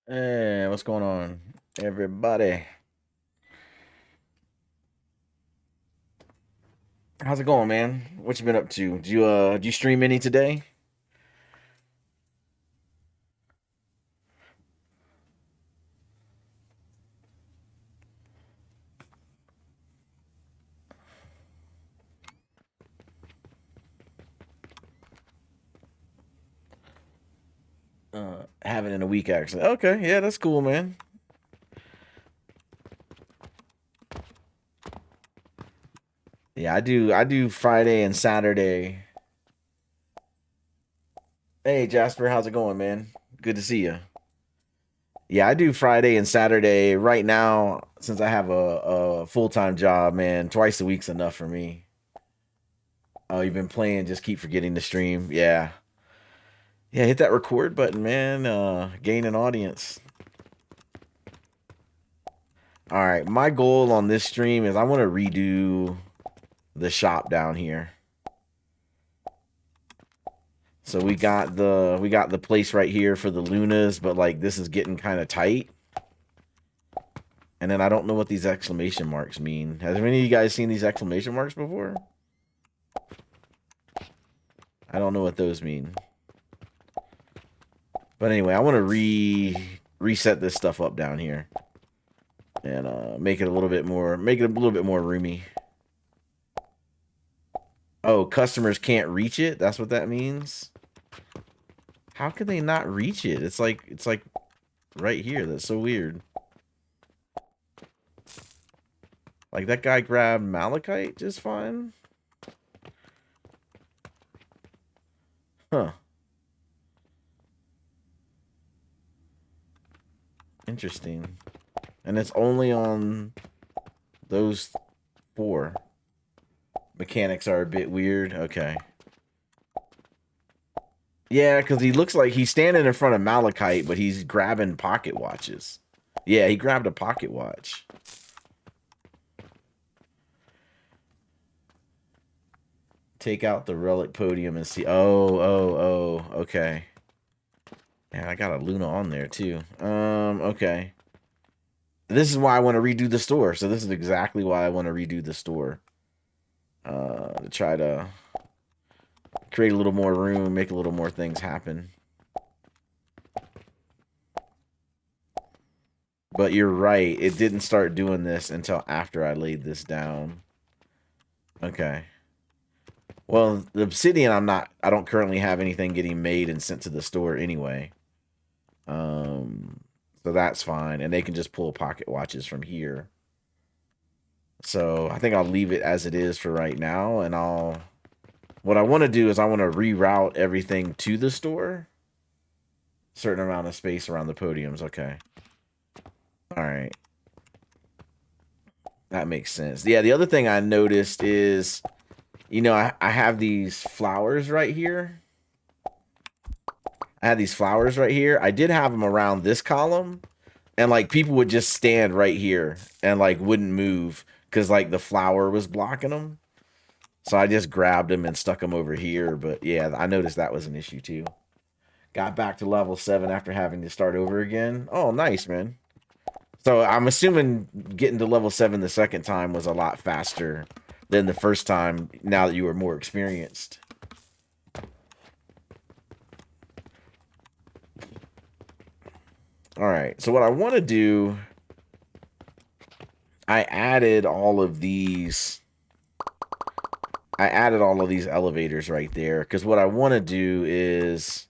Hey, what's going on, everybody? How's it going, man? What you been up to? Did you stream any today? Haven't in a week actually. Okay, yeah, that's cool, man. Yeah, I do Friday and Saturday. Hey, Jasper, how's it going, man? Good to see you. Yeah, I do Friday and Saturday right now since I have a full-time job, man. Twice a week's enough for me. Oh, you've been playing, just keep forgetting to stream. Yeah. Yeah, hit that record button, man. Gain an audience. All right, my goal on this stream is I want to redo the shop down here. So we got the place right here for the Lunas, but like this is getting kind of tight. And then I don't know what these exclamation marks mean. Has any of you guys seen these exclamation marks before? I don't know what those mean. But anyway, I want to reset this stuff up down here and make it a little bit more roomy. Oh, customers can't reach it? That's what that means? How could they not reach it? It's like right here. That's so weird. Like that guy grabbed malachite just fine. Huh. Interesting. And it's only on those four. Mechanics are a bit weird. Okay. Yeah, because he looks like he's standing in front of malachite, but he's grabbing pocket watches. Yeah, he grabbed a pocket watch. Take out the relic podium and see. Oh, okay. And I got a Luna on there too. Okay. This is why I want to redo the store. So this is exactly why I want to redo the store. To try to create a little more room, make a little more things happen. But you're right. It didn't start doing this until after I laid this down. Okay. Well, the obsidian, I don't currently have anything getting made and sent to the store anyway. So that's fine. And they can just pull pocket watches from here. So I think I'll leave it as it is for right now. And what I want to do is I want to reroute everything to the store. Certain amount of space around the podiums. Okay. All right. That makes sense. Yeah, the other thing I noticed is, I have these flowers right here. I did have them around this column, and like people would just stand right here and like wouldn't move because like the flower was blocking them. So I just grabbed them and stuck them over here. But yeah, I noticed that was an issue too. Got back to level 7 after having to start over again. Oh, nice, man. So I'm assuming getting to level 7 the second time was a lot faster than the first time now that you were more experienced. All right. So what I want to do, I added all of these elevators right there because what I want to do is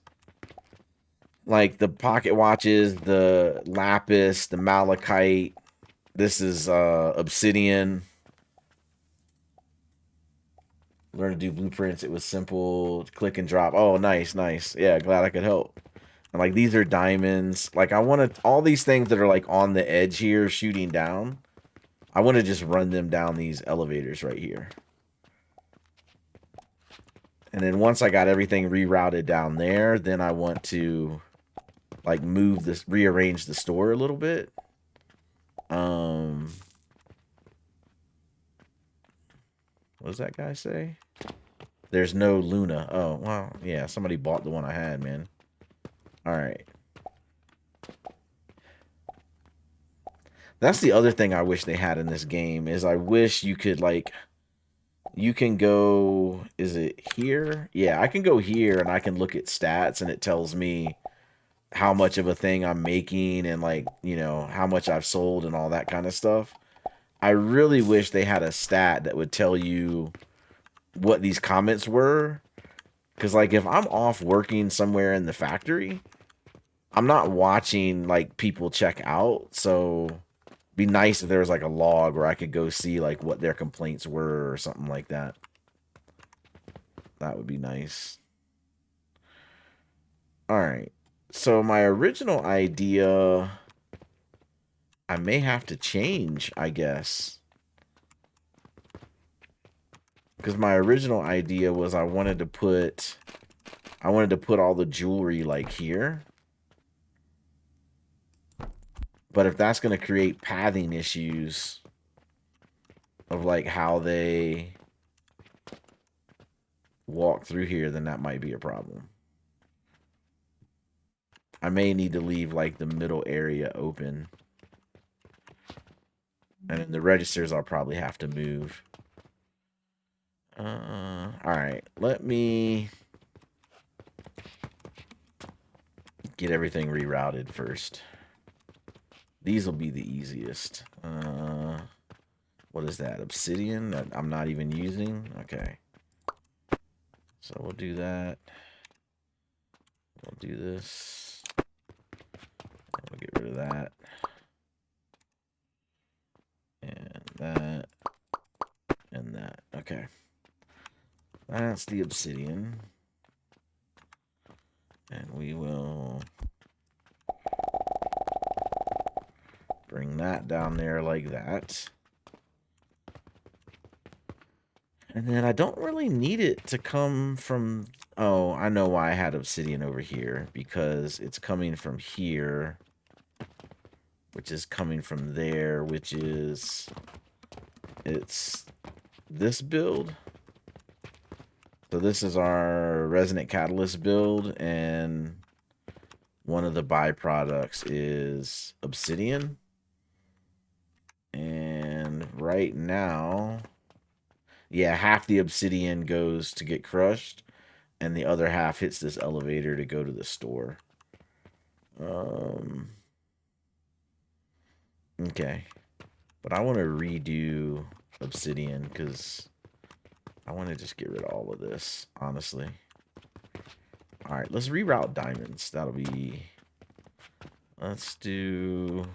like the pocket watches, the lapis, the malachite. This is obsidian. Learn to do blueprints. It was simple. Click and drop. Oh, nice. Yeah, glad I could help. And like these are diamonds. Like I want to all these things that are like on the edge here shooting down. I want to just run them down these elevators right here. And then once I got everything rerouted down there, then I want to like rearrange the store a little bit. What does that guy say? There's no Luna. Oh, well, yeah, somebody bought the one I had, man. All right. That's the other thing I wish they had in this game is I wish you could like you can go, is it here? Yeah, I can go here and I can look at stats and it tells me how much of a thing I'm making and like, you know, how much I've sold and all that kind of stuff. I really wish they had a stat that would tell you what these comments were. Because, like, if I'm off working somewhere in the factory, I'm not watching, like, people check out. So, be nice if there was, like, a log where I could go see, like, what their complaints were or something like that. That would be nice. Alright. So, my original idea, I may have to change, I guess. Because my original idea was I wanted to put all the jewelry, like, here. But if that's going to create pathing issues of like how they walk through here, then that might be a problem. I may need to leave like the middle area open. And then the registers I'll probably have to move. Alright, let me get everything rerouted first. These will be the easiest. What is that? Obsidian that I'm not even using? Okay. So we'll do that. We'll do this. We'll get rid of that. And that. And that. Okay. That's the obsidian. And we will bring that down there like that. And then I don't really need it to come from... Oh, I know why I had obsidian over here. Because it's coming from here. Which is coming from there. Which is... It's this build. So this is our resonant catalyst build. And one of the byproducts is obsidian. And right now... Yeah, half the obsidian goes to get crushed, and the other half hits this elevator to go to the store. Okay. But I want to redo obsidian, because I want to just get rid of all of this, honestly. Alright, let's reroute diamonds. That'll be... Let's do...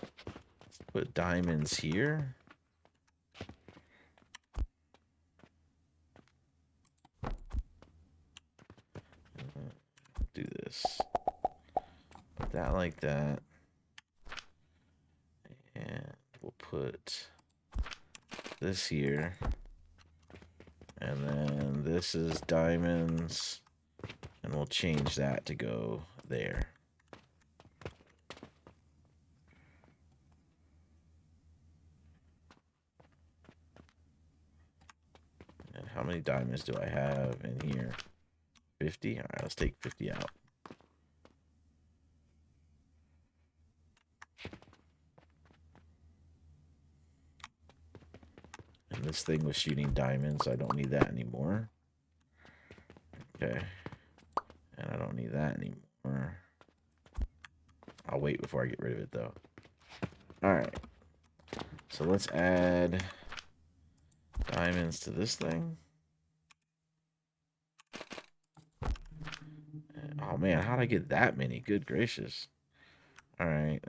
Let's put diamonds here. Do this. Put that like that. And we'll put this here. And then this is diamonds. And we'll change that to go there. And how many diamonds do I have in here? 50? Alright, let's take 50 out. And this thing was shooting diamonds, so I don't need that anymore. Okay. And I don't need that anymore. I'll wait before I get rid of it, though. Alright. So let's add diamonds to this thing. Oh man, how'd I get that many? Good gracious. Alright,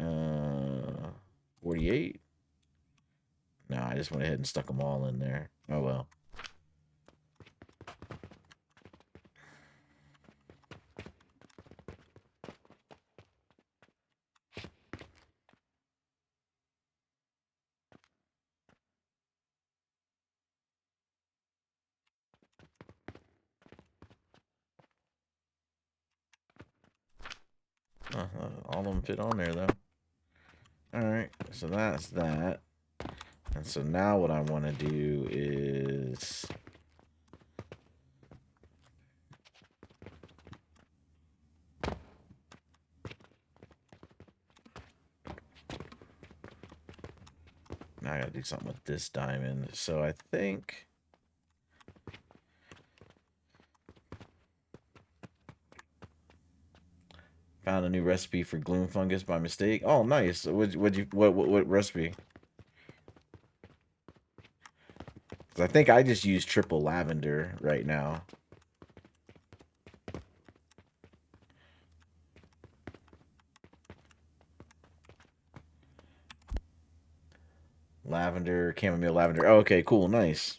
48? No, I just went ahead and stuck them all in there. Oh well. All of them fit on there, though. Alright, so that's that. And so now what I want to do is... I gotta do something with this diamond. So I think found a new recipe for gloom fungus by mistake. Oh, nice. What recipe? Because I think I just use triple lavender right now. Lavender, chamomile, lavender. Oh, okay, cool, nice.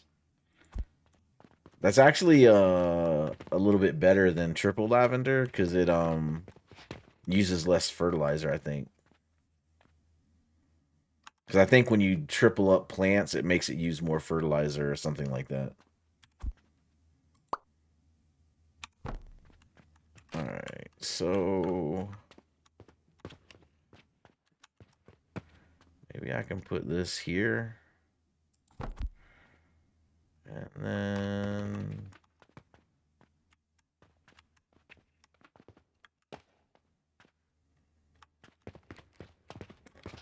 That's actually a little bit better than triple lavender because it uses less fertilizer, I think. Because I think when you triple up plants, it makes it use more fertilizer or something like that. Alright, so maybe I can put this here. And then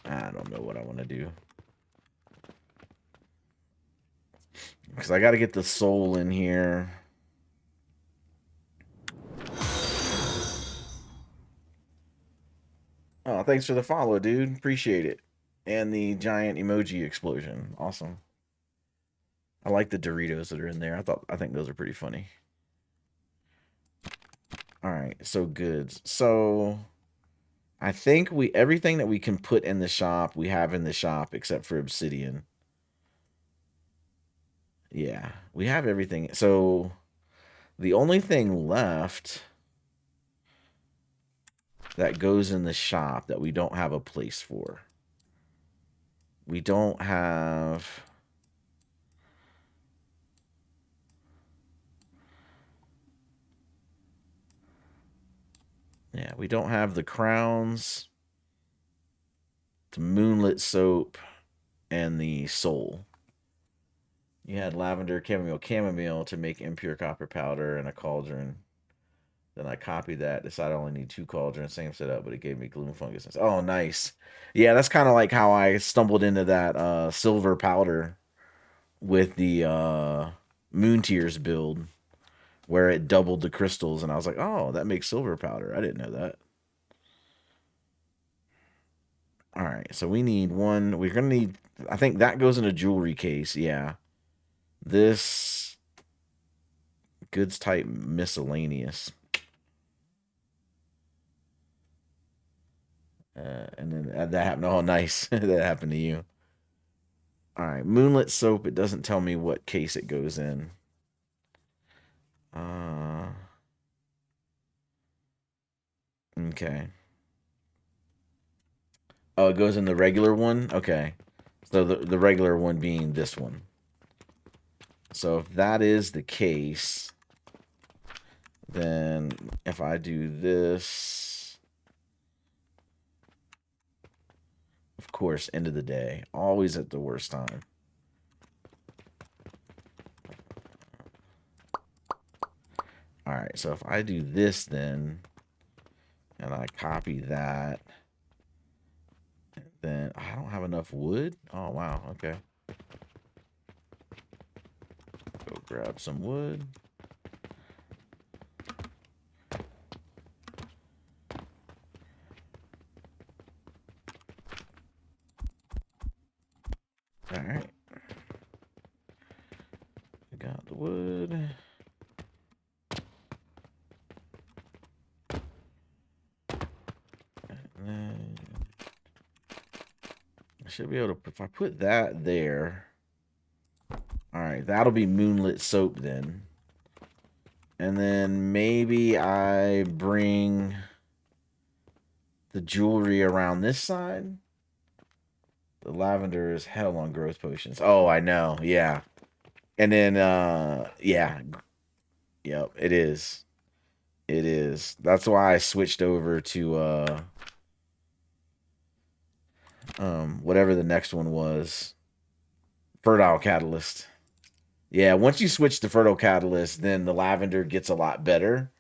I don't know what I want to do. Because I got to get the soul in here. Oh, thanks for the follow, dude. Appreciate it. And the giant emoji explosion. Awesome. I like the Doritos that are in there. I think those are pretty funny. All right, so goods. So I think everything that we can put in the shop, we have in the shop except for obsidian. Yeah, we have everything. So the only thing left that goes in the shop that we don't have a place for. We don't have... Yeah, we don't have the crowns, the moonlit soap, and the soul. You had lavender, chamomile to make impure copper powder and a cauldron. Then I copied that, decided I only need 2 cauldrons, same setup, but it gave me gloom fungus. Oh, nice. Yeah, that's kind of like how I stumbled into that silver powder with the Moon Tears build, where it doubled the crystals, and I was like, oh, that makes silver powder. I didn't know that. All right, so we need one. We're going to need, I think that goes in a jewelry case, yeah. This goods type miscellaneous. And then that happened. Oh, nice. That happened to you. All right, moonlit soap. It doesn't tell me what case it goes in. Okay. Oh, it goes in the regular one? Okay. So the regular one being this one. So if that is the case, then if I do this, of course, end of the day, always at the worst time. All right, so if I do this then, and I copy that, then I don't have enough wood. Oh, wow, okay. Go grab some wood. All right. We got the wood. And then I should be able to, if I put that there. All right, that'll be moonlit soap then. And then maybe I bring the jewelry around this side. The lavender is hell on growth potions. Oh, I know. Yeah. And then, yeah. Yep, it is. It is. That's why I switched over to, whatever the next one was. Fertile Catalyst. Yeah, once you switch to Fertile Catalyst, then the lavender gets a lot better.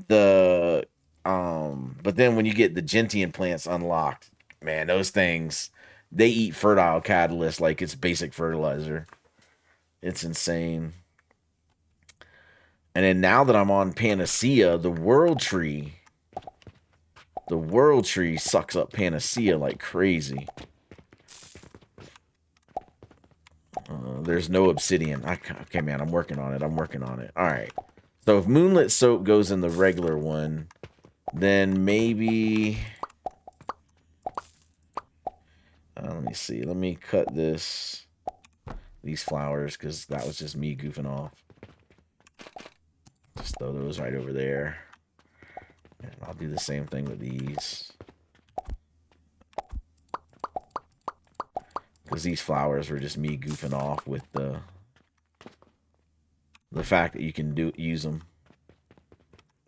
But then when you get the gentian plants unlocked, man, those things, they eat fertile catalyst like it's basic fertilizer. It's insane. And then now that I'm on Panacea, the world tree sucks up Panacea like crazy. There's no obsidian. Okay, man, I'm working on it. All right. So if Moonlit Soap goes in the regular one, then maybe... let me see. Let me cut these flowers, because that was just me goofing off. Just throw those right over there. And I'll do the same thing with these. Because these flowers were just me goofing off with the fact that you can use them.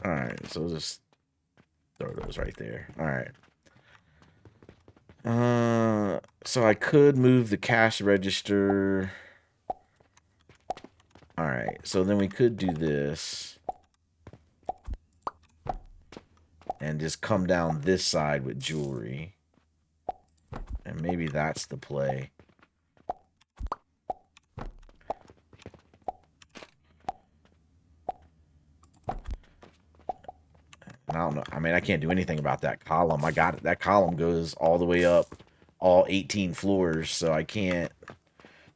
Alright, so we'll just throw those right there. Alright. So I could move the cash register. Alright, so then we could do this. And just come down this side with jewelry. And maybe that's the play. I don't know. I mean, I can't do anything about that column. I got it. That column goes all the way up all 18 floors, so I can't.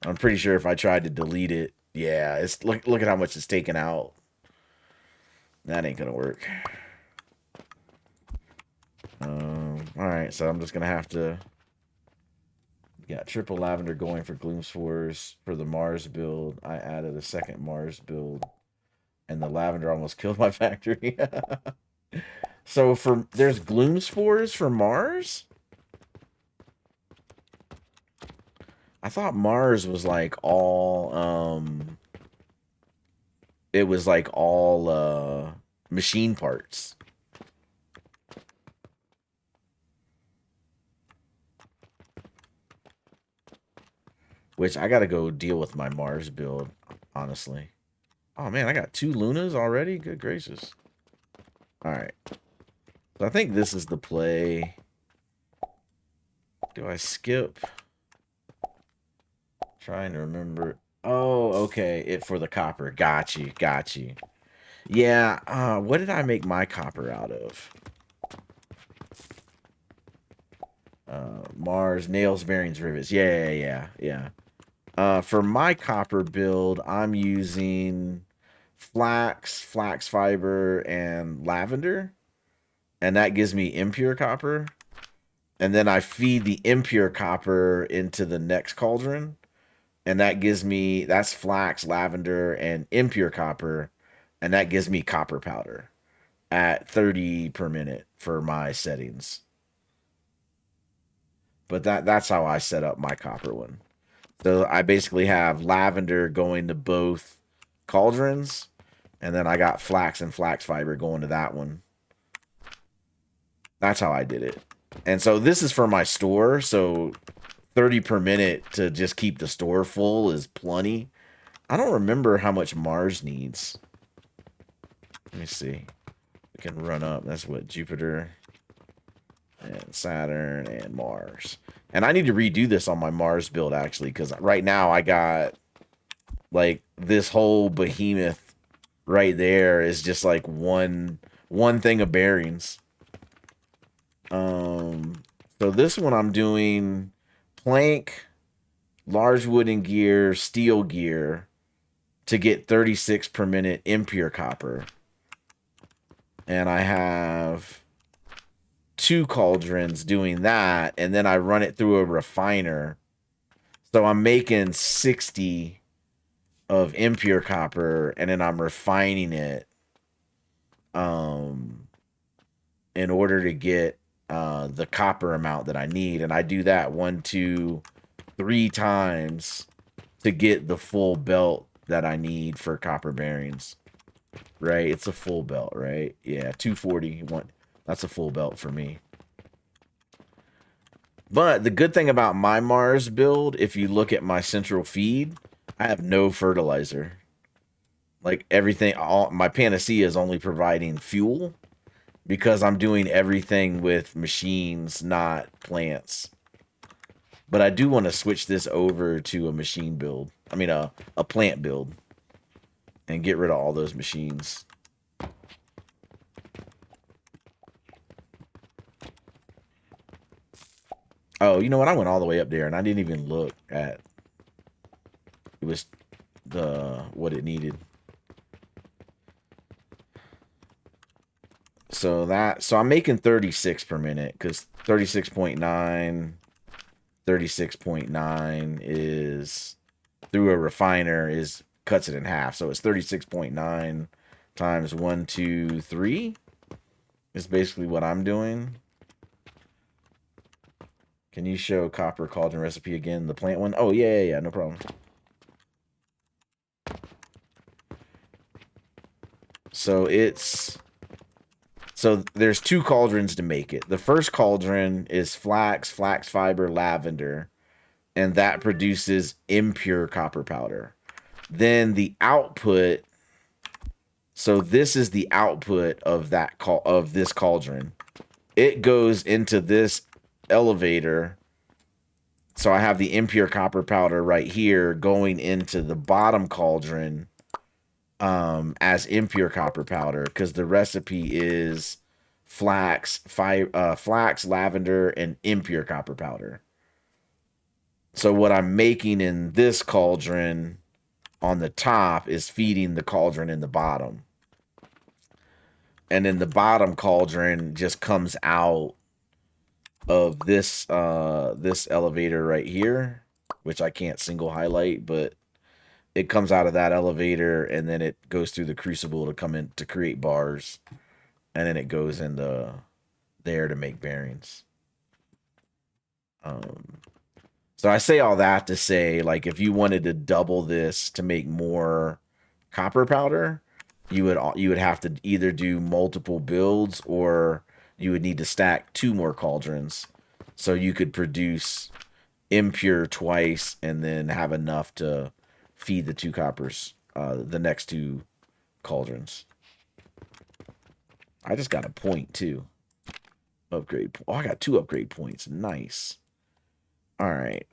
I'm pretty sure if I tried to delete it, yeah, it's look at how much it's taken out. That ain't gonna work. All right, so I'm just gonna have to. Got triple lavender going for Gloom Spores for the Mars build. I added a second Mars build, and the lavender almost killed my factory. So there's Gloom Spores for Mars? I thought Mars was like all it was like all machine parts. Which I gotta go deal with my Mars build, honestly. Oh man, I got 2 Lunas already? Good gracious. Alright. So I think this is the play. Do I skip? Trying to remember. Oh, okay. It for the copper. Got you. Yeah, what did I make my copper out of? Mars, nails, bearings, rivets. Yeah. For my copper build, I'm using flax fiber, and lavender. And that gives me impure copper. And then I feed the impure copper into the next cauldron. And that gives me, that's flax, lavender, and impure copper. And that gives me copper powder at 30 per minute for my settings. But that's how I set up my copper one. So I basically have lavender going to both cauldrons. And then I got flax and flax fiber going to that one. That's how I did it. And so this is for my store. So 30 per minute to just keep the store full is plenty. I don't remember how much Mars needs. Let me see. We can run up. That's what Jupiter and Saturn and Mars. And I need to redo this on my Mars build, actually, because right now I got like this whole behemoth right there is just like one thing of bearings. So this one I'm doing plank, large wooden gear, steel gear to get 36 per minute impure copper. And I have 2 cauldrons doing that, and then I run it through a refiner. So I'm making 60 of impure copper, and then I'm refining it in order to get the copper amount that I need. And I do that 1, 2, 3 times to get the full belt that I need for copper bearings. Right? It's a full belt, right? Yeah, 240. That's a full belt for me. But the good thing about my Mars build, if you look at my central feed, I have no fertilizer. Like everything, my Panacea is only providing fuel because I'm doing everything with machines, not plants. But I do want to switch this over to a machine build. I mean, a plant build. And get rid of all those machines. Oh, you know what? I went all the way up there and I didn't even look at it was what it needed. So I'm making 36 per minute because 36.9 is through a refiner cuts it in half. So it's 36.9 times 1, 2, 3 is basically what I'm doing. Can you show copper cauldron recipe again? The plant one? Oh, yeah, no problem. So there's 2 cauldrons to make it. The first cauldron is flax fiber, lavender, and that produces impure copper powder. Then the output, so this is the output of this cauldron. It goes into this elevator. So I have the impure copper powder right here going into the bottom cauldron as impure copper powder because the recipe is flax, lavender, and impure copper powder. So what I'm making in this cauldron on the top is feeding the cauldron in the bottom. And then the bottom cauldron just comes out of this this elevator right here, which I can't single highlight, but it comes out of that elevator and then it goes through the crucible to come in to create bars, and then it goes into there to make bearings. So I say all that to say, like, if you wanted to double this to make more copper powder, you would have to either do multiple builds or you would need to stack 2 more cauldrons so you could produce impure twice and then have enough to feed the 2 coppers, the next 2 cauldrons. I just got a point too. Upgrade. Oh, I got 2 upgrade points. Nice. All right.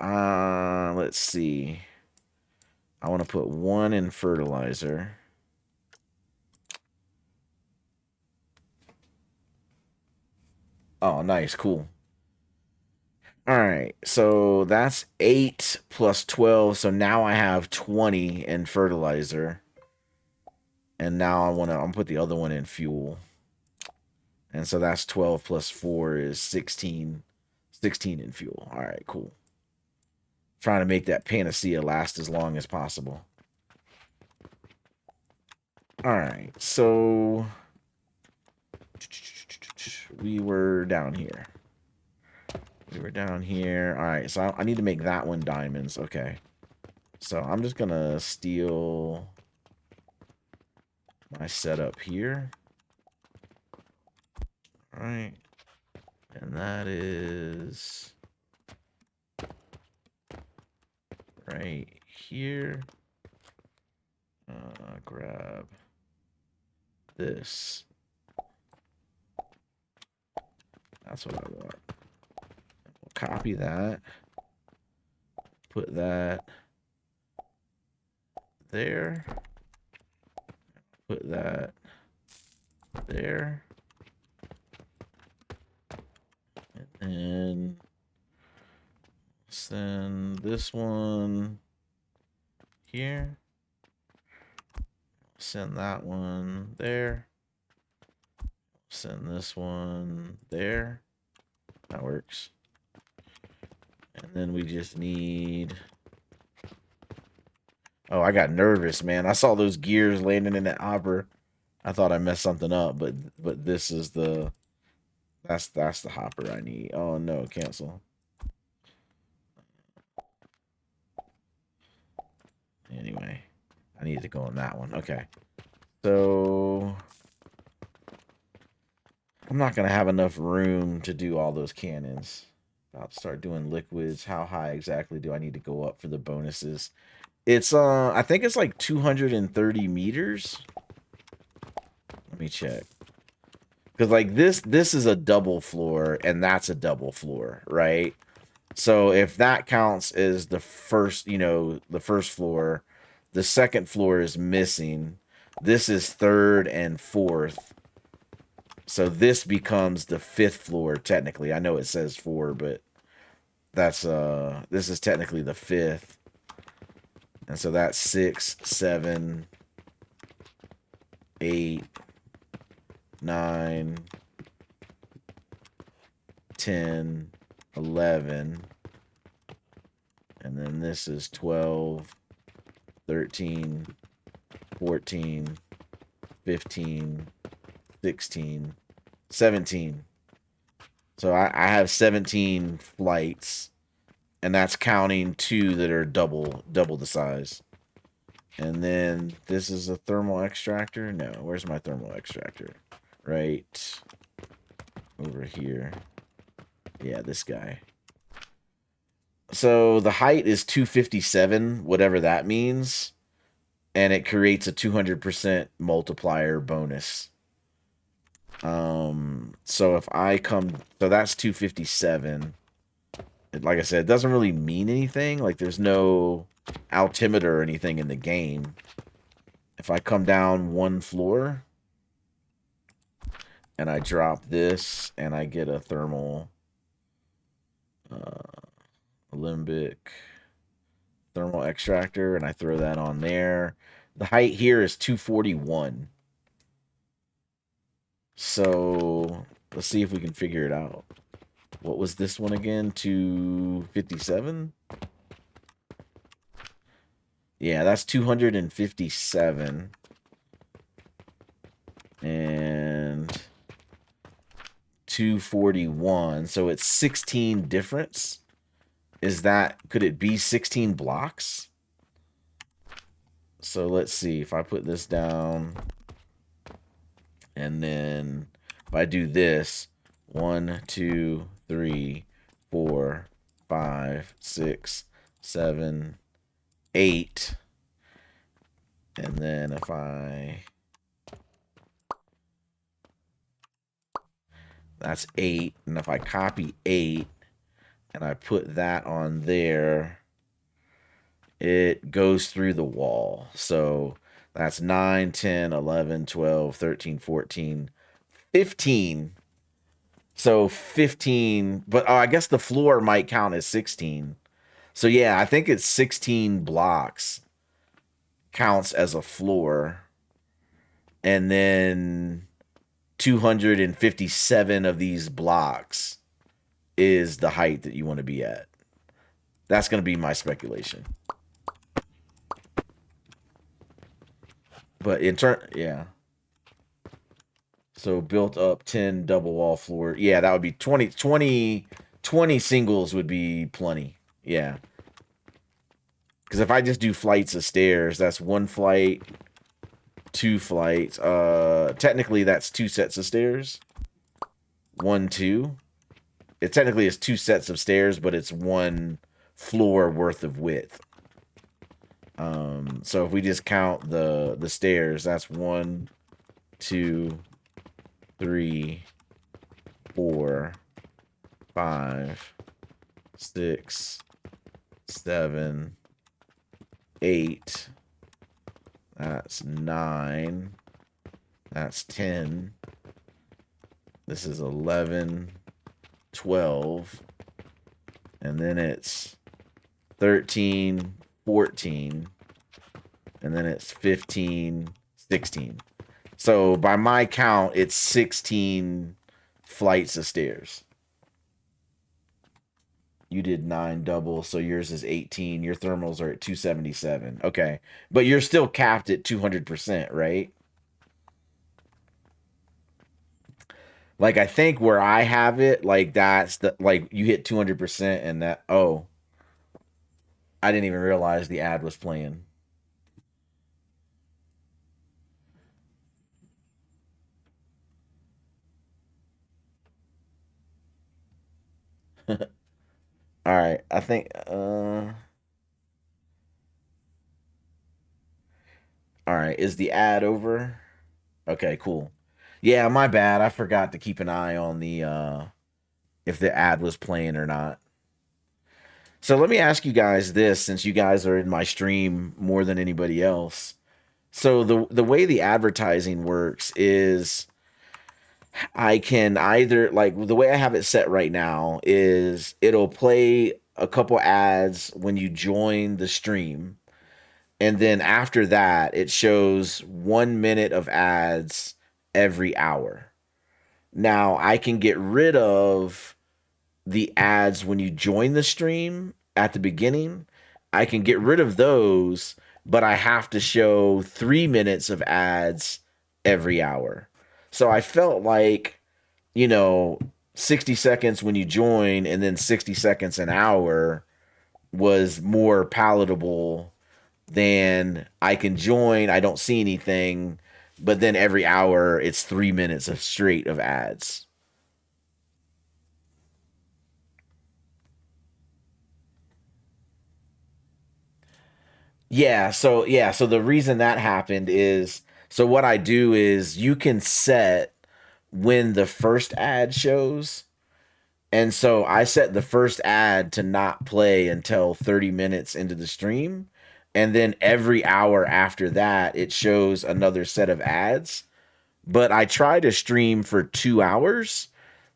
Let's see. I want to put 1 in fertilizer. Oh, nice. Cool. All right. So that's 8 plus 12. So now I have 20 in fertilizer. And now I'm gonna put the other one in fuel. And so that's 12 plus 4 is 16. 16 in fuel. All right, cool. Trying to make that panacea last as long as possible. All right, so we were down here. All right, so I need to make that one diamonds. Okay. So I'm just going to steal my setup here. All right. And that is right here. Grab this. That's what I want. We'll copy that. Put that there. Put that there. And then send this one here. Send that one there. Send this one there. That works. And then we just need... Oh, I got nervous, man. I saw those gears landing in that hopper. I thought I messed something up, but this is the... That's the hopper I need. Oh, no, cancel. Anyway, I need to go on that one. Okay. So... I'm not going to have enough room to do all those cannons. About to start doing liquids. How high exactly do I need to go up for the bonuses? It's, I think it's like 230 meters. Let me check. Because, like, this is a double floor, and that's a double floor, right? So if that counts as the first, you know, the first floor, the second floor is missing. This is third and fourth. So this becomes the fifth floor technically. I know it says 4, but that's this is technically the fifth. And so that's 6, 7, 8, 9, 10, 11. And then this is 12, 13, 14, 15, 16, 17. So I have 17 flights, and that's counting 2 that are double the size. And then this is a thermal extractor. No, where's my thermal extractor? Right over here. Yeah, this guy. So the height is 257, whatever that means. And it creates a 200% multiplier bonus. So if I come, so that's 257. Like I said, it doesn't really mean anything. Like there's no altimeter or anything in the game. If I come down 1 floor and I drop this and I get a thermal limbic thermal extractor and I throw that on there, the height here is 241. So let's see if we can figure it out. What was this one again? 257? Yeah, that's 257. And 241. So it's 16 difference. Is that, could it be 16 blocks? So let's see. If I put this down and then if I do this, 1, 2, 3, 4, 5, 6, 7, 8. And then if I, that's 8. And if I copy 8 and I put that on there, it goes through the wall. So that's 9, 10, 11, 12, 13, 14, 15. So 15, but I guess the floor might count as 16. So yeah, I think it's 16 blocks counts as a floor. And then 257 of these blocks is the height that you want to be at. That's going to be my speculation. But in turn, yeah. So built up 10 double wall floor. Yeah, that would be 20 singles would be plenty. Yeah. Because if I just do flights of stairs, that's 1 flight, 2 flights. Technically, that's 2 sets of stairs. 1, 2. It technically is 2 sets of stairs, but it's 1 floor worth of width. So if we just count the stairs, that's 1, 2, 3, 4, 5, 6, 7, 8. That's 9. That's 10. This is 11, 12. And then it's 13, 14. And then it's 15, 16. So by my count, it's 16 flights of stairs. You did 9 double, so yours is 18. Your thermals are at 277. Okay. But you're still capped at 200%, right? Like, I think where I have it, like, that's the, like, you hit 200% and that, oh, I didn't even realize the ad was playing. All right, I think, all right, is the ad over? Okay, cool. Yeah, my bad. I forgot to keep an eye on the if the ad was playing or not. So let me ask you guys this, since you guys are in my stream more than anybody else. So the way the advertising works is I can either, like, the way I have it set right now is it'll play a couple ads when you join the stream, and then after that it shows 1 minute of ads every hour. Now I can get rid of the ads when you join the stream at the beginning. I can get rid of those, but I have to show 3 minutes of ads every hour. So I felt like, you know, 60 seconds when you join and then 60 seconds an hour was more palatable than I can join, I don't see anything, but then every hour it's 3 minutes of straight of ads. So the reason that happened is, so what I do is you can set when the first ad shows. And so I set the first ad to not play until 30 minutes into the stream. And then every hour after that, it shows another set of ads. But I try to stream for 2 hours.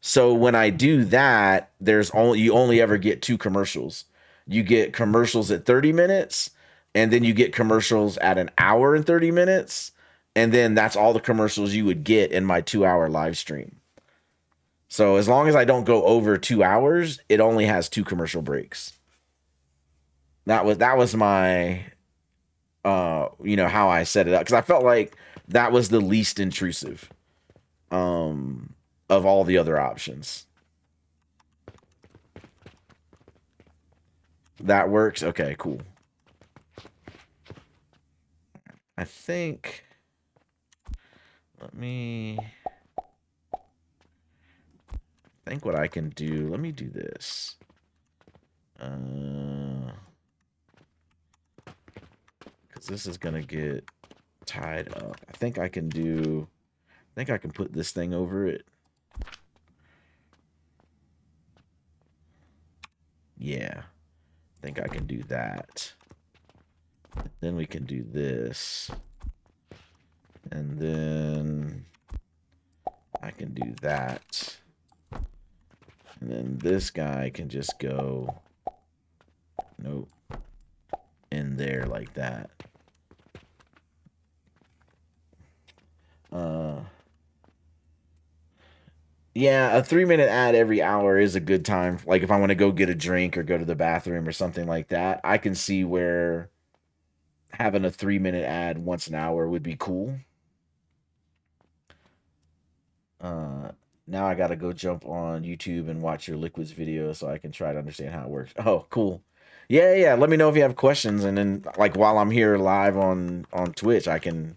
So when I do that, you only ever get two commercials. You get commercials at 30 minutes, and then you get commercials at an hour and 30 minutes. And then that's all the commercials you would get in my 2 hour live stream. So as long as I don't go over 2 hours, it only has two commercial breaks. That was my how I set it up, because I felt like that was the least intrusive of all the other options. That works. Okay, cool. I think what I can do. Let me do this. Because this is gonna get tied up. I think I can put this thing over it. Yeah, I think I can do that. Then we can do this. And then I can do that. And then this guy can just go, nope, in there like that. Yeah, a 3 minute ad every hour is a good time. Like if I want to go get a drink or go to the bathroom or something like that, I can see where having a 3 minute ad once an hour would be cool. Now I gotta go jump on YouTube and watch your liquids video so I can try to understand how it works. Oh, cool. Yeah. Let me know if you have questions, and then like while I'm here live on Twitch, I can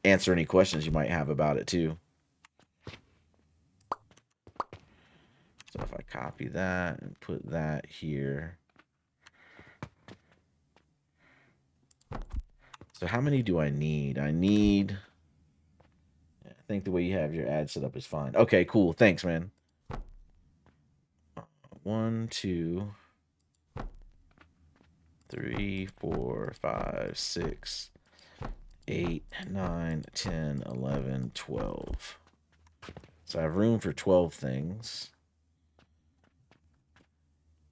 answer any questions you might have about it too. So if I copy that and put that here. So how many do I need? I think the way you have your ad set up is fine. Okay, cool. Thanks, man. 1, 2, 3, 4, 5, 6, 8, 9, 10, 11, 12. So I have room for 12 things.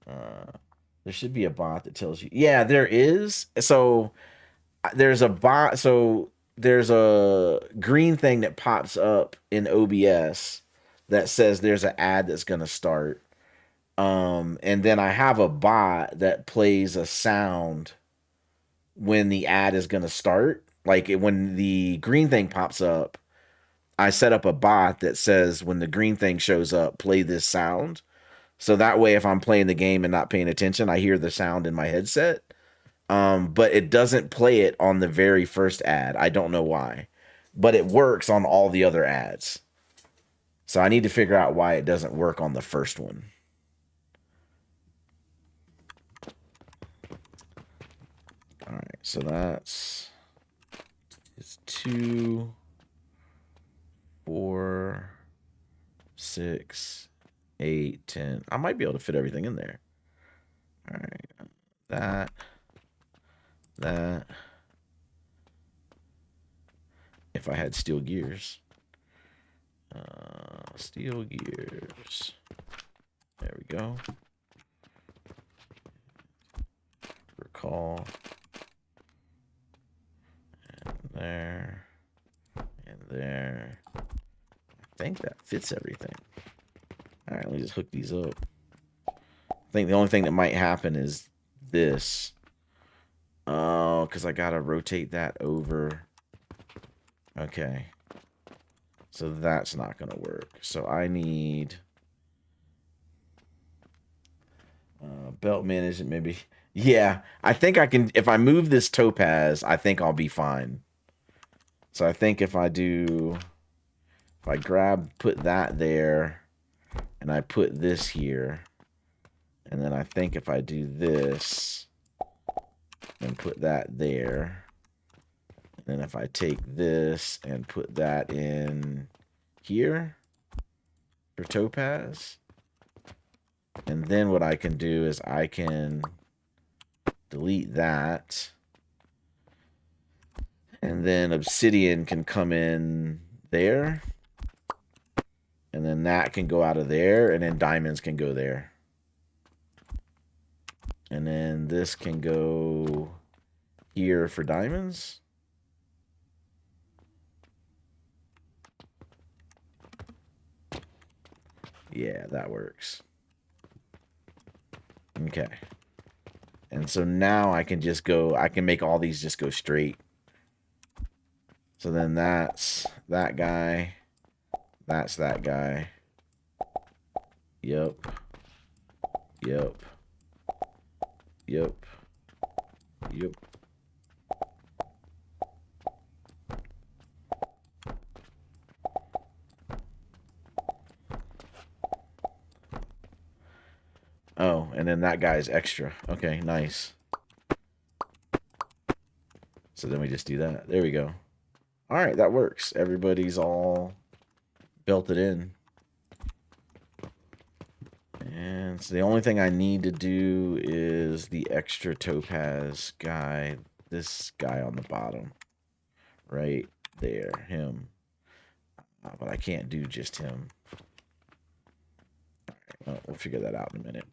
There should be a bot that tells you. Yeah, there is. So there's a bot. So there's a green thing that pops up in OBS that says there's an ad that's going to start. And then I have a bot that plays a sound when the ad is going to start. Like when the green thing pops up, I set up a bot that says when the green thing shows up, play this sound. So that way, if I'm playing the game and not paying attention, I hear the sound in my headset. But it doesn't play it on the very first ad. I don't know why, but it works on all the other ads. So I need to figure out why it doesn't work on the first one. All right, so it's 2, 4, 6, 8, 10. I might be able to fit everything in there. All right, that. If I had steel gears. Steel gears. There we go. Recall. And there. And there. I think that fits everything. All right, let me just hook these up. I think the only thing that might happen is this. Oh, because I got to rotate that over. Okay. So that's not going to work. So I need belt management maybe. Yeah, I think I can. If I move this topaz, I think I'll be fine. So I think if I put that there, and I put this here, and then I think if I do this, and put that there, and then if I take this and put that in here for topaz, and then what I can do is I can delete that, and then obsidian can come in there, and then that can go out of there, and then diamonds can go there. And then this can go here for diamonds. Yeah, that works. Okay. And so now I can just go, I can make all these just go straight. So then that's that guy. That's that guy. Yep. Yep. Yep. Yep. Oh, and then that guy's extra. Okay, nice. So then we just do that. There we go. All right, that works. Everybody's all belted in. And so the only thing I need to do is the extra topaz guy. This guy on the bottom. Right there. Him. But I can't do just him. All right, we'll figure that out in a minute.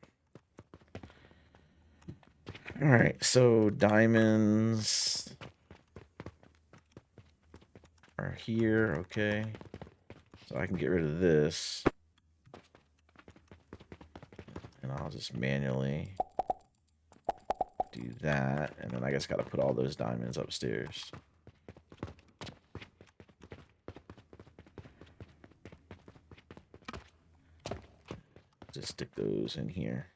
All right, so diamonds are here, okay. So I can get rid of this. And I'll just manually do that. And then I just got to put all those diamonds upstairs. Just stick those in here.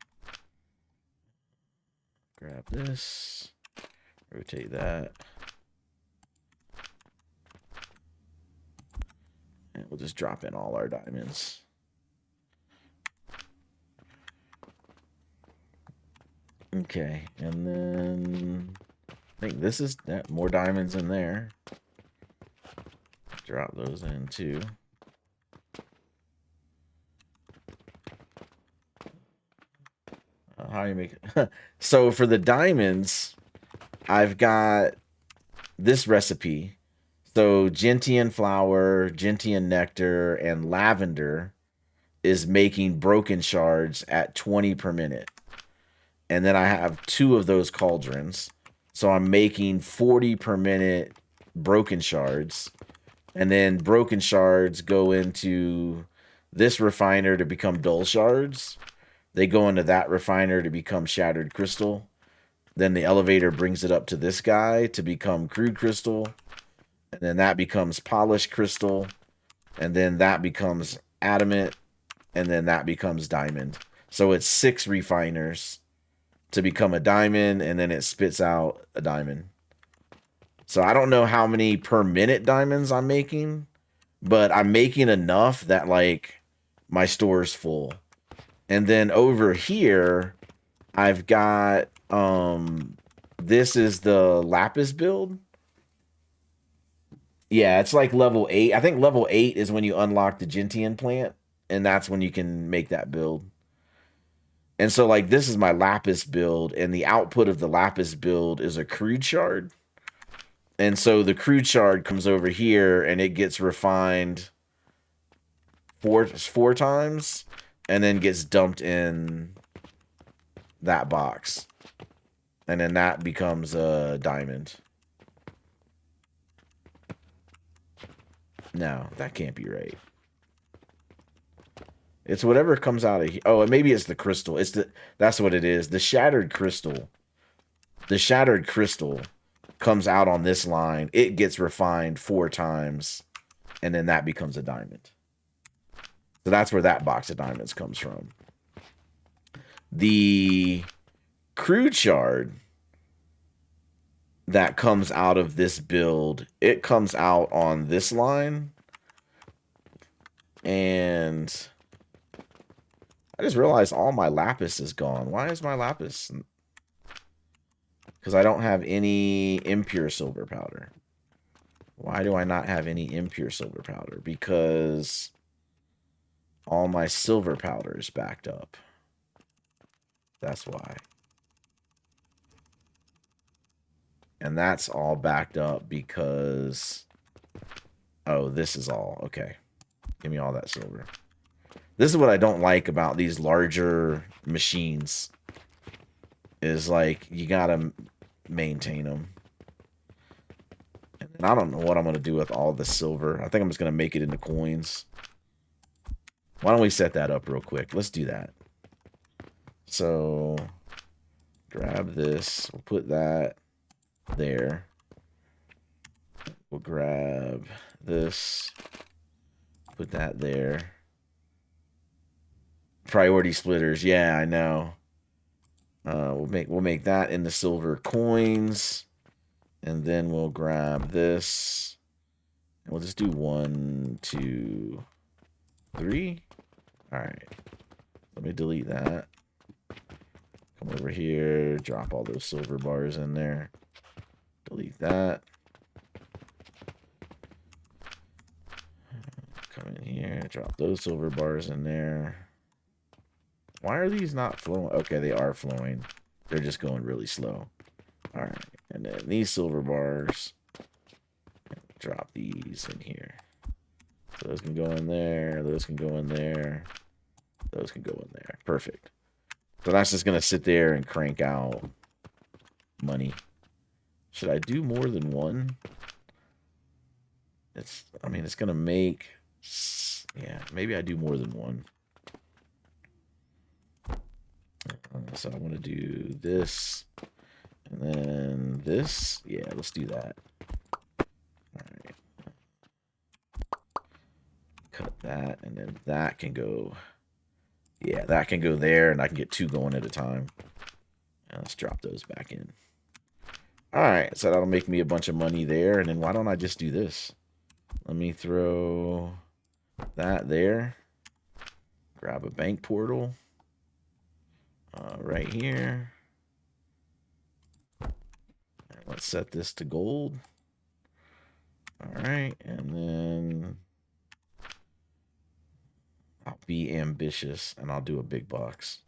Grab this. Rotate that. And we'll just drop in all our diamonds. Okay, and then I think this is that more diamonds in there. Drop those in too. How do you make it? So for the diamonds, I've got this recipe. So gentian flower, gentian nectar, and lavender is making broken shards at 20 per minute. And then I have 2 of those cauldrons. So I'm making 40 per minute broken shards. And then broken shards go into this refiner to become dull shards. They go into that refiner to become shattered crystal. Then the elevator brings it up to this guy to become crude crystal. And then that becomes polished crystal. And then that becomes adamant. And then that becomes diamond. So it's 6 refiners to become a diamond. And then it spits out a diamond. So I don't know how many per minute diamonds I'm making. But I'm making enough that, like, my store is full. And then over here, I've got, this is the lapis build. Yeah, it's like level 8. I think level 8 is when you unlock the gentian plant, and that's when you can make that build. And so like this is my lapis build, and the output of the lapis build is a crude shard. And so the crude shard comes over here and it gets refined four times and then gets dumped in that box. And then that becomes a diamond. No, that can't be right. It's whatever comes out of here. Oh, and maybe it's the crystal. That's what it is. The shattered crystal. The shattered crystal comes out on this line. It gets refined 4 times, and then that becomes a diamond. So that's where that box of diamonds comes from. The crude shard that comes out of this build, it comes out on this line. And I just realized all my lapis is gone. Why is my lapis? Because I don't have any impure silver powder. Why do I not have any impure silver powder? Because all my silver powder is backed up. That's why. And that's all backed up because... Oh, this is all. Okay. Give me all that silver. This is what I don't like about these larger machines. Is like, you gotta maintain them. And I don't know what I'm going to do with all the silver. I think I'm just going to make it into coins. Why don't we set that up real quick? Let's do that. So, grab this. We'll put that there. We'll grab this. Put that there. Priority splitters. Yeah, I know. We'll make that into silver coins. And then we'll grab this. And we'll just do 1, 2, 3. Alright. Let me delete that. Come over here. Drop all those silver bars in there. Delete that. Come in here. Drop those silver bars in there. Why are these not flowing? Okay, they are flowing. They're just going really slow. Alright. And then these silver bars. Drop these in here. So those can go in there. Those can go in there. Those can go in there. Perfect. So that's just going to sit there and crank out money. Should I do more than one? I mean, it's going to make... Yeah, maybe I do more than one. So I want to do this. And then this. Yeah, let's do that. Alright. Cut that. And then that can go... Yeah, that can go there. And I can get 2 going at a time. And let's drop those back in. Alright, so that'll make me a bunch of money there. And then why don't I just do this? Let me throw that there. Grab a bank portal. Right here. And let's set this to gold. Alright, and then I'll be ambitious and I'll do a big box.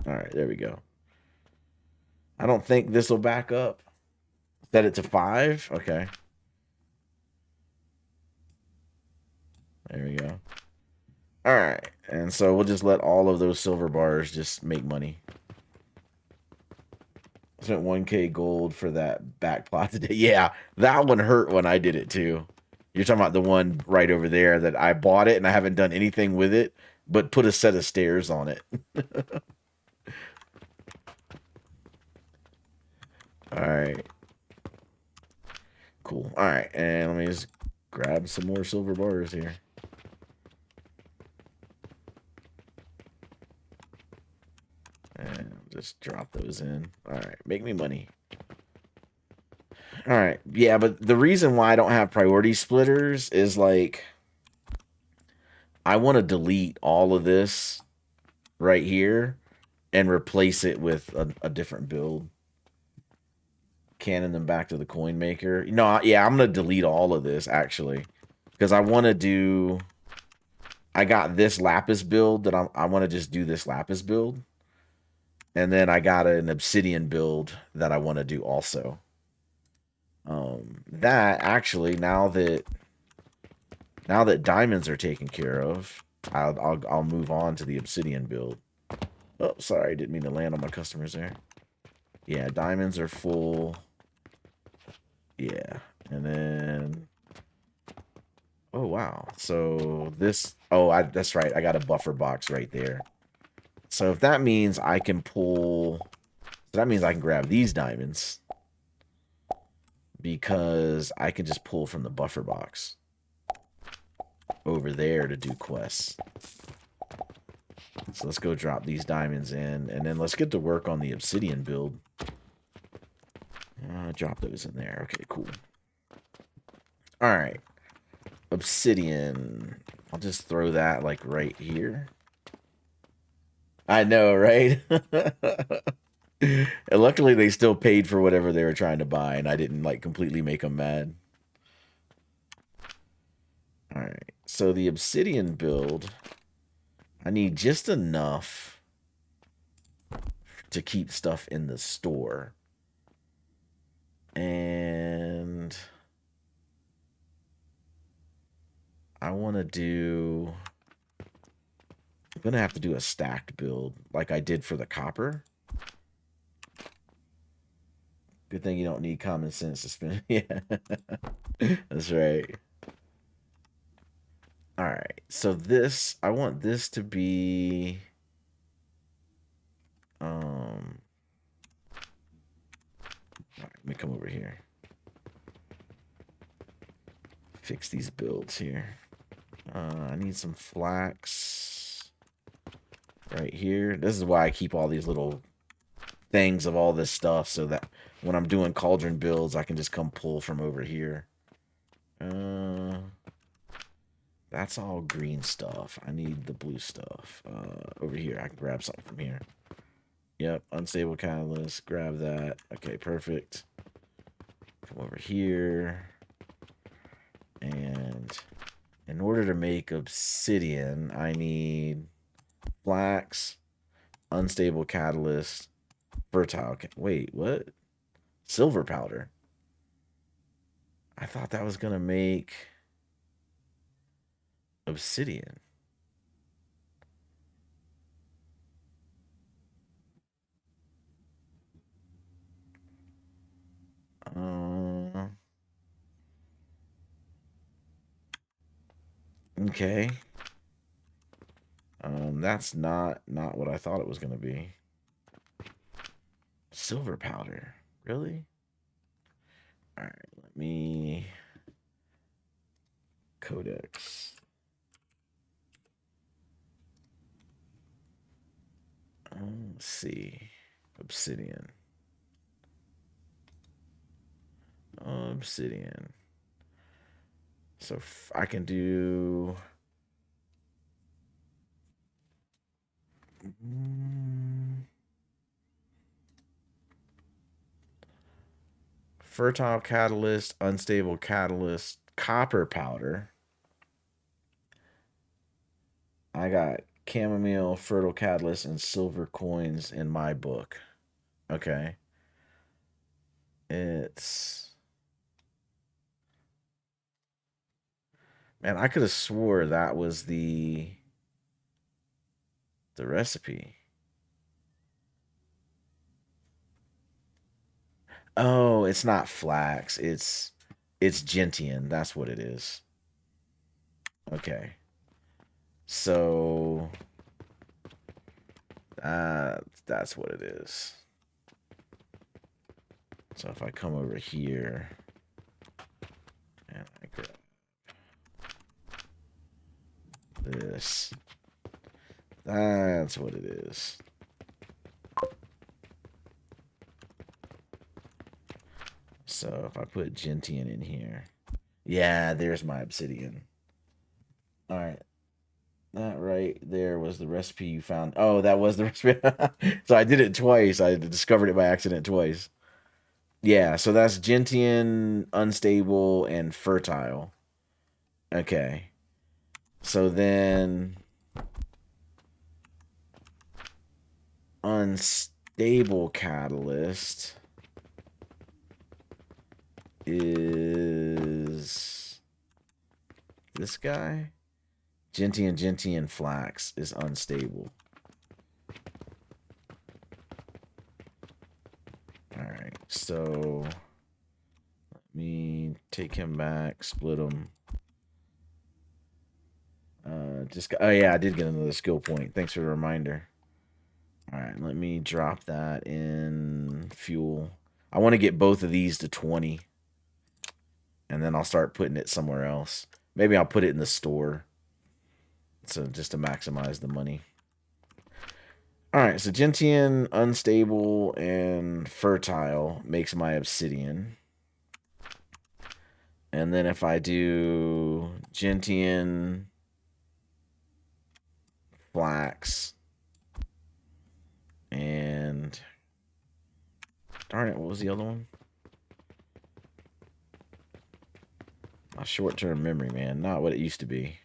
Alright, there we go. I don't think this will back up. Set it to 5. Okay. There we go. Alright, and so we'll just let all of those silver bars just make money. I spent 1K gold for that back plot today. Yeah, that one hurt when I did it too. You're talking about the one right over there that I bought it and I haven't done anything with it, but put a set of stairs on it. Alright. Cool. Alright, and let me just grab some more silver bars here. And just drop those in. Alright, make me money. Alright, yeah, but the reason why I don't have priority splitters is like... I want to delete all of this right here and replace it with a different build. Cannon them back to the coin maker. No, yeah, I'm going to delete all of this, actually. Because I want to do... I got this lapis build that I want to just do this lapis build. And then I got an obsidian build that I want to do also. That actually, now that diamonds are taken care of, I'll move on to the obsidian build. Oh, sorry, didn't mean to land on my customers there. Yeah, diamonds are full. Yeah, and then oh wow, so this that's right, I got a buffer box right there. So if that means I can pull, that means I can grab these diamonds because I can just pull from the buffer box over there to do quests. So let's go drop these diamonds in, and then let's get to work on the obsidian build. Drop those in there. Okay, cool. All right. Obsidian. I'll just throw that like right here. I know, right? And luckily they still paid for whatever they were trying to buy, and I didn't like completely make them mad. All right. So the obsidian build, I need just enough to keep stuff in the store. And I want to do, I'm going to have to do a stacked build like I did for the copper. Good thing you don't need common sense to spend. Yeah, that's right. All right, so this, I want this to be, all right, let me come over here. Fix these builds here. I need some flax right here. This is why I keep all these little things of all this stuff, so that when I'm doing cauldron builds, I can just come pull from over here. That's all green stuff. I need the blue stuff. Over here, I can grab something from here. Yep, unstable catalyst. Grab that. Okay, perfect. Come over here. And in order to make obsidian, I need flax, unstable catalyst, fertile. Wait, what? Silver powder. I thought that was going to make obsidian. Okay. That's not what I thought it was going to be. Silver powder. Really? All right, let me codex. Let's see. Obsidian. Obsidian. So I can do fertile catalyst, unstable catalyst, copper powder. I got chamomile, fertile catalyst, and silver coins in my book. Okay. It's, man, I could have swore that was the recipe. Oh, it's not flax. It's gentian. That's what it is. Okay. So that's what it is. So if I come over here and I grab this, that's what it is. So if I put gentian in here, yeah, there's my obsidian. All right. That right there was the recipe you found. Oh, that was the recipe. So I did it twice. I discovered it by accident twice. Yeah, so that's gentian, unstable, and fertile. Okay. So then unstable catalyst is this guy. Gentian flax is unstable. Alright, so let me take him back, split him. Oh yeah, I did get another skill point. Thanks for the reminder. Alright, let me drop that in fuel. I want to get both of these to 20. And then I'll start putting it somewhere else. Maybe I'll put it in the store. So just to maximize the money. Alright, so Gentian, unstable, and fertile makes my obsidian. And then if I do Gentian, flax, and darn it, what was the other one? My short-term memory, man. Not what it used to be.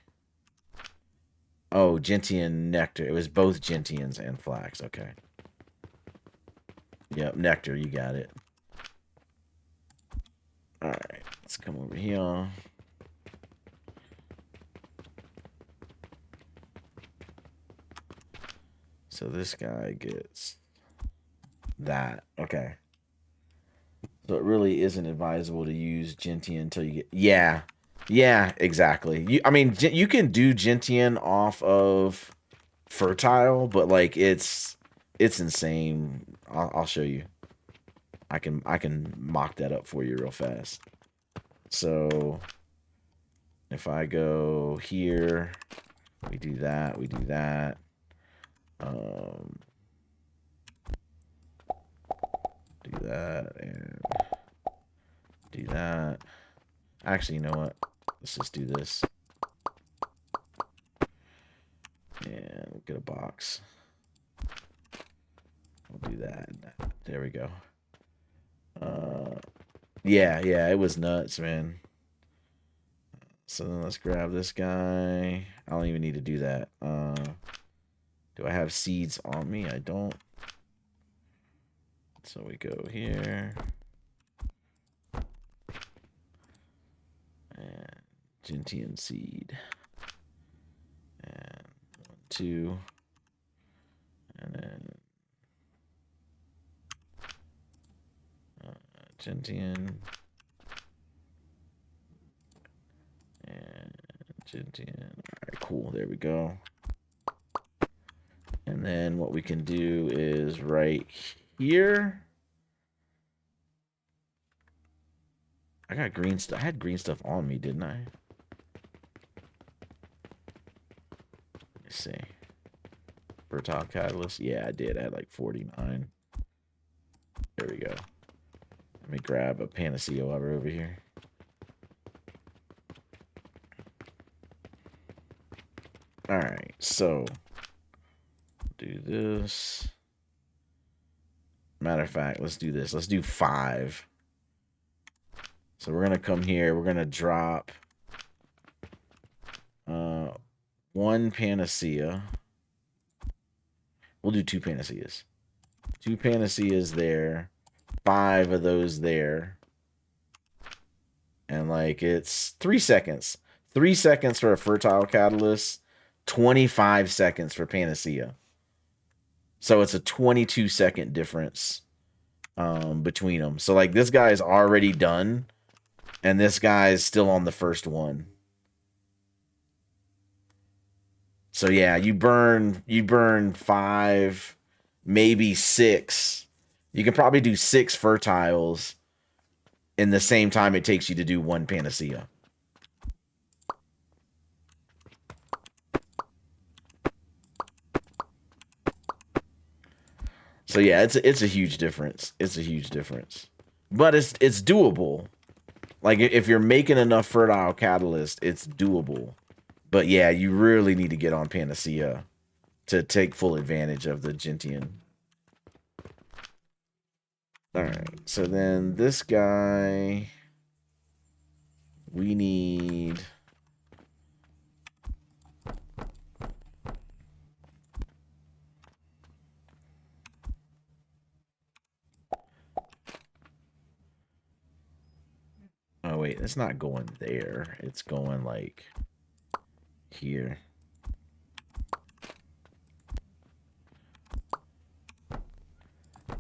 Oh, Gentian nectar. It was both Gentians and flax. Okay. Yep, nectar. You got it. Alright, let's come over here. So this guy gets that. Okay. So it really isn't advisable to use Gentian until you get... Yeah. Yeah, exactly. I mean, you can do Gentian off of fertile, but like it's insane. I'll show you. I can mock that up for you real fast. So if I go here, we do that, we do that. Do that and do that. Actually, you know what? Let's just do this. And we'll get a box. We'll do that. There we go. Yeah, it was nuts, man. So then let's grab this guy. I don't even need to do that. Do I have seeds on me? I don't. So we go here. And Gentian seed. And 1, 2. And then Gentian. And Gentian. Alright, cool. There we go. And then what we can do is right here. I got green stuff. I had green stuff on me, didn't I? Let me see. Fertile catalyst. Yeah, I did. I had like 49. There we go. Let me grab a panacea while we're over here. Alright, so do this. Matter of fact, let's do this. Let's do 5. So we're gonna come here. We're gonna drop 1 panacea. We'll do 2 panaceas. 2 panaceas there. 5 of those there. And like it's 3 seconds. 3 seconds for a fertile catalyst. 25 seconds for panacea. So it's a 22-second difference between them. So like this guy is already done, and this guy is still on the first one. So yeah, you burn 5, maybe 6. You can probably do 6 fertiles in the same time it takes you to do 1 panacea. So yeah, it's a huge difference. It's a huge difference. But it's doable. Like if you're making enough fertile catalyst, it's doable. But yeah, you really need to get on panacea to take full advantage of the Gentian. Alright, so then this guy, we need wait, it's not going there. It's going like here.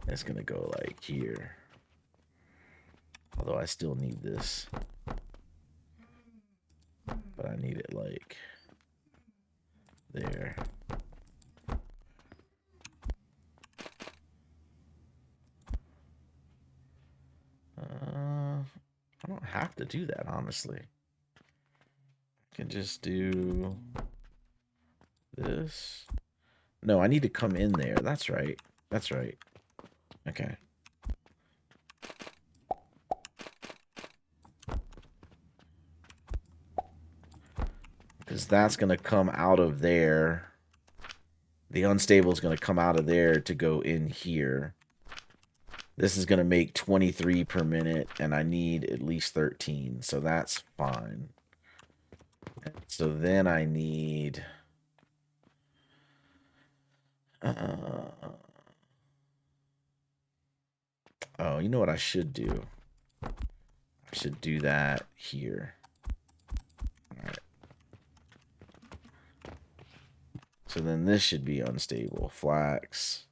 It's going to go like here. Although I still need this. But I need it like there. I don't have to do that, honestly. I can just do this. No, I need to come in there. That's right. That's right. Okay. Because that's going to come out of there. The unstable is going to come out of there to go in here. This is going to make 23 per minute, and I need at least 13, so that's fine. So then I need... oh, you know what I should do? I should do that here. Alright. So then this should be unstable. Flax,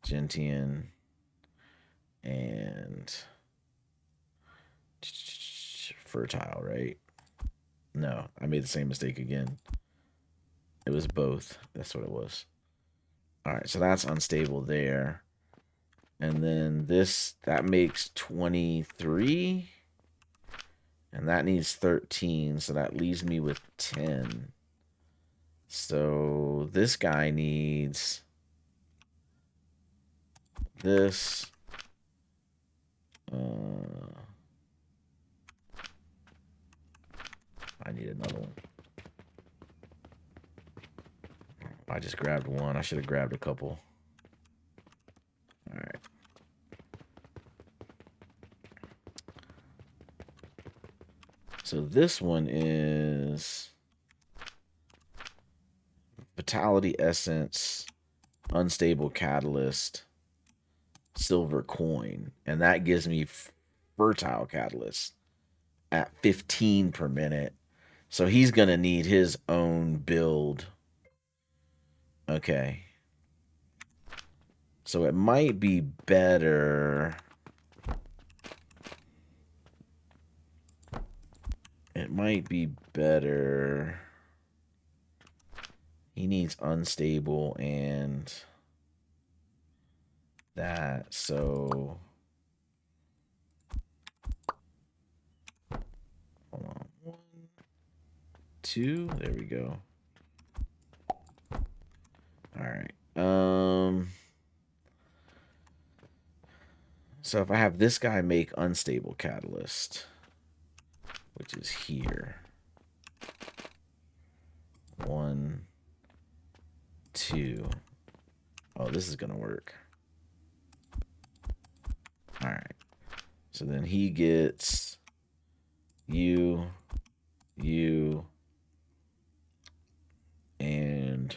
gentian, and fertile, right? No, I made the same mistake again. It was both. That's what it was. All right, so that's unstable there. And then this, that makes 23. And that needs 13, so that leaves me with 10. So this guy needs this. I need another one. I just grabbed one. I should have grabbed a couple. All right. So this one is Vitality Essence, Unstable Catalyst, Silver Coin. And that gives me Fertile Catalyst at 15 per minute. So he's going to need his own build. Okay. So it might be better. It might be better. He needs unstable and that. So hold on. 1, 2. There we go. All right. So if I have this guy make unstable catalyst, which is here. 1, 2. Oh, this is gonna work. All right. So then he gets you, and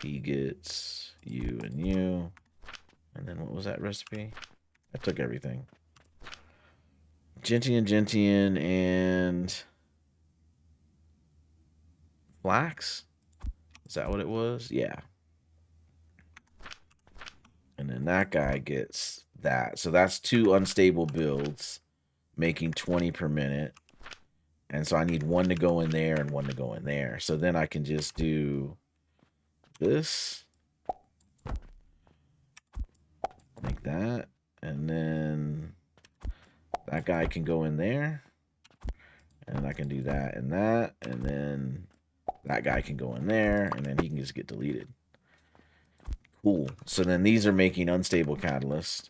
he gets you and you. And then what was that recipe? I took everything. Gentian, and flax? Is that what it was? Yeah. And then that guy gets that. So that's 2 unstable builds, making 20 per minute. And so I need 1 to go in there and 1 to go in there. So then I can just do this. Like that. And then that guy can go in there. And I can do that and that. And then that guy can go in there. And then he can just get deleted. Cool. So then these are making unstable catalyst.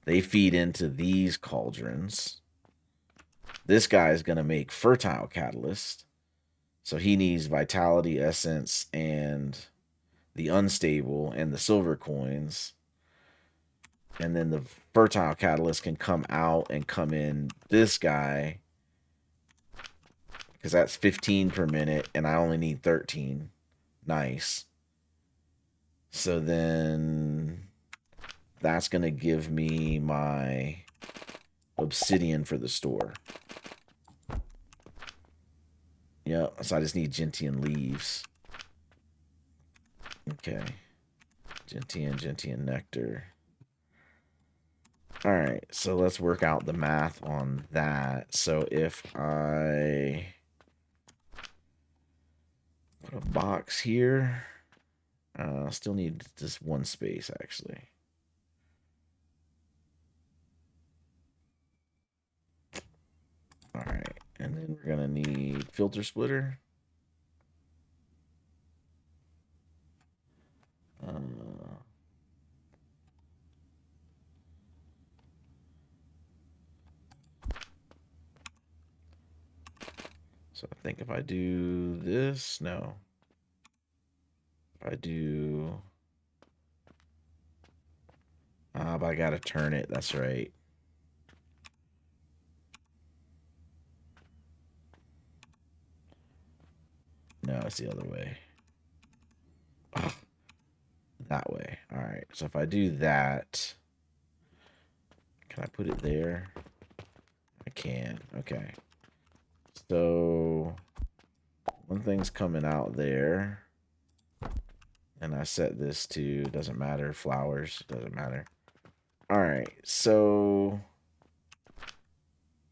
They feed into these cauldrons. This guy is going to make fertile catalyst. So he needs vitality essence and the unstable and the silver coins. And then the fertile catalyst can come out and come in this guy. Because that's 15 per minute and I only need 13. Nice. So then that's going to give me my obsidian for the store. Yep, so I just need gentian leaves. Okay. Gentian nectar. All right, so let's work out the math on that. So if I put a box here, still need just one space, actually. All right, and then we're going to need filter splitter. So I think if I do this, no. If I do... but I gotta turn it, that's right. No, it's the other way. Oh, that way. All right, so if I do that... Can I put it there? I can, okay. So... one thing's coming out there. And I set this to, doesn't matter, flowers, doesn't matter. All right, so...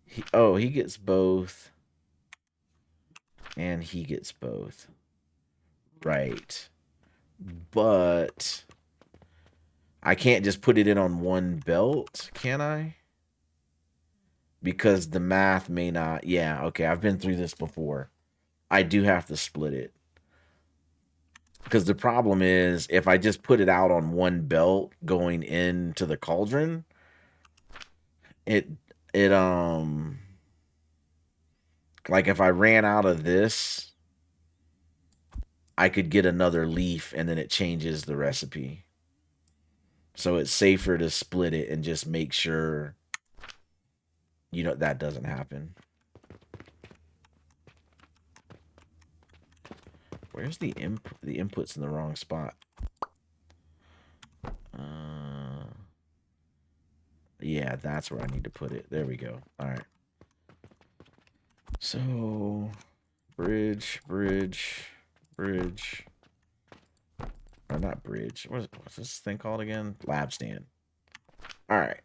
he gets both. And he gets both. Right. But... I can't just put it in on one belt, can I? Because the math may not... Yeah, okay, I've been through this before. I do have to split it. Because the problem is, if I just put it out on one belt going into the cauldron, like if I ran out of this, I could get another leaf and then it changes the recipe. So it's safer to split it and just make sure, that doesn't happen. Where's the input's in the wrong spot? Yeah, that's where I need to put it. There we go. All right. So, bridge. Or not bridge. What's this thing called again? Lab stand. All right.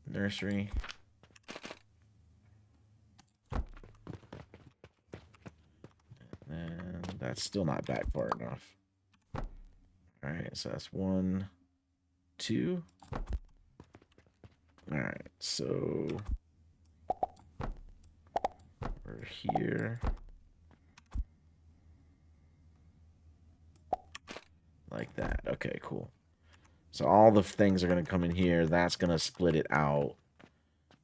Nursery. And that's still not back far enough. All right, so that's 1, 2. All right, so we're here. Like that. Okay, cool. So all the things are going to come in here. That's going to split it out.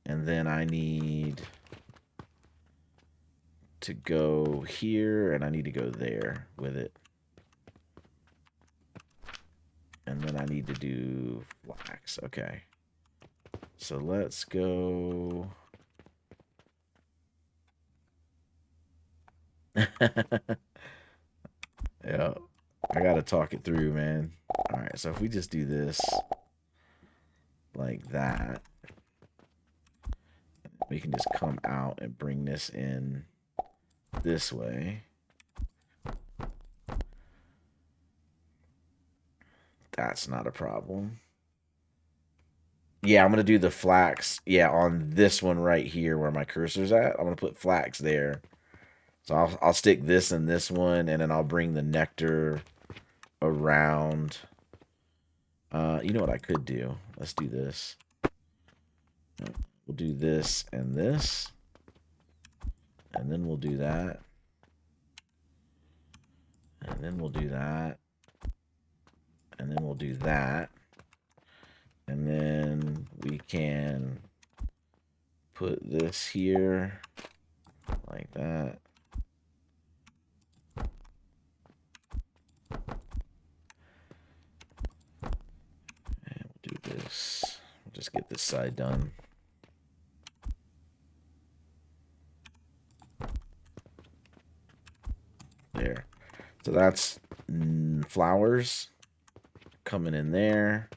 And then I need to go here, and I need to go there with it. And then I need to do flax. Okay. So let's go... Yeah. I gotta talk it through, man. Alright, so if we just do this like that, we can just come out and bring this in this way. That's not a problem. Yeah, I'm gonna do the flax, on this one right here where my cursor's at. I'm gonna put flax there. So I'll stick this in this one, and then I'll bring the nectar around. You know what I could do? Let's do this. We'll do this and this. And then we'll do that. And then we'll do that. And then we'll do that. And then we can put this here like that. And we'll do this. We'll just get this side done. There. So that's flowers coming in there.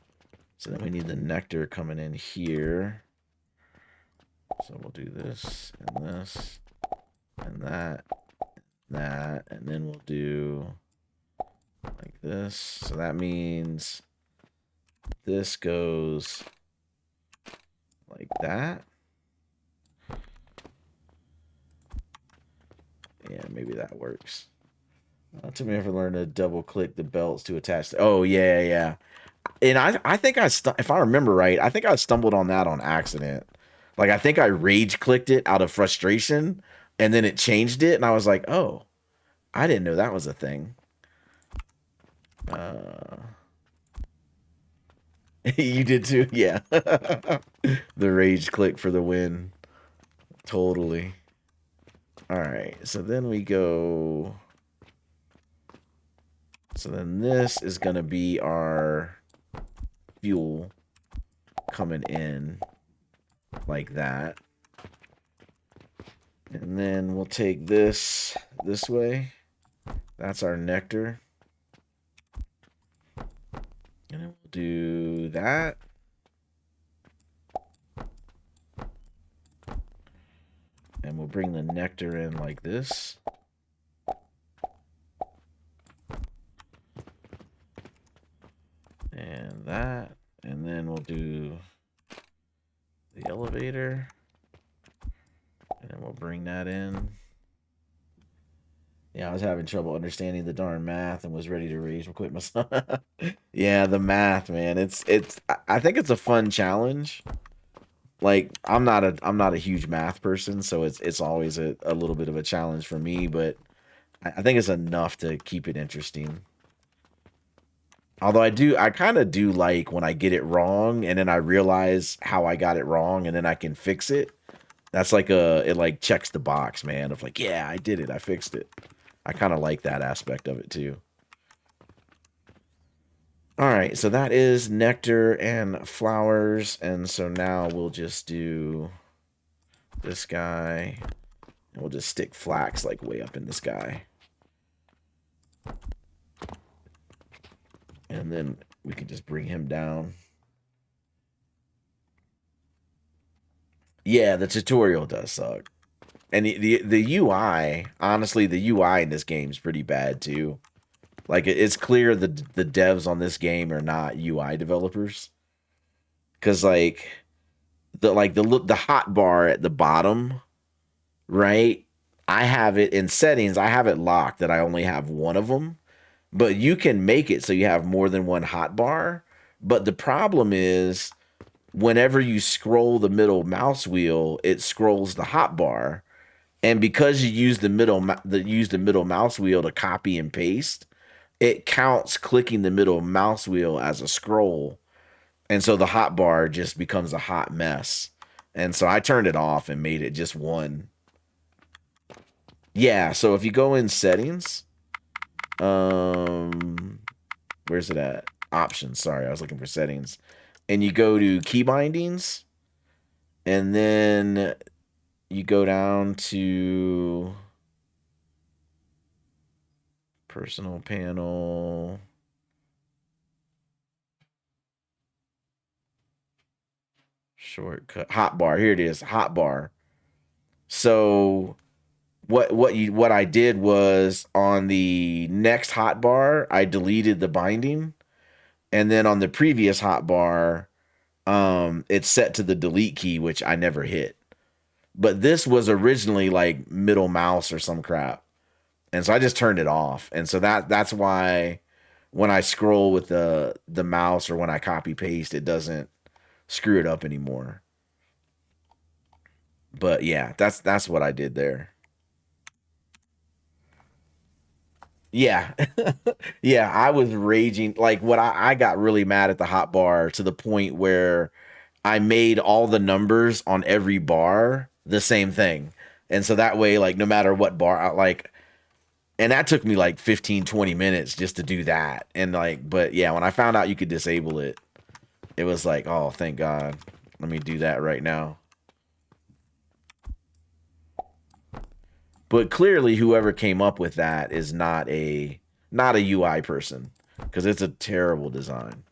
So then we need the nectar coming in here. So we'll do this and this and that, and then we'll do like this. So that means this goes like that. Yeah, maybe that works. Took me ever learn to double click the belts to attach. Oh yeah. And I think if I remember right, I think I stumbled on that on accident. Like I think I rage clicked it out of frustration, and then it changed it, and I was like, oh, I didn't know that was a thing. You did too, yeah. The rage click for the win. Totally. All right, so then we go. So then this is gonna be our fuel coming in like that. And then we'll take this way. That's our nectar. And then we'll do that. And we'll bring the nectar in like this. And that. And then we'll do the elevator. And then we'll bring that in. Yeah, I was having trouble understanding the darn math and was ready to rage and quit myself. Yeah, the math, man. I think it's a fun challenge. Like I'm not a huge math person, so it's always a little bit of a challenge for me, but I think it's enough to keep it interesting. Although I kind of do like when I get it wrong and then I realize how I got it wrong and then I can fix it. That's like it like checks the box, man, of like, yeah, I did it. I fixed it. I kind of like that aspect of it too. All right, so that is nectar and flowers. And so now we'll just do this guy. And we'll just stick flax like way up in the sky. And then we can just bring him down. Yeah, the tutorial does suck. And the UI, honestly, the UI in this game is pretty bad too. Like it's clear the devs on this game are not UI developers. Cause like the hot bar at the bottom, right? I have it in settings, I have it locked that I only have one of them. But you can make it so you have more than one hot bar. But the problem is whenever you scroll the middle mouse wheel, it scrolls the hot bar. And because you use the middle mouse wheel to copy and paste, it counts clicking the middle mouse wheel as a scroll. And so the hot bar just becomes a hot mess. And so I turned it off and made it just one. Yeah, so if you go in settings, where's it at? Options, sorry, I was looking for settings. And you go to key bindings, and then you go down to personal panel. Shortcut hotbar. Here it is, hotbar. So what I did was on the next hotbar, I deleted the binding, and then on the previous hotbar, it's set to the delete key, which I never hit. But this was originally like middle mouse or some crap. And so I just turned it off. And so that's why when I scroll with the mouse or when I copy paste, it doesn't screw it up anymore. But yeah, that's what I did there. Yeah. Yeah, I was raging. Like what I got really mad at the hot bar to the point where I made all the numbers on every bar the same thing. And so that way, like no matter what bar, like, and that took me like 15, 20 minutes just to do that. And like, but yeah, when I found out you could disable it, it was like, oh, thank God. Let me do that right now. But clearly whoever came up with that is not a UI person, because it's a terrible design.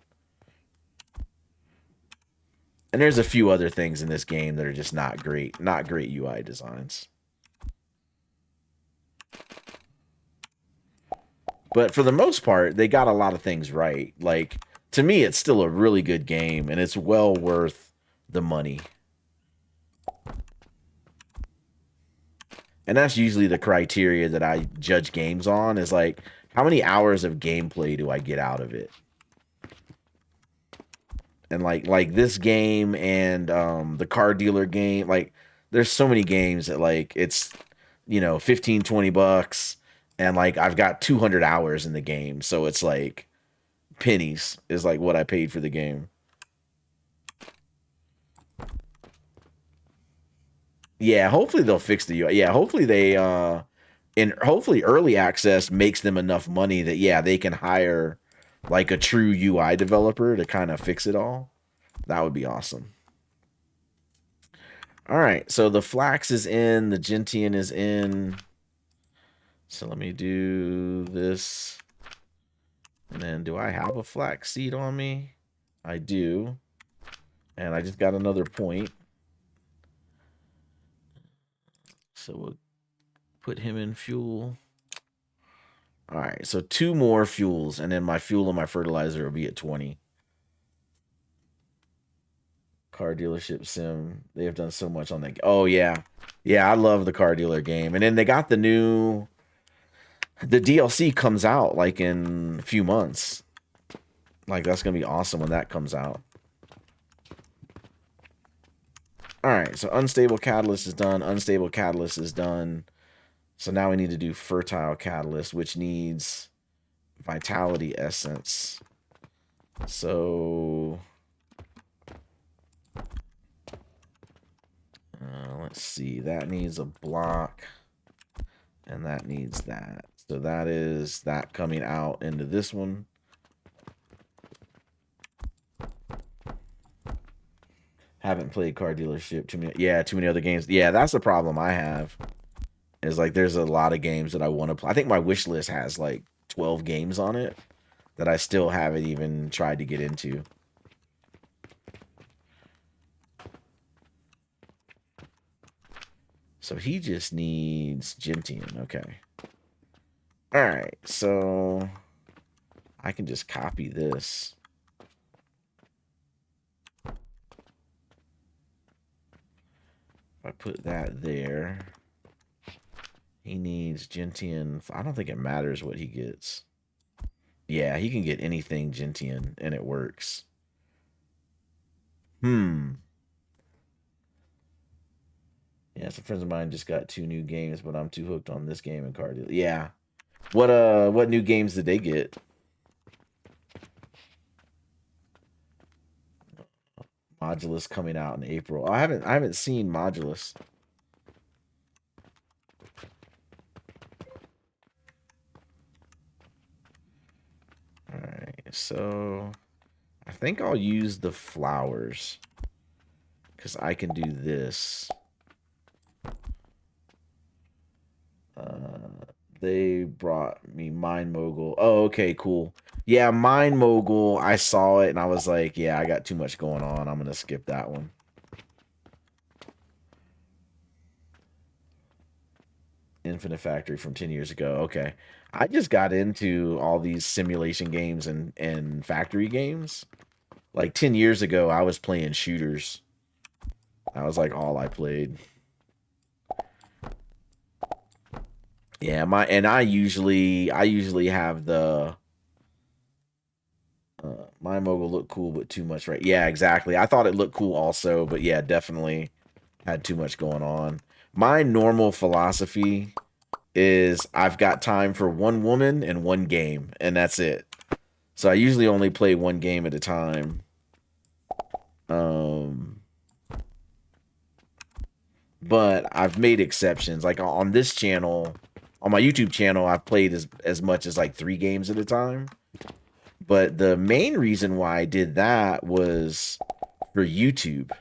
And there's a few other things in this game that are just not great UI designs. But for the most part, they got a lot of things right. Like, to me, it's still a really good game, and it's well worth the money. And that's usually the criteria that I judge games on, is like, how many hours of gameplay do I get out of it? And like this game and the car dealer game, like, there's so many games that, like, it's, you know, 15, 20 bucks, and like I've got 200 hours in the game, so it's like pennies is like what I paid for the game. Yeah, hopefully they'll fix the UI. Yeah, hopefully they and hopefully early access makes them enough money that, yeah, they can hire like a true UI developer to kind of fix it all. That would be awesome. All right, so the flax is in, the gentian is in. So let me do this. And then, do I have a flax seed on me? I do. And I just got another point. So we'll put him in fuel. All right, so 2 more fuels, and then my fuel and my fertilizer will be at 20. Car dealership sim. They have done so much on that. Oh, yeah. Yeah, I love the car dealer game. And then they got the DLC comes out like in a few months. Like, that's going to be awesome when that comes out. All right, so unstable catalyst is done. Unstable catalyst is done. So now we need to do fertile catalyst, which needs vitality essence. So let's see. That needs a block, and that needs that. So that is that coming out into this one. Haven't played car dealership too many other games. Yeah, that's the problem I have. Is like there's a lot of games that I want to play. I think my wish list has like 12 games on it that I still haven't even tried to get into. So he just needs gentian. Okay. All right, so I can just copy this. I put that there. He needs gentian. I don't think it matters what he gets. Yeah, he can get anything gentian, and it works. Yeah, some friends of mine just got 2 new games, but I'm too hooked on this game and car deal. Yeah. What new games did they get? Modulus coming out in April. I haven't seen Modulus. All right, so I think I'll use the flowers because I can do this. They brought me Mind Mogul. Oh, okay, cool. Yeah, Mind Mogul, I saw it and I was like, yeah, I got too much going on. I'm going to skip that one. Infinite Factory from 10 years ago. Okay. I just got into all these simulation games and factory games. Like 10 years ago, I was playing shooters. That was like all I played. Yeah, I usually have the my mogul look cool, but too much, right? Yeah, exactly. I thought it looked cool also, but yeah, definitely had too much going on. My normal philosophy is I've got time for 1 woman and 1 game, and that's it. So I usually only play 1 game at a time. But I've made exceptions. Like on this channel, on my YouTube channel, I've played as much as like 3 games at a time. But the main reason why I did that was for YouTube.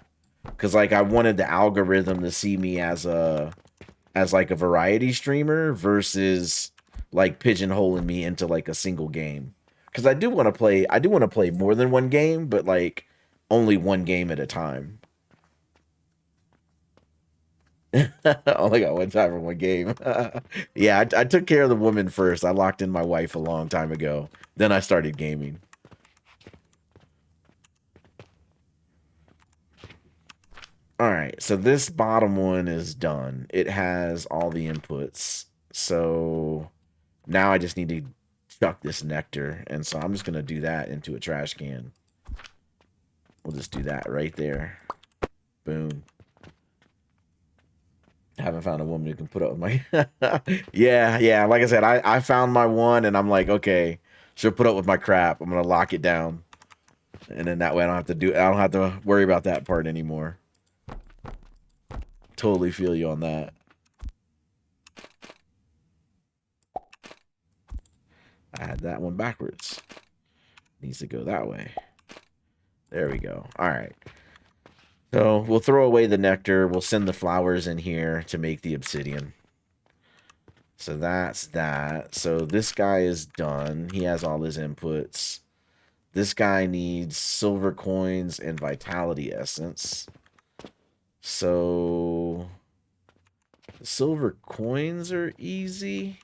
Because like I wanted the algorithm to see me as like a variety streamer versus like pigeonholing me into like a single game. Because I do want to play more than 1 game, but like only one game at a time. Only got one time for one game. Yeah, I took care of the woman first. I locked in my wife a long time ago. Then I started gaming. All right, so this bottom one is done. It has all the inputs. So now I just need to chuck this nectar. And so I'm just going to do that into a trash can. We'll just do that right there. Boom. I haven't found a woman who can put up with my... yeah. Like I said, I found my one, and I'm like, okay, she'll put up with my crap. I'm going to lock it down. And then that way I don't have to worry about that part anymore. Totally feel you on that. I had that one backwards. Needs to go that way. There we go. All right. So we'll throw away the nectar. We'll send the flowers in here to make the obsidian. So that's that. So this guy is done. He has all his inputs. This guy needs silver coins and vitality essence. So the silver coins are easy.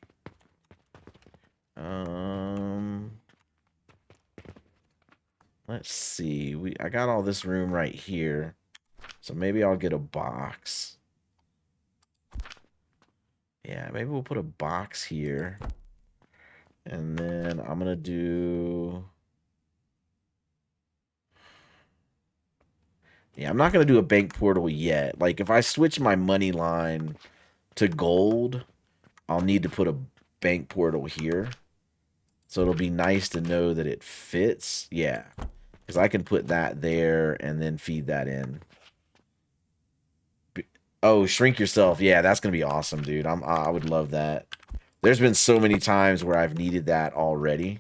Let's see. I got all this room right here. So maybe I'll get a box. Yeah, maybe we'll put a box here. And then I'm going to do... Yeah, I'm not going to do a bank portal yet. Like, if I switch my money line to gold, I'll need to put a bank portal here. So it'll be nice to know that it fits. Yeah, because I can put that there and then feed that in. Oh, shrink yourself. Yeah, that's going to be awesome, dude. I would love that. There's been so many times where I've needed that already.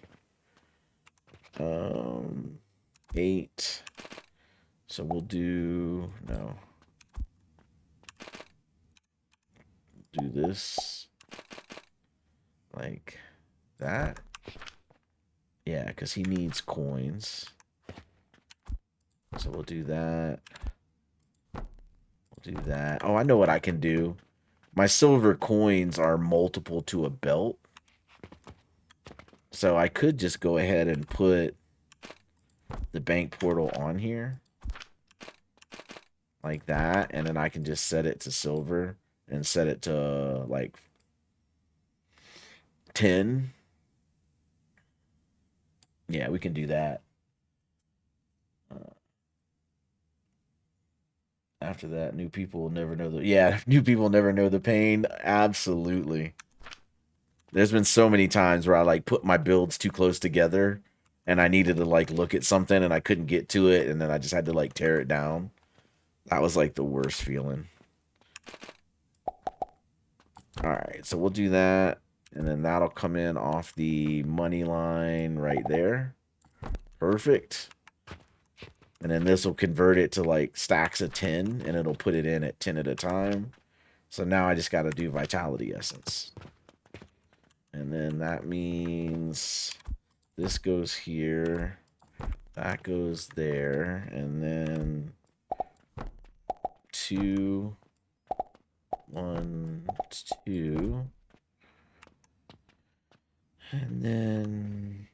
8. So we'll do... No. Do this. Like that. Yeah, because he needs coins. So we'll do that. We'll do that. Oh, I know what I can do. My silver coins are multiple to a belt. So I could just go ahead and put the bank portal on here. Like that. And then I can just set it to silver and set it to like 10. Yeah, we can do that. After that, new people will never know the... Yeah, new people never know the pain. Absolutely. There's been so many times where I, like, put my builds too close together, and I needed to, like, look at something, and I couldn't get to it, and then I just had to, like, tear it down. That was, like, the worst feeling. Alright, so we'll do that, and then that'll come in off the money line right there. Perfect. And then this will convert it to like stacks of 10, and it'll put it in at 10 at a time. So now I just got to do vitality essence. And then that means this goes here, that goes there, and then 2, 1, 2, and then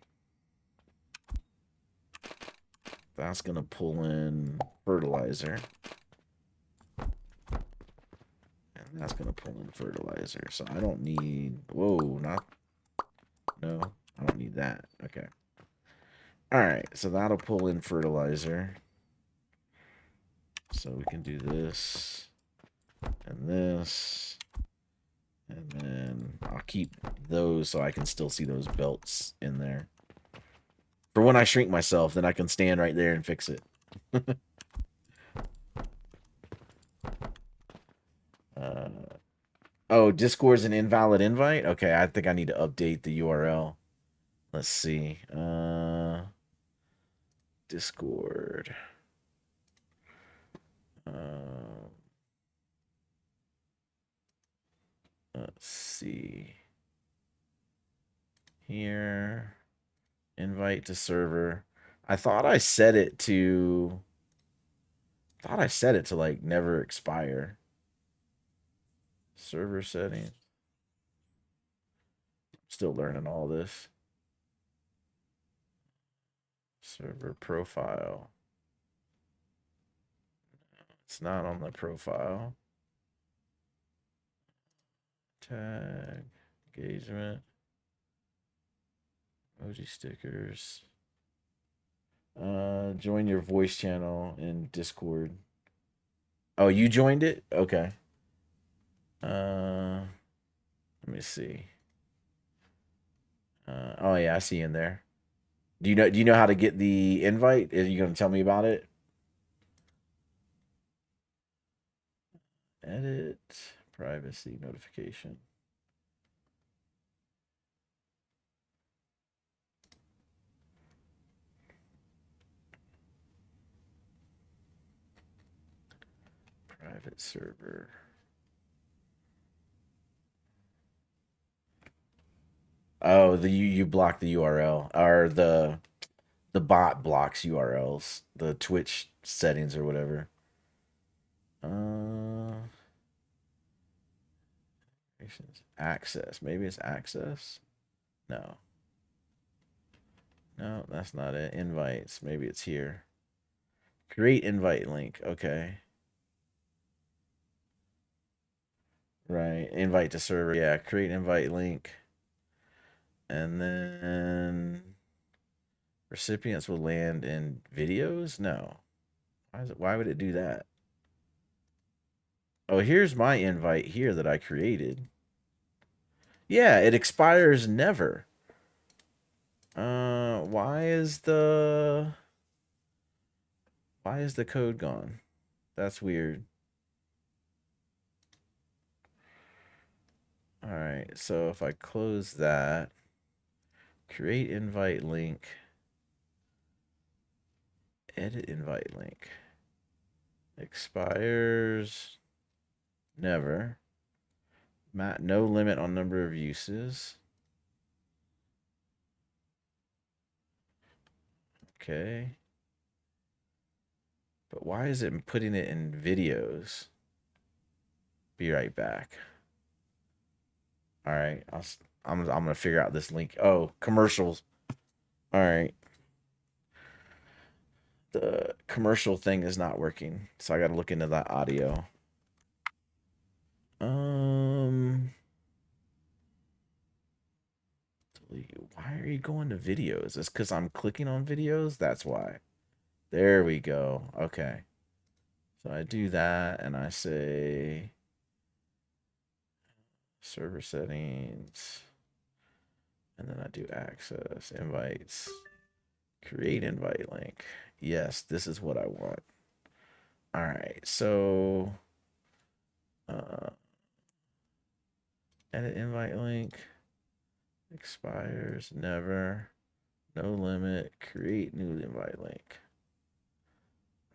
that's going to pull in fertilizer. And that's going to pull in fertilizer. So I don't need... Whoa, not... No, I don't need that. Okay. Alright, so that'll pull in fertilizer. So we can do this. And this. And then I'll keep those so I can still see those belts in there. For when I shrink myself, then I can stand right there and fix it. Oh, Discord's an invalid invite? Okay, I think I need to update the URL. Let's see. Discord. Let's see. Here. Invite to server. I thought I set it to thought I set it to like never expire. Server settings. Still learning all this. Server profile. It's not on the profile. Tag. Engagement. Emoji stickers. Join your voice channel in Discord. Oh, you joined it? Okay. Let me see. Oh yeah, I see you in there. Do you know how to get the invite? Are you gonna tell me about it? Edit privacy notification. Private server. Oh, you block the URL or the bot blocks URLs, the Twitch settings or whatever. Access. Maybe it's access. No. No, that's not it. Invites. Maybe it's here. Create invite link. Okay. Right. Invite to server. Yeah. Create invite link. And then recipients will land in videos? No. Why would it do that? Oh, here's my invite here that I created. Yeah, it expires never. Why is the code gone? That's weird. All right, so if I close that, create invite link, edit invite link, expires never, no limit on number of uses. Okay. But why is it putting it in videos? Be right back. All right, I'm gonna figure out this link. Oh, commercials. All right. The commercial thing is not working, so I got to look into that audio. Why are you going to videos? It's because I'm clicking on videos. That's why. There we go. Okay. So I do that and I say server settings, and then I do access invites, create invite link. Yes, this is what I want. All right. So edit invite link. Expires never. No limit. Create new invite link.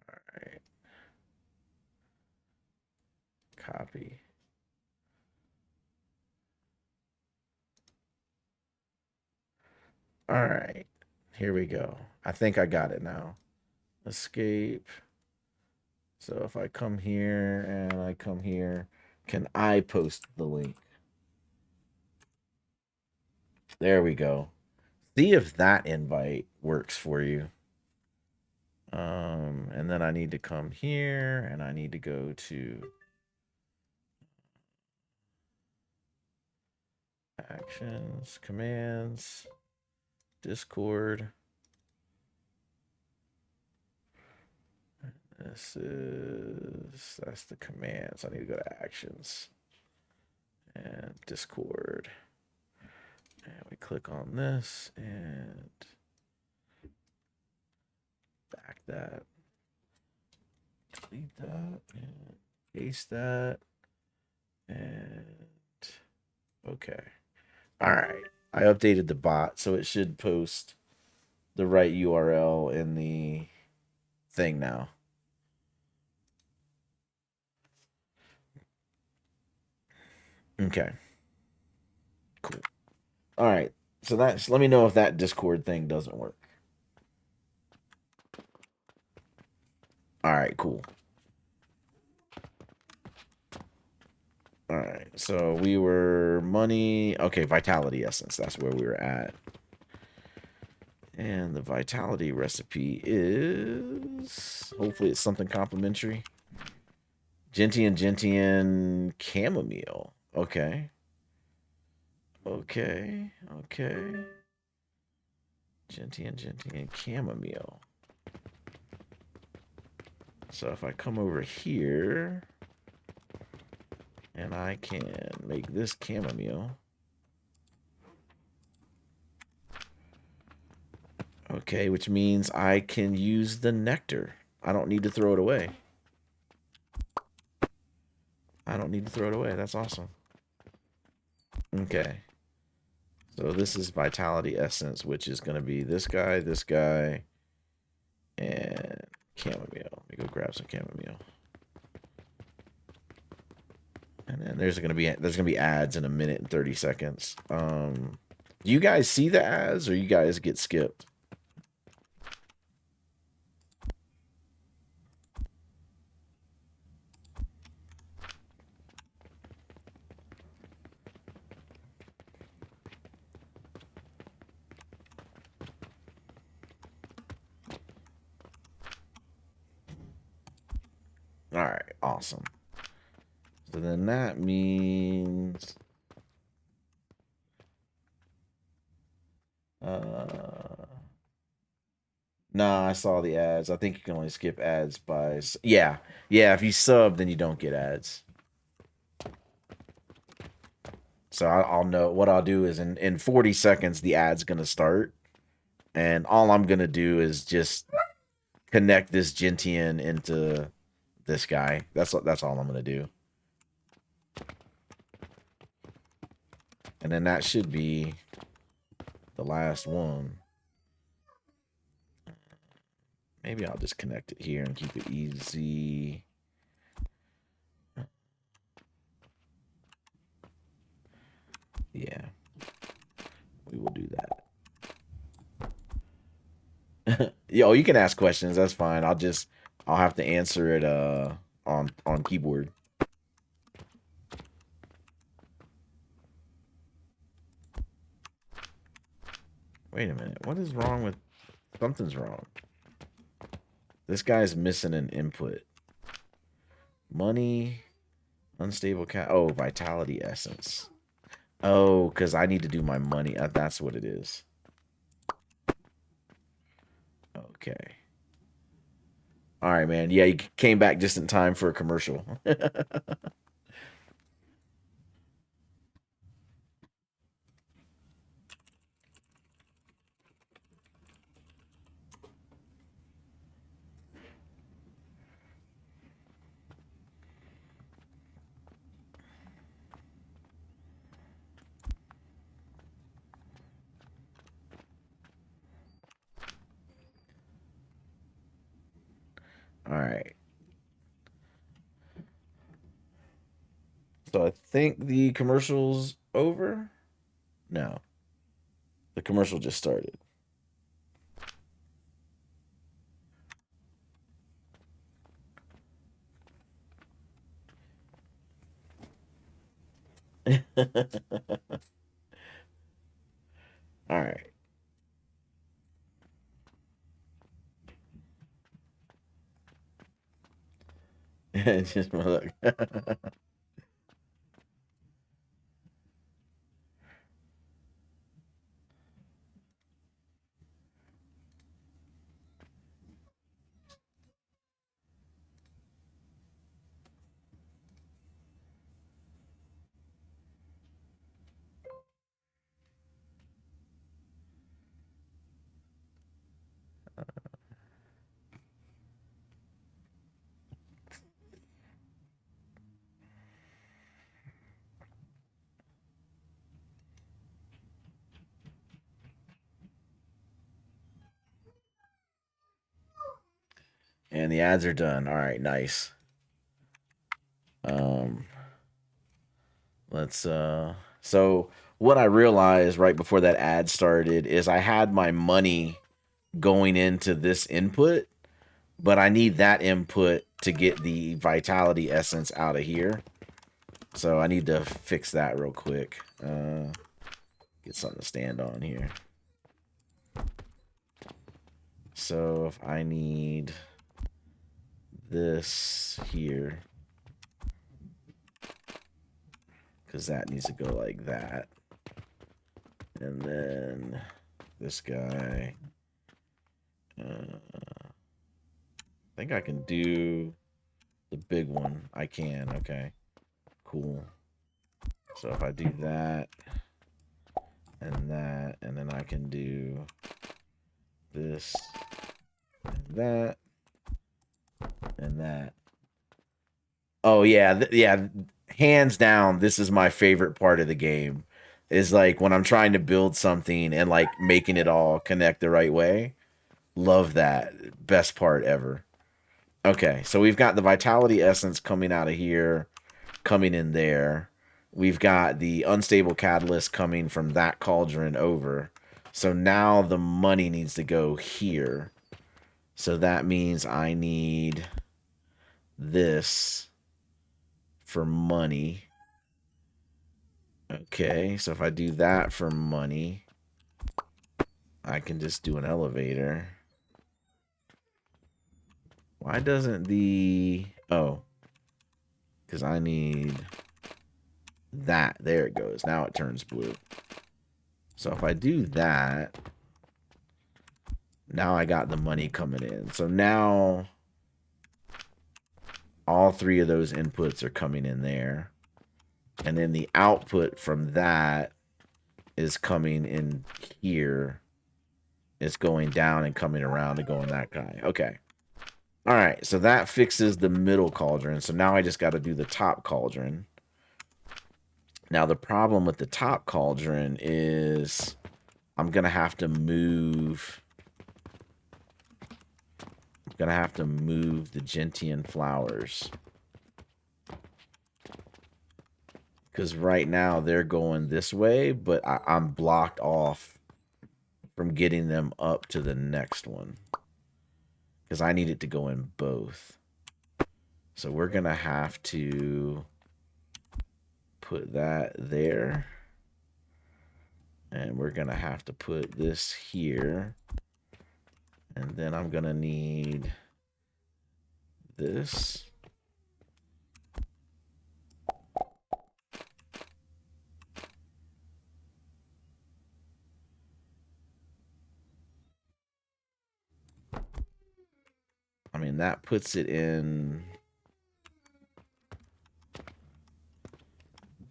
All right. Copy. All right. Here we go. I think I got it now. Escape. So if I come here and I come here, can I post the link? There we go. See if that invite works for you. And then I need to come here and I need to go to actions, commands, Discord. That's the commands. I need to go to actions and Discord. And we click on this and back that. Delete that and paste that. And okay. All right. I updated the bot, so it should post the right URL in the thing now. Okay. Cool. All right. So let me know if that Discord thing doesn't work. All right, cool. All right, so we were money. Okay, vitality essence. That's where we were at. And the vitality recipe is... hopefully it's something complimentary. Gentian chamomile. Okay. Okay. Gentian chamomile. So if I come over here... and I can make this chamomile. Okay, which means I can use the nectar. I don't need to throw it away. That's awesome. Okay. So this is vitality essence, which is going to be this guy, and chamomile. Let me go grab some chamomile. And then there's gonna be ads in a minute and 30 seconds. Do you guys see the ads or you guys get skipped? All right, awesome. So then that means nah, I saw the ads. I think you can only skip ads by yeah. If you sub, then you don't get ads. So I'll know what I'll do is in 40 seconds the ad's gonna start, and all I'm gonna do is just connect this Gentian into this guy. That's all I'm gonna do. And then that should be the last one. Maybe I'll just connect it here and keep it easy. Yeah, we will do that. Yo, you can ask questions. That's fine. I'll have to answer it on keyboard. Wait a minute. What is wrong with... something's wrong. This guy's missing an input. Money, unstable cat. Oh, vitality essence. Oh, because I need to do my money. That's what it is. Okay. All right, man. Yeah, you came back just in time for a commercial. All right. So I think the commercial's over. No. The commercial just started. All right. Just look. And the ads are done. All right, nice. Let's so what I realized right before that ad started is I had my money going into this input, but I need that input to get the vitality essence out of here. So I need to fix that real quick. Get something to stand on here. So if I need this here, because that needs to go like that. And then this guy. I think I can do the big one. I can. Okay. Cool. So if I do that, and then I can do this, and that, and that. Oh, yeah. Yeah. Hands down, this is my favorite part of the game. Is like when I'm trying to build something and like making it all connect the right way. Love that. Best part ever. Okay, so we've got the Vitality Essence coming out of here, coming in there. We've got the Unstable Catalyst coming from that cauldron over. So now the money needs to go here. So that means I need this for money. Okay, so if I do that for money, I can just do an elevator. Why doesn't the... Oh. Because I need that. There it goes. Now it turns blue. So if I do that, now I got the money coming in. So now all three of those inputs are coming in there. And then the output from that is coming in here. It's going down and coming around to go in that guy. Okay. All right. So that fixes the middle cauldron. So now I just got to do the top cauldron. Now the problem with the top cauldron is I'm going to have to move... Gonna have to move the gentian flowers. Because right now they're going this way, but I'm blocked off from getting them up to the next one. Because I need it to go in both. So we're gonna have to put that there. And we're gonna have to put this here. And then I'm gonna need this. I mean, that puts it in... I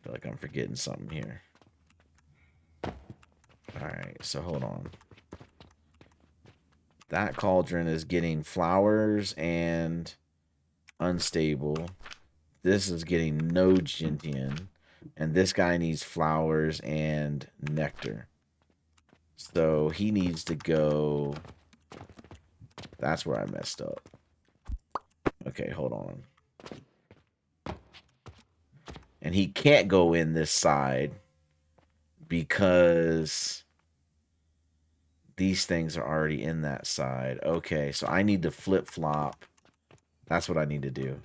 feel like I'm forgetting something here. Alright, so hold on. That cauldron is getting flowers and unstable. This is getting no gentian. And this guy needs flowers and nectar. So he needs to go... That's where I messed up. Okay, hold on. And he can't go in this side because these things are already in that side. Okay, so I need to flip-flop. That's what I need to do.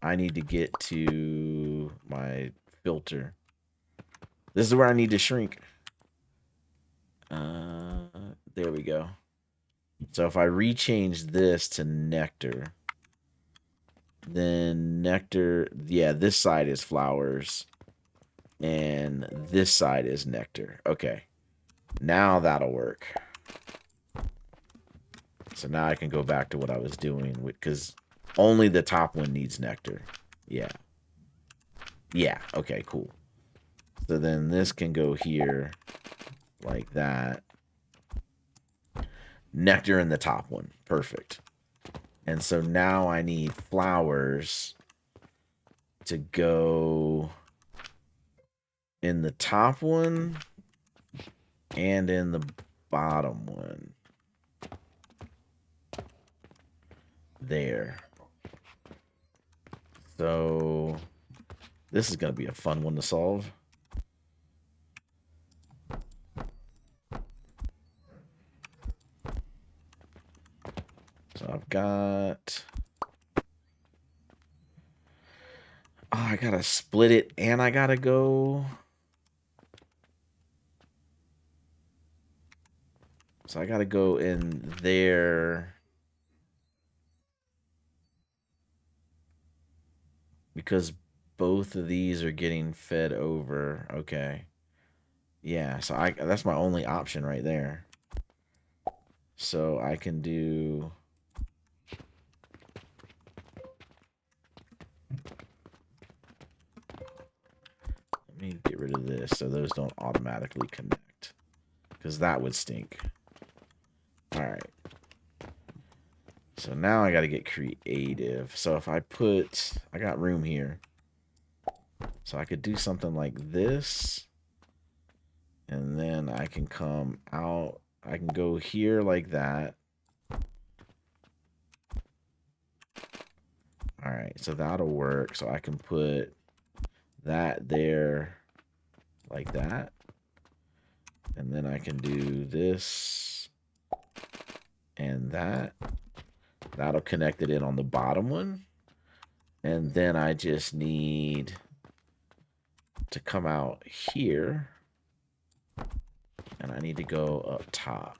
I need to get to my filter. This is where I need to shrink. There we go. So if I rechange this to nectar, then nectar, yeah, this side is flowers, and this side is nectar. Okay, now that'll work. So now I can go back to what I was doing, because only the top one needs nectar. Yeah. Yeah, okay, cool. So then this can go here like that. Nectar in the top one. Perfect. And so now I need flowers to go in the top one and in the bottom one. There. So this is going to be a fun one to solve. So I've got... Oh, I gotta split it and I gotta go. So I gotta go in there. Because both of these are getting fed over. Okay. Yeah, so that's my only option right there. So I can do... Let me get rid of this so those don't automatically connect. Because that would stink. Alright. So now I got to get creative. So if I put... I got room here. So I could do something like this. And then I can come out. I can go here like that. Alright, so that'll work. So I can put that there like that. And then I can do this and that. That'll connect it in on the bottom one. And then I just need to come out here. And I need to go up top.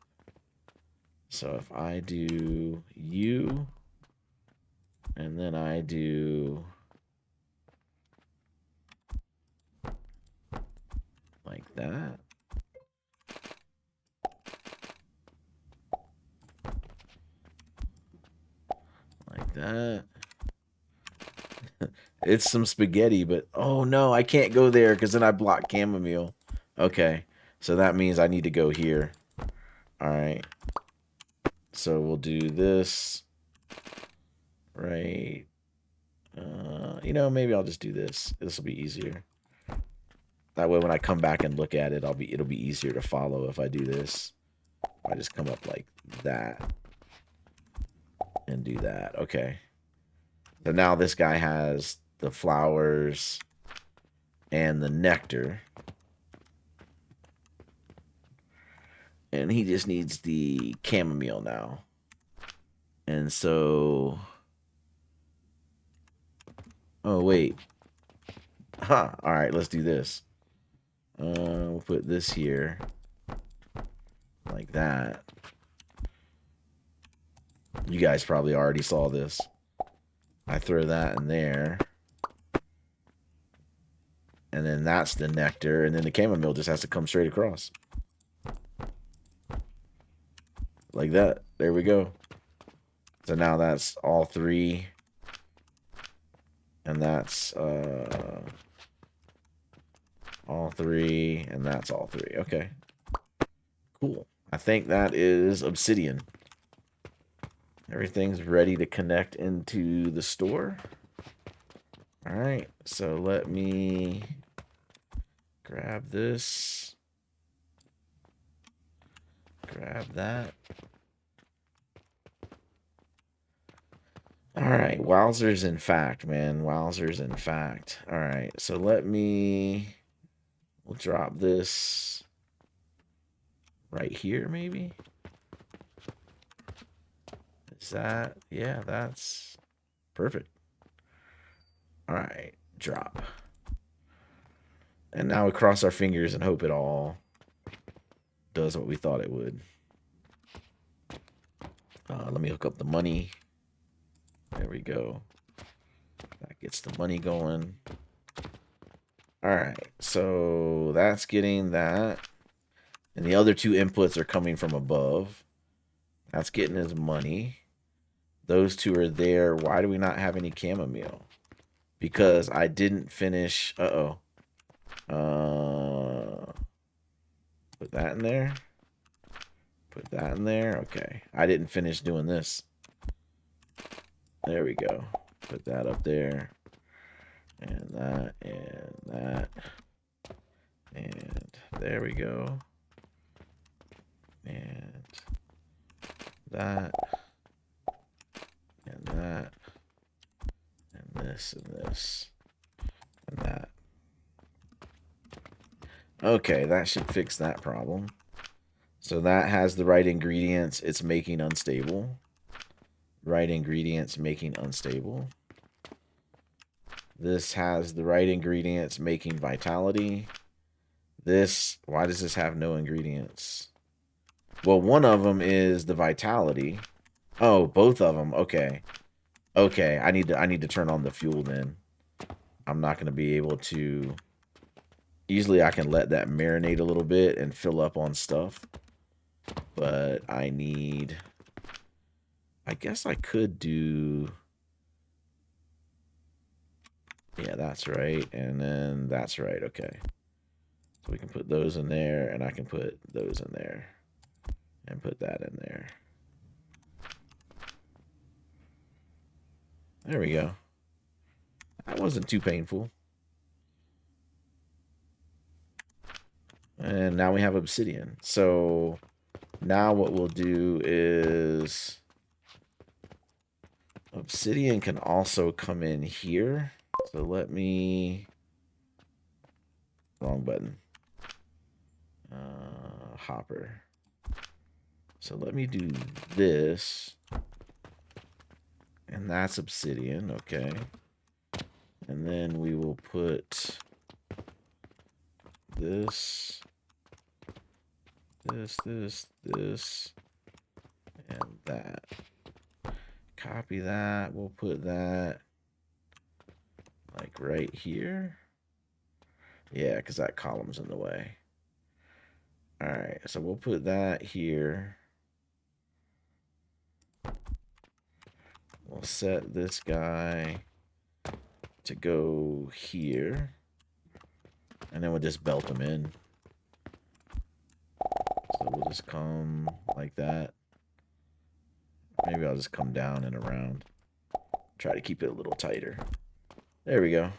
So if I do U, and then I do like that. Like that. It's some spaghetti, but oh no, I can't go there because then I block chamomile. Okay, so that means I need to go here. All right. So we'll do this. Right. You know, maybe I'll just do this. This will be easier. That way when I come back and look at it, it'll be easier to follow if I do this. I just come up like that. And do that. Okay. So now this guy has the flowers and the nectar. And he just needs the chamomile now. And so... Oh, wait. Huh. Alright, let's do this. We'll put this here. Like that. You guys probably already saw this. I throw that in there. And then that's the nectar. And then the chamomile just has to come straight across. Like that. There we go. So now that's all three. And that's all three. And that's all three. Okay. Cool. I think that is obsidian. Everything's ready to connect into the store. All right. So let me grab this. Grab that. All right, wowzers in fact, man. Wowzers in fact. All right, so we'll drop this right here, maybe. Is that, yeah, that's perfect. All right, drop. And now we cross our fingers and hope it all does what we thought it would. Let me hook up the money. There we go. That gets the money going. All right, so that's getting that. And the other two inputs are coming from above. That's getting his money. Those two are there. Why do we not have any chamomile? Because I didn't finish. Uh-oh. Put that in there. Put that in there. Okay. I didn't finish doing this. There we go. Put that up there. And that. And that. And there we go. And that. And that. And this and this. And that. Okay, that should fix that problem. So that has the right ingredients. It's making unstable. Right ingredients making unstable. This has the right ingredients, making vitality. This, why does this have no ingredients? Well, one of them is the vitality. Oh, both of them. Okay. Okay, I need to turn on the fuel then. I'm not going to be able to. Usually I can let that marinate a little bit and fill up on stuff. But I need, I guess I could do, yeah, that's right. And then that's right. Okay. So we can put those in there, and I can put those in there and put that in there. There we go. That wasn't too painful. And now we have obsidian. So now what we'll do is obsidian can also come in here. So let me, wrong button. Hopper. So let me do this. And that's obsidian, okay. And then we will put this, this, and that. Copy that. We'll put that like right here. Yeah, because that column's in the way. All right, so we'll put that here. We'll set this guy to go here. And then we'll just belt them in. So we'll just come like that. Maybe I'll just come down and around. Try to keep it a little tighter. There we go.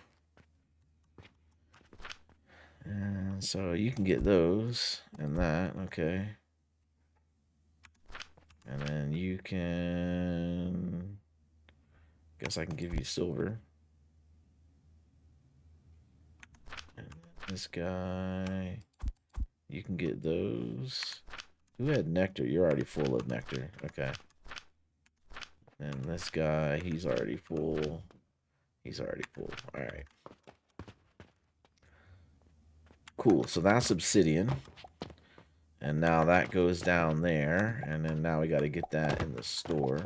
And so you can get those and that, okay. And then you can, guess I can give you silver. And this guy, you can get those. Who had nectar? You're already full of nectar. Okay. And this guy, he's already full. He's already full. All right. Cool. So that's obsidian. And now that goes down there. And then now we got to get that in the store.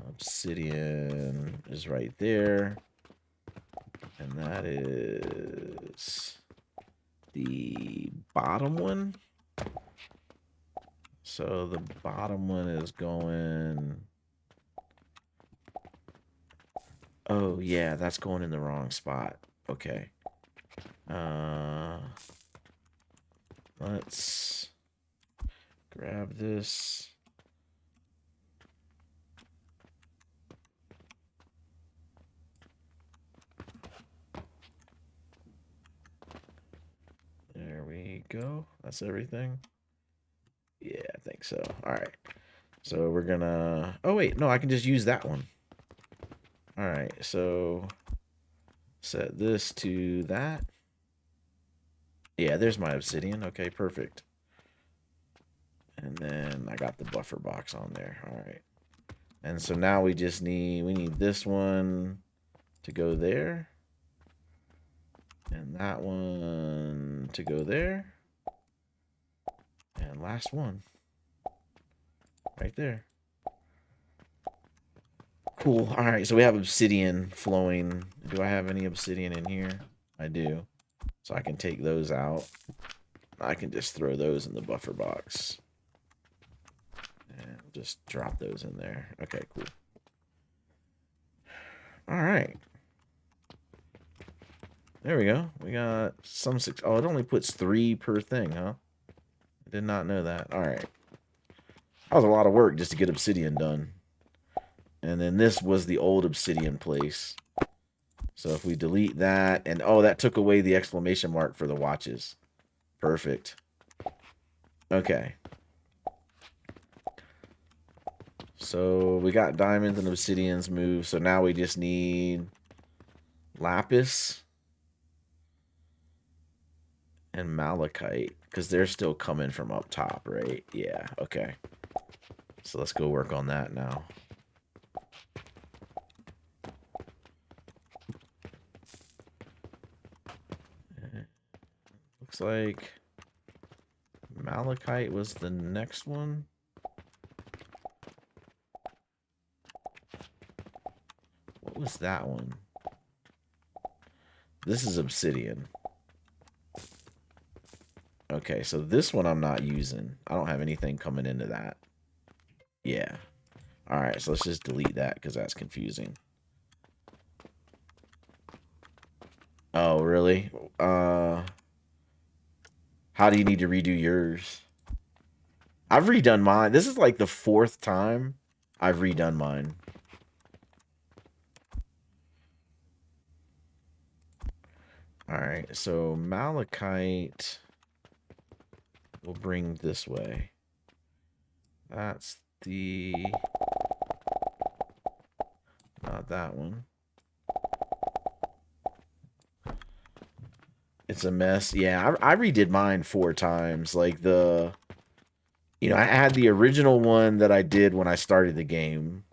Obsidian is right there. And that is the bottom one. So the bottom one is going... Oh, yeah, that's going in the wrong spot. Okay. Let's grab this. There we go. That's everything. Yeah, I think so. All right. So we're gonna... Oh, wait. No, I can just use that one. All right. So set this to that. Yeah, there's my obsidian. Okay, perfect. And then I got the buffer box on there. All right. And so now we just need... We need this one to go there. And that one to go there. And last one. Right there. Cool. All right, so we have obsidian flowing. Do I have any obsidian in here? I do. So I can take those out. I can just throw those in the buffer box. And just drop those in there. Okay, cool. All right. There we go. We got some six. Oh, it only puts 3 per thing, huh? I did not know that. All right. That was a lot of work just to get obsidian done. And then this was the old obsidian place. So if we delete that, and oh, that took away the exclamation mark for the watches. Perfect. Okay. So we got diamonds and obsidians moved. So now we just need lapis and malachite, because they're still coming from up top, right? Yeah, okay. So let's go work on that now. looks like malachite was the next one. What was that one? This is obsidian. Okay, so this one I'm not using. I don't have anything coming into that. Yeah. All right, so let's just delete that because that's confusing. Oh, really? How do you need to redo yours? I've redone mine. This is like the 4th time I've redone mine. All right, so malachite we'll bring this way. That's the... Not that one. It's a mess. Yeah, I redid mine 4 times. Like the... You know, I had the original one that I did when I started the game.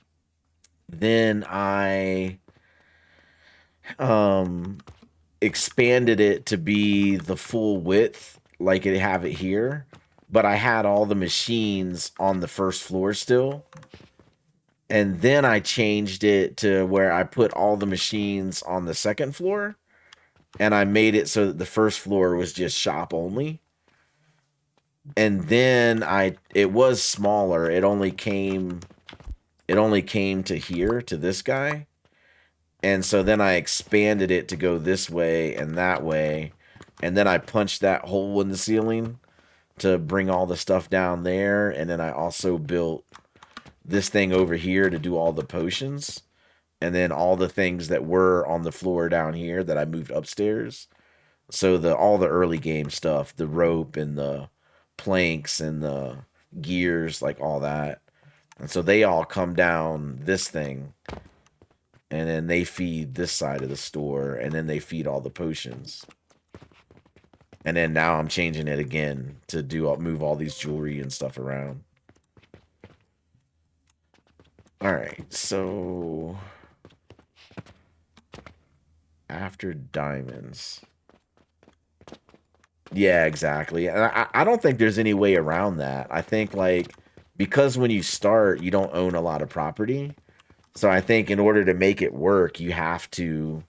Then I... expanded it to be the full width like it have it here, but I had all the machines on the first floor still, and then I changed it to where I put all the machines on the second floor, and I made it so that the first floor was just shop only. And then it was smaller. It only came to here, to this guy. And so then I expanded it to go this way and that way. And then I punched that hole in the ceiling to bring all the stuff down there. And then I also built this thing over here to do all the potions. And then all the things that were on the floor down here that I moved upstairs. So all the early game stuff, the rope and the planks and the gears, like all that. And so they all come down this thing. And then they feed this side of the store, and then they feed all the potions. And then now I'm changing it again to move all these jewelry and stuff around. All right, so after diamonds. Yeah, exactly. And I don't think there's any way around that. I think, like, because when you start, you don't own a lot of property. So I think in order to make it work, you have to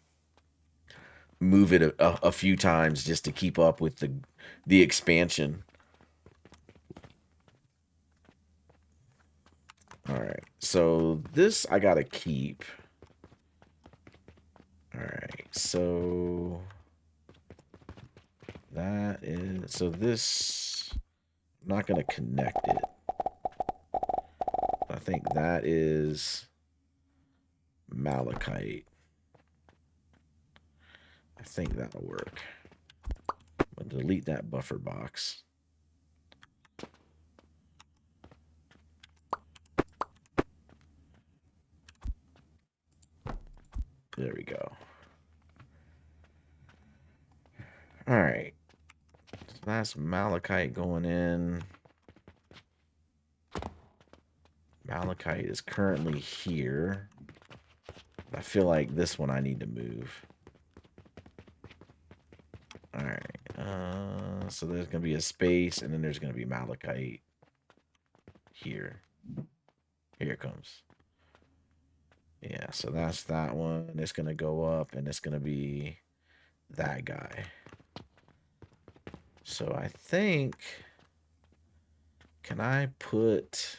move it a few times just to keep up with the expansion. All right, so this I gotta keep. All right, so this, I'm not gonna connect it. I think that is malachite. I think that'll work. I'm gonna delete that buffer box. There we go. All right. So that's malachite going in. Malachite is currently here. I feel like this one I need to move. All right. So there's going to be a space, and then there's going to be malachite here. Here it comes. Yeah, so that's that one. It's going to go up, and it's going to be that guy. So I think... Can I put...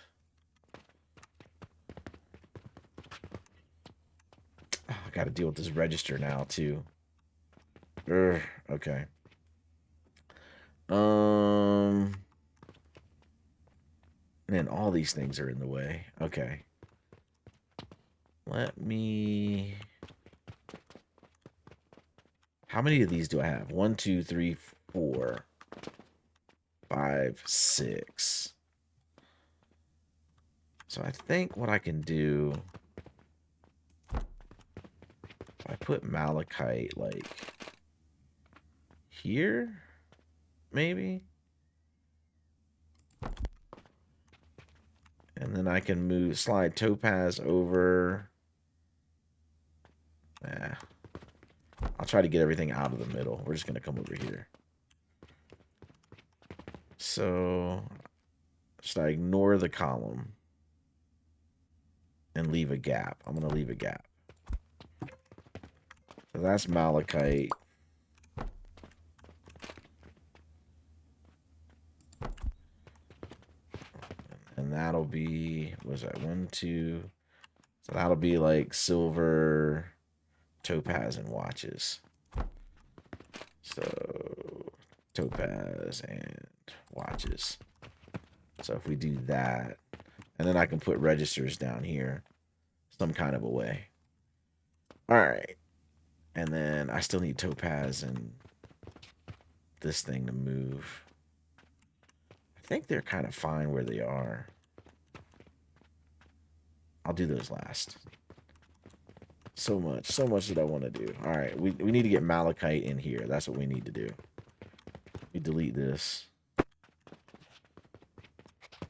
Oh, I got to deal with this register now, too. Okay. And all these things are in the way. Okay. Let me... How many of these do I have? 1, 2, 3, 4, 5, 6. So I think what I can do... If I put malachite, like... Here? Maybe? And then I can slide topaz over. I'll try to get everything out of the middle. We're just going to come over here. So should I ignore the column and leave a gap? I'm going to leave a gap. So that's malachite. And that'll be, what is that, 1, 2. So that'll be like silver, topaz, and watches. So topaz and watches. So if we do that, and then I can put registers down here some kind of a way. All right. And then I still need topaz and this thing to move. I think they're kind of fine where they are. I'll do those last. So much that I want to do. All right, we need to get malachite in here. That's what we need to do. We delete this.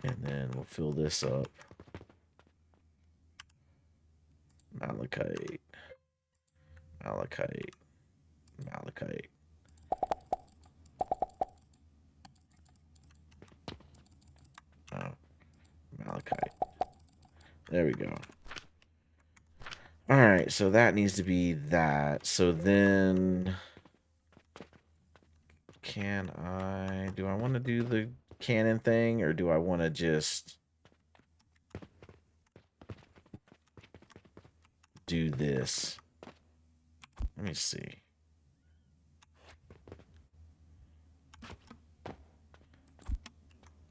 And then we'll fill this up. Malachite. Malachite. Malachite. Oh, malachite. There we go. All right, so that needs to be that. So then, do I want to do the cannon thing, or do I want to just do this? Let me see.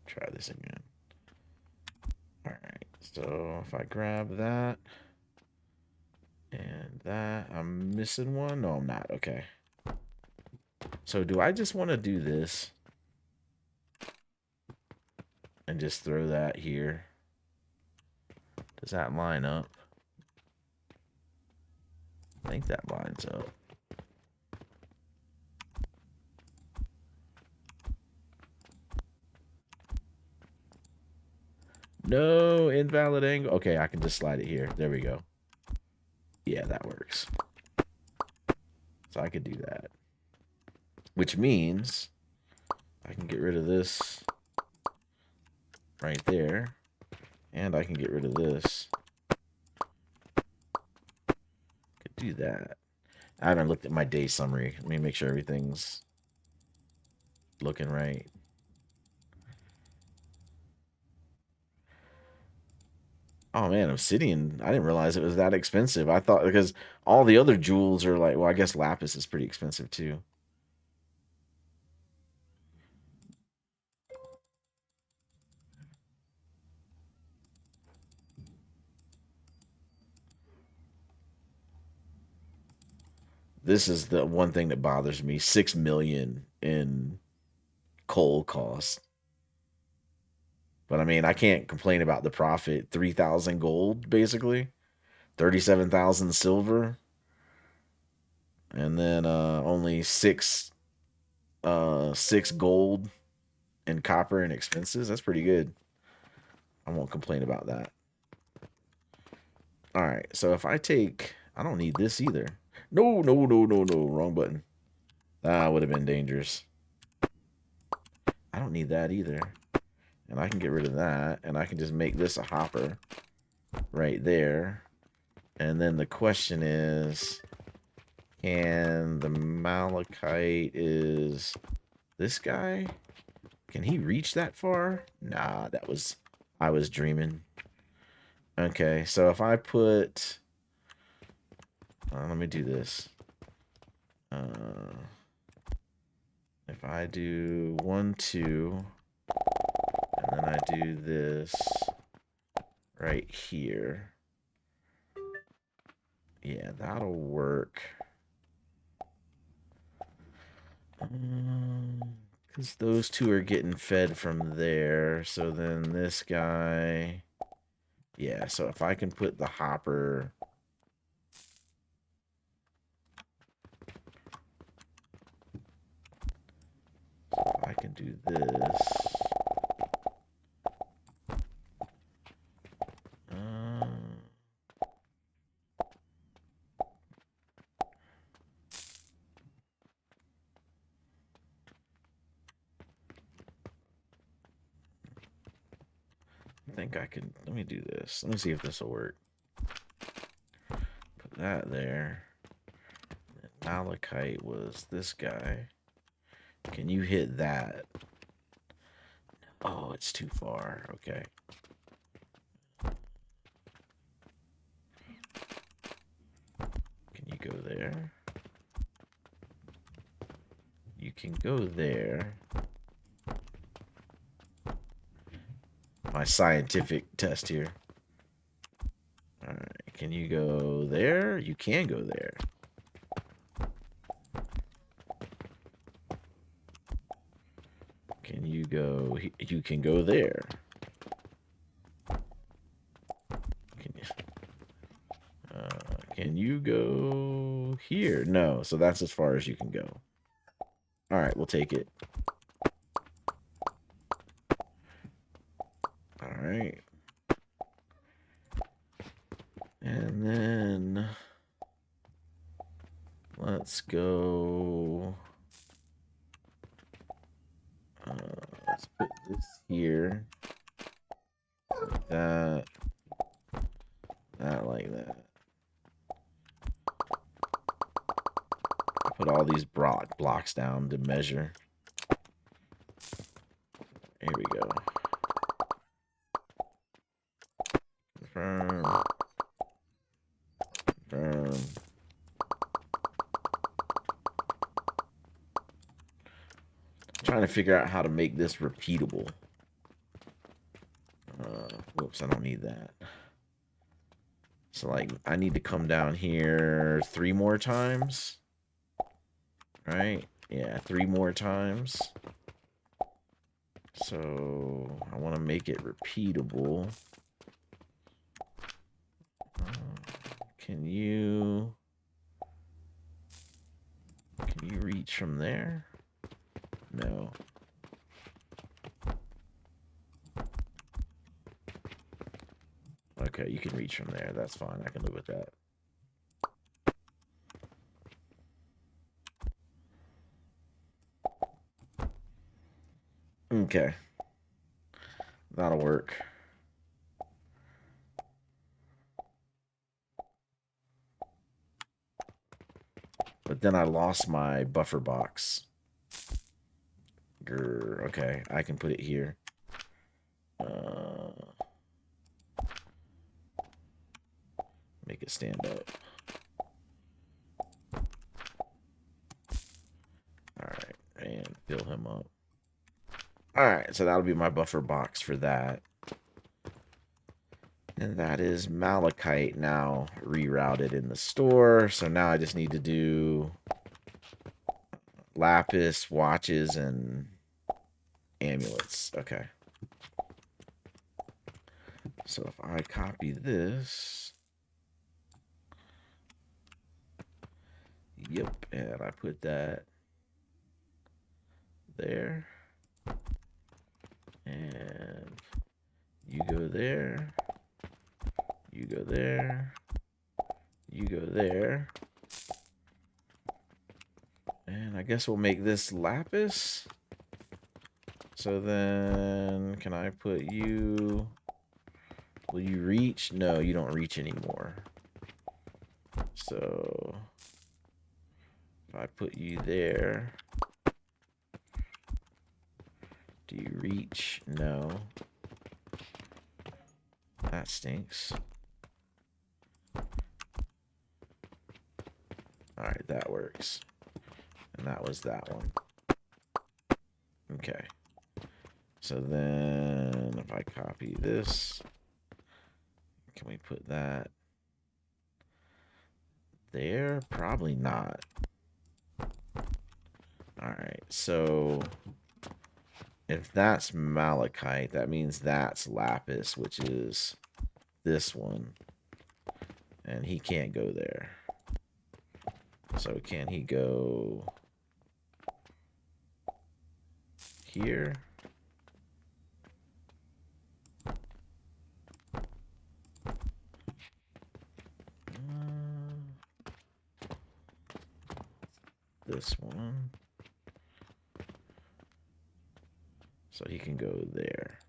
Try this again. All right, so if I grab that and that, I'm missing one. No, I'm not. Okay. So do I just want to do this and just throw that here? Does that line up? I think that lines up. No, invalid angle. Okay, I can just slide it here. There we go. Yeah, that works. So I could do that. Which means I can get rid of this right there. And I can get rid of this. Could do that. I haven't looked at my day summary. Let me make sure everything's looking right. Oh man, obsidian. I didn't realize it was that expensive. I thought, because all the other jewels are like, well, I guess lapis is pretty expensive too. This is the one thing that bothers me. 6 million in coal cost. But I mean, I can't complain about the profit. 3,000 gold, basically. 37,000 silver. And then only six gold and copper and expenses. That's pretty good. I won't complain about that. All right, so if I take, I don't need this either. No, wrong button. That would have been dangerous. I don't need that either. And I can get rid of that, and I can just make this a hopper right there. And then the question is, can the malachite is this guy? Can he reach that far? Nah, I was dreaming. Okay, so if I put, let me do this. If I do 1, 2, and then I do this right here. Yeah, that'll work. Because those two are getting fed from there. So then this guy. Yeah, so if I can put the hopper. So I can do this. think I can. Let me do this. Let me see if this will work. Put that there. Malachite was this guy. Can you hit that? Oh, it's too far. Okay. Can you go there? You can go there. My scientific test here. All right. Can you go there? You can go there. Can you go? You can go there. Can you go here? No. So that's as far as you can go. All right, we'll take it. All right. And then let's go. Let's put this here. Like that. That like that. Put all these blocks down to measure. Here we go. Confirm. Confirm. Trying to figure out how to make this repeatable. Whoops, I don't need that. So, like, I need to come down here 3 more times. Right? Yeah, 3 more times. So, I want to make it repeatable. Can you reach from there? No. Okay, you can reach from there. That's fine. I can live with that. Okay. That'll work. But then I lost my buffer box. Grr, okay, I can put it here. Make it stand up. Alright, and fill him up. Alright, so that'll be my buffer box for that. And that is malachite now rerouted in the store. So now I just need to do lapis, watches, and amulets. Okay. So if I copy this. Yep, and I put that there. And you go there. You go there. You go there. And I guess we'll make this lapis. So then, can I put you... Will you reach? No, you don't reach anymore. So, if I put you there... Do you reach? No. That stinks. Alright, that works. And that was that one. Okay. So then, if I copy this, can we put that there? Probably not. Alright, so if that's malachite, that means that's lapis, which is this one. And he can't go there. So can he go here? This one. So he can go there.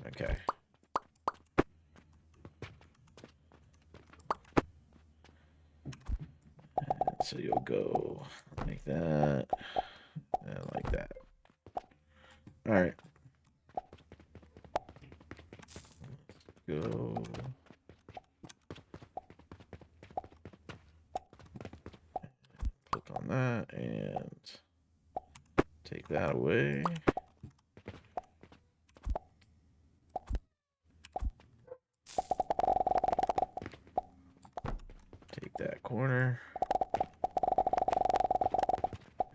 Okay. So you'll go like that and like that. All right. Go. Click on that and take that away. Take that corner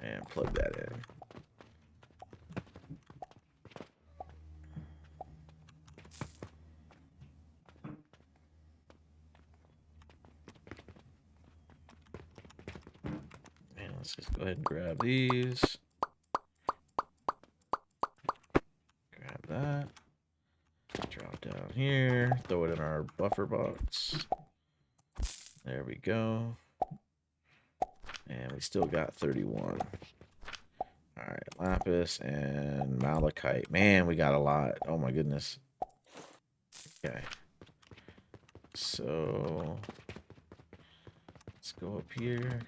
and plug that in. And let's just go ahead and grab these. Grab that. Drop down here. Throw it in our buffer box. There we go. And we still got 31. All right, lapis and malachite. Man, we got a lot. Oh my goodness. Okay. So let's go up here.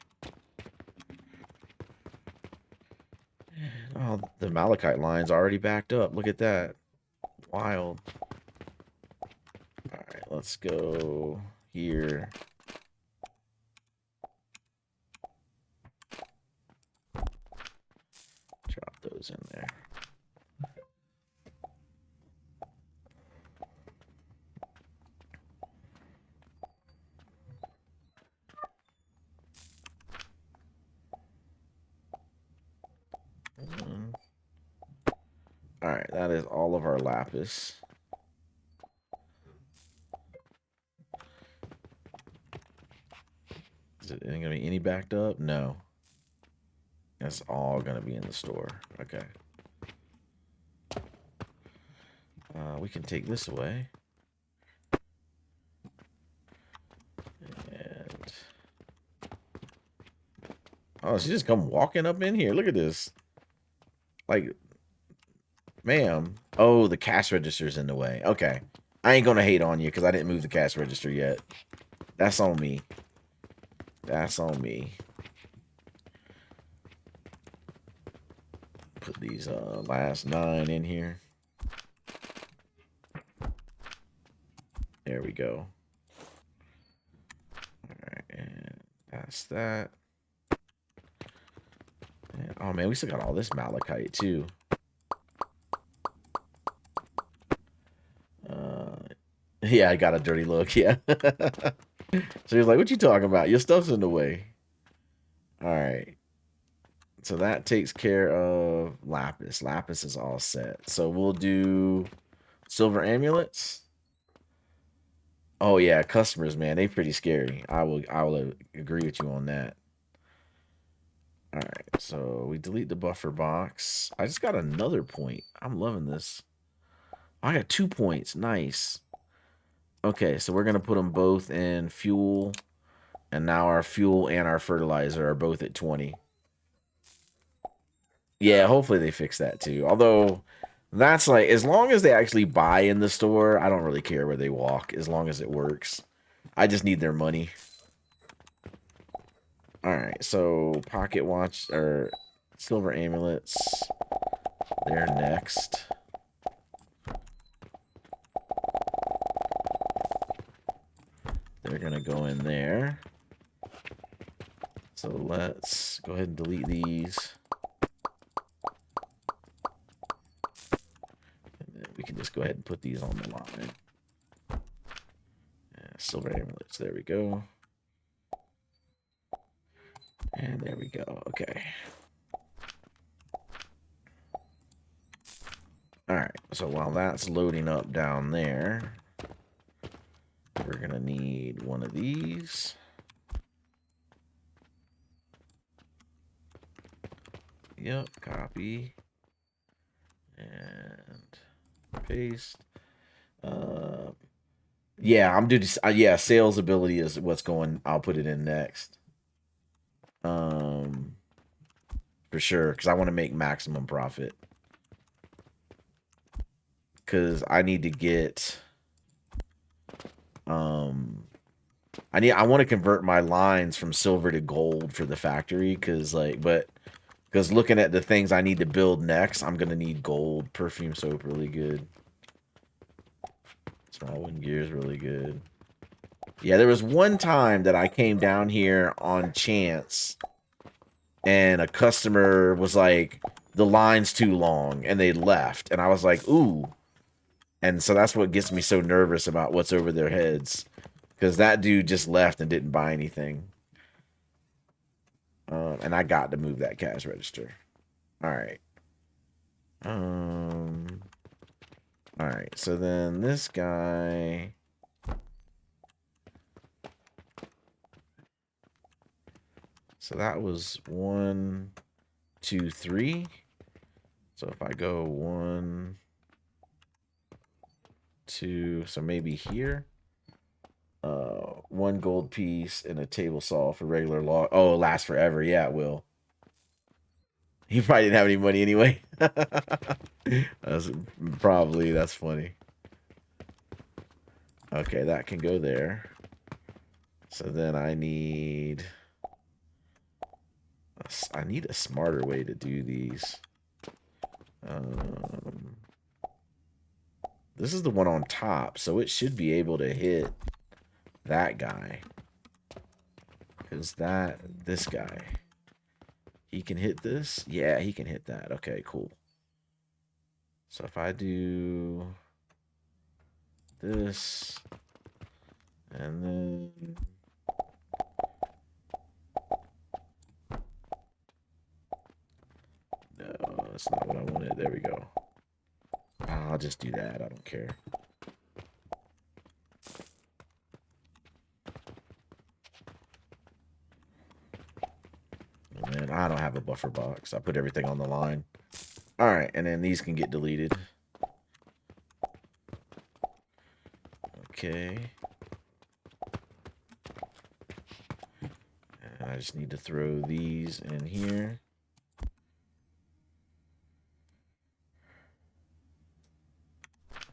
Oh, the malachite line's already backed up. Look at that. Wild. All right, let's go here. Drop those in there. All right, that is all of our lapis. Is it gonna be any backed up? No. That's all gonna be in the store. Okay. We can take this away. And oh, she just come walking up in here. Look at this. Like, ma'am. Oh, the cash register's in the way. Okay. I ain't gonna hate on you because I didn't move the cash register yet. That's on me. That's on me. Put these last 9 in here. There we go. All right, and that's that. And, oh man, we still got all this malachite too. Yeah, I got a dirty look. Yeah. So he was like, "What you talking about? Your stuff's in the way." All right. So that takes care of lapis. Lapis is all set. So we'll do silver amulets. Oh yeah, customers, man, they pretty scary. I will agree with you on that. All right, so we delete the buffer box. I just got another point. I'm loving this. I got 2 points. Nice. Okay, so we're gonna put them both in fuel, and now our fuel and our fertilizer are both at 20. Yeah, hopefully they fix that too. Although that's like, as long as they actually buy in the store, I don't really care where they walk, as long as it works. I just need their money. All right, so pocket watch or silver amulets, they're next. They're gonna go in there. So let's go ahead and delete these. And then we can just go ahead and put these on the line. Silver amulets, there we go. And there we go. Okay. All right. So while that's loading up down there, we're going to need one of these. Yep. Copy. And paste. Yeah, I'm doing. Yeah, sales ability is what's going. I'll put it in next. For sure, because I want to make maximum profit. Because I need to get I want to convert my lines from silver to gold for the factory, because because looking at the things I need to build next, I'm gonna need gold. Perfume soap really good. Small wooden gears really good. Yeah, there was one time that I came down here on chance, and a customer was like, the line's too long, and they left, and I was like, ooh. And so that's what gets me so nervous about what's over their heads, because that dude just left and didn't buy anything. And I got to move that cash register. All right. All right. So then this guy. So that was 1, 2, 3. So if I go 1, 2, so maybe here. 1 gold piece and a table saw for regular log. Oh, it lasts forever. Yeah, it will. He probably didn't have any money anyway. That's funny. Okay, that can go there. So then I need a smarter way to do these. This is the one on top, so it should be able to hit that guy. Because this guy, he can hit this? Yeah, he can hit that. Okay, cool. So if I do this, and then no, that's not what I wanted. There we go. I'll just do that. I don't care. And I don't have a buffer box. I put everything on the line. All right, and then these can get deleted. Okay. And I just need to throw these in here.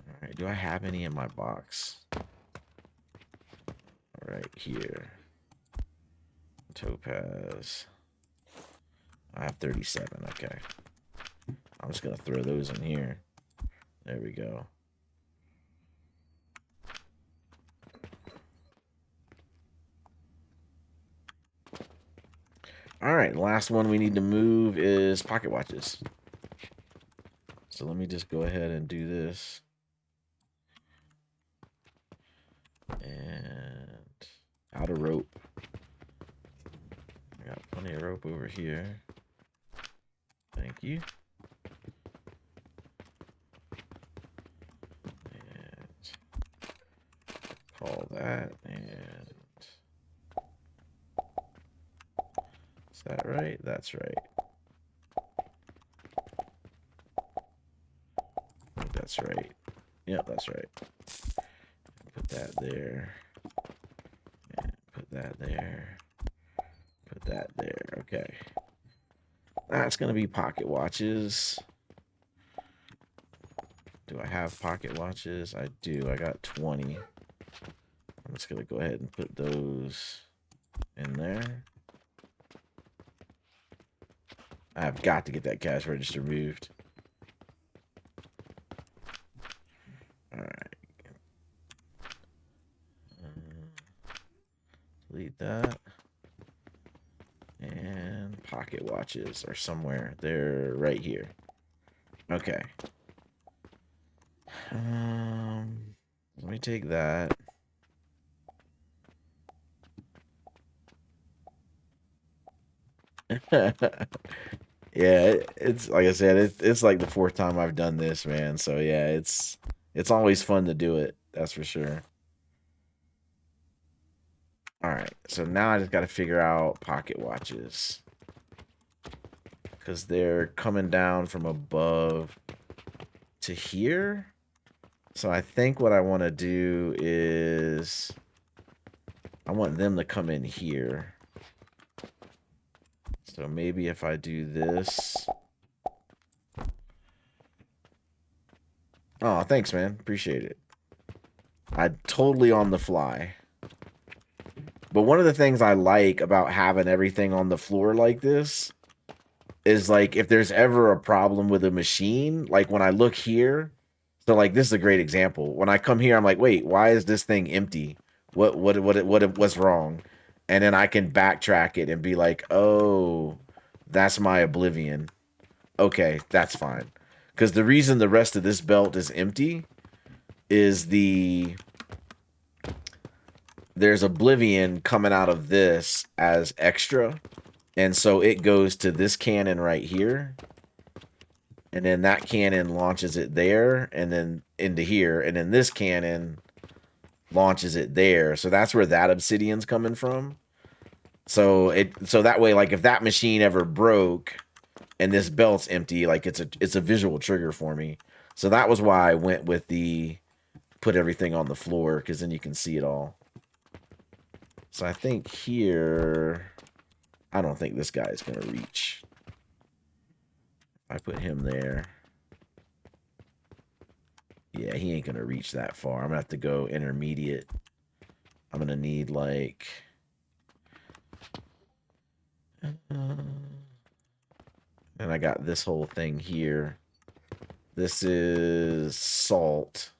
All right, do I have any in my box? All right, here. Topaz. I have 37, okay. I'm just gonna throw those in here. There we go. All right, the last one we need to move is pocket watches. So let me just go ahead and do this. And out of rope. I got plenty of rope over here. Thank you. And call that. And is that right? That's right. I think that's right. Yep, that's right. Put that there. And put that there. Put that there. Okay. That's going to be pocket watches. Do I have pocket watches? I do. I got 20. I'm just going to go ahead and put those in there. I've got to get that cash register moved. All right. Delete that. And pocket watches are somewhere. They're right here. Okay. Let me take that. Yeah, it's like I said, it's like the 4th time I've done this, man. So yeah, it's always fun to do it. That's for sure. All right, so now I just got to figure out pocket watches, because they're coming down from above to here. So I think what I want to do is I want them to come in here. So maybe if I do this. Oh, thanks, man. Appreciate it. I'm totally on the fly. But one of the things I like about having everything on the floor like this is like if there's ever a problem with a machine, like when I look here, so like this is a great example. When I come here, I'm like, wait, why is this thing empty? What's wrong? And then I can backtrack it and be like, oh, that's my oblivion. Okay, that's fine. Because the reason the rest of this belt is empty is there's oblivion coming out of this as extra. And so it goes to this cannon right here. And then that cannon launches it there and then into here. And then this cannon launches it there. So that's where that obsidian's coming from. So that way, like if that machine ever broke and this belt's empty, like it's a visual trigger for me. So that was why I went with the put everything on the floor, because then you can see it all. So I think here, I don't think this guy is going to reach. I put him there. Yeah, he ain't going to reach that far. I'm going to have to go intermediate. I'm going to need like... and I got this whole thing here. This is salt.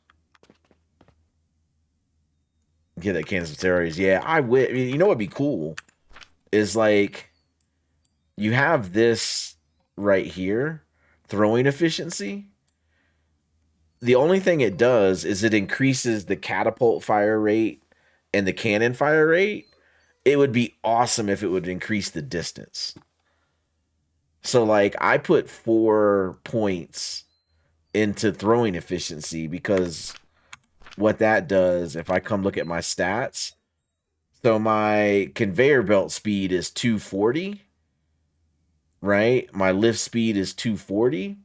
Get that Kansas Terriers. Yeah, I would. You know what'd be cool? Is like, you have this right here, throwing efficiency. The only thing it does is it increases the catapult fire rate and the cannon fire rate. It would be awesome if it would increase the distance. So like I put 4 points into throwing efficiency because what that does, if I come look at my stats, so my conveyor belt speed is 240, right? My lift speed is 240.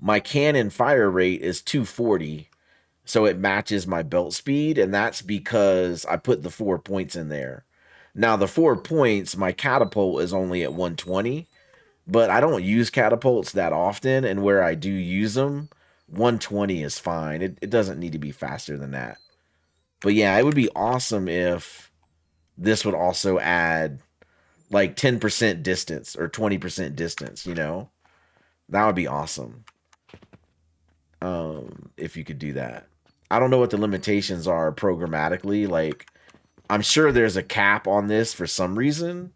My cannon fire rate is 240. So it matches my belt speed, and that's because I put the 4 points in there. Now, the 4 points, my catapult is only at 120, but I don't use catapults that often, and where I do use them, 120 is fine. It doesn't need to be faster than that. But yeah, it would be awesome if this would also add like 10% distance or 20% distance, you know? That would be awesome. If you could do that. I don't know what the limitations are programmatically. Like, I'm sure there's a cap on this for some reason.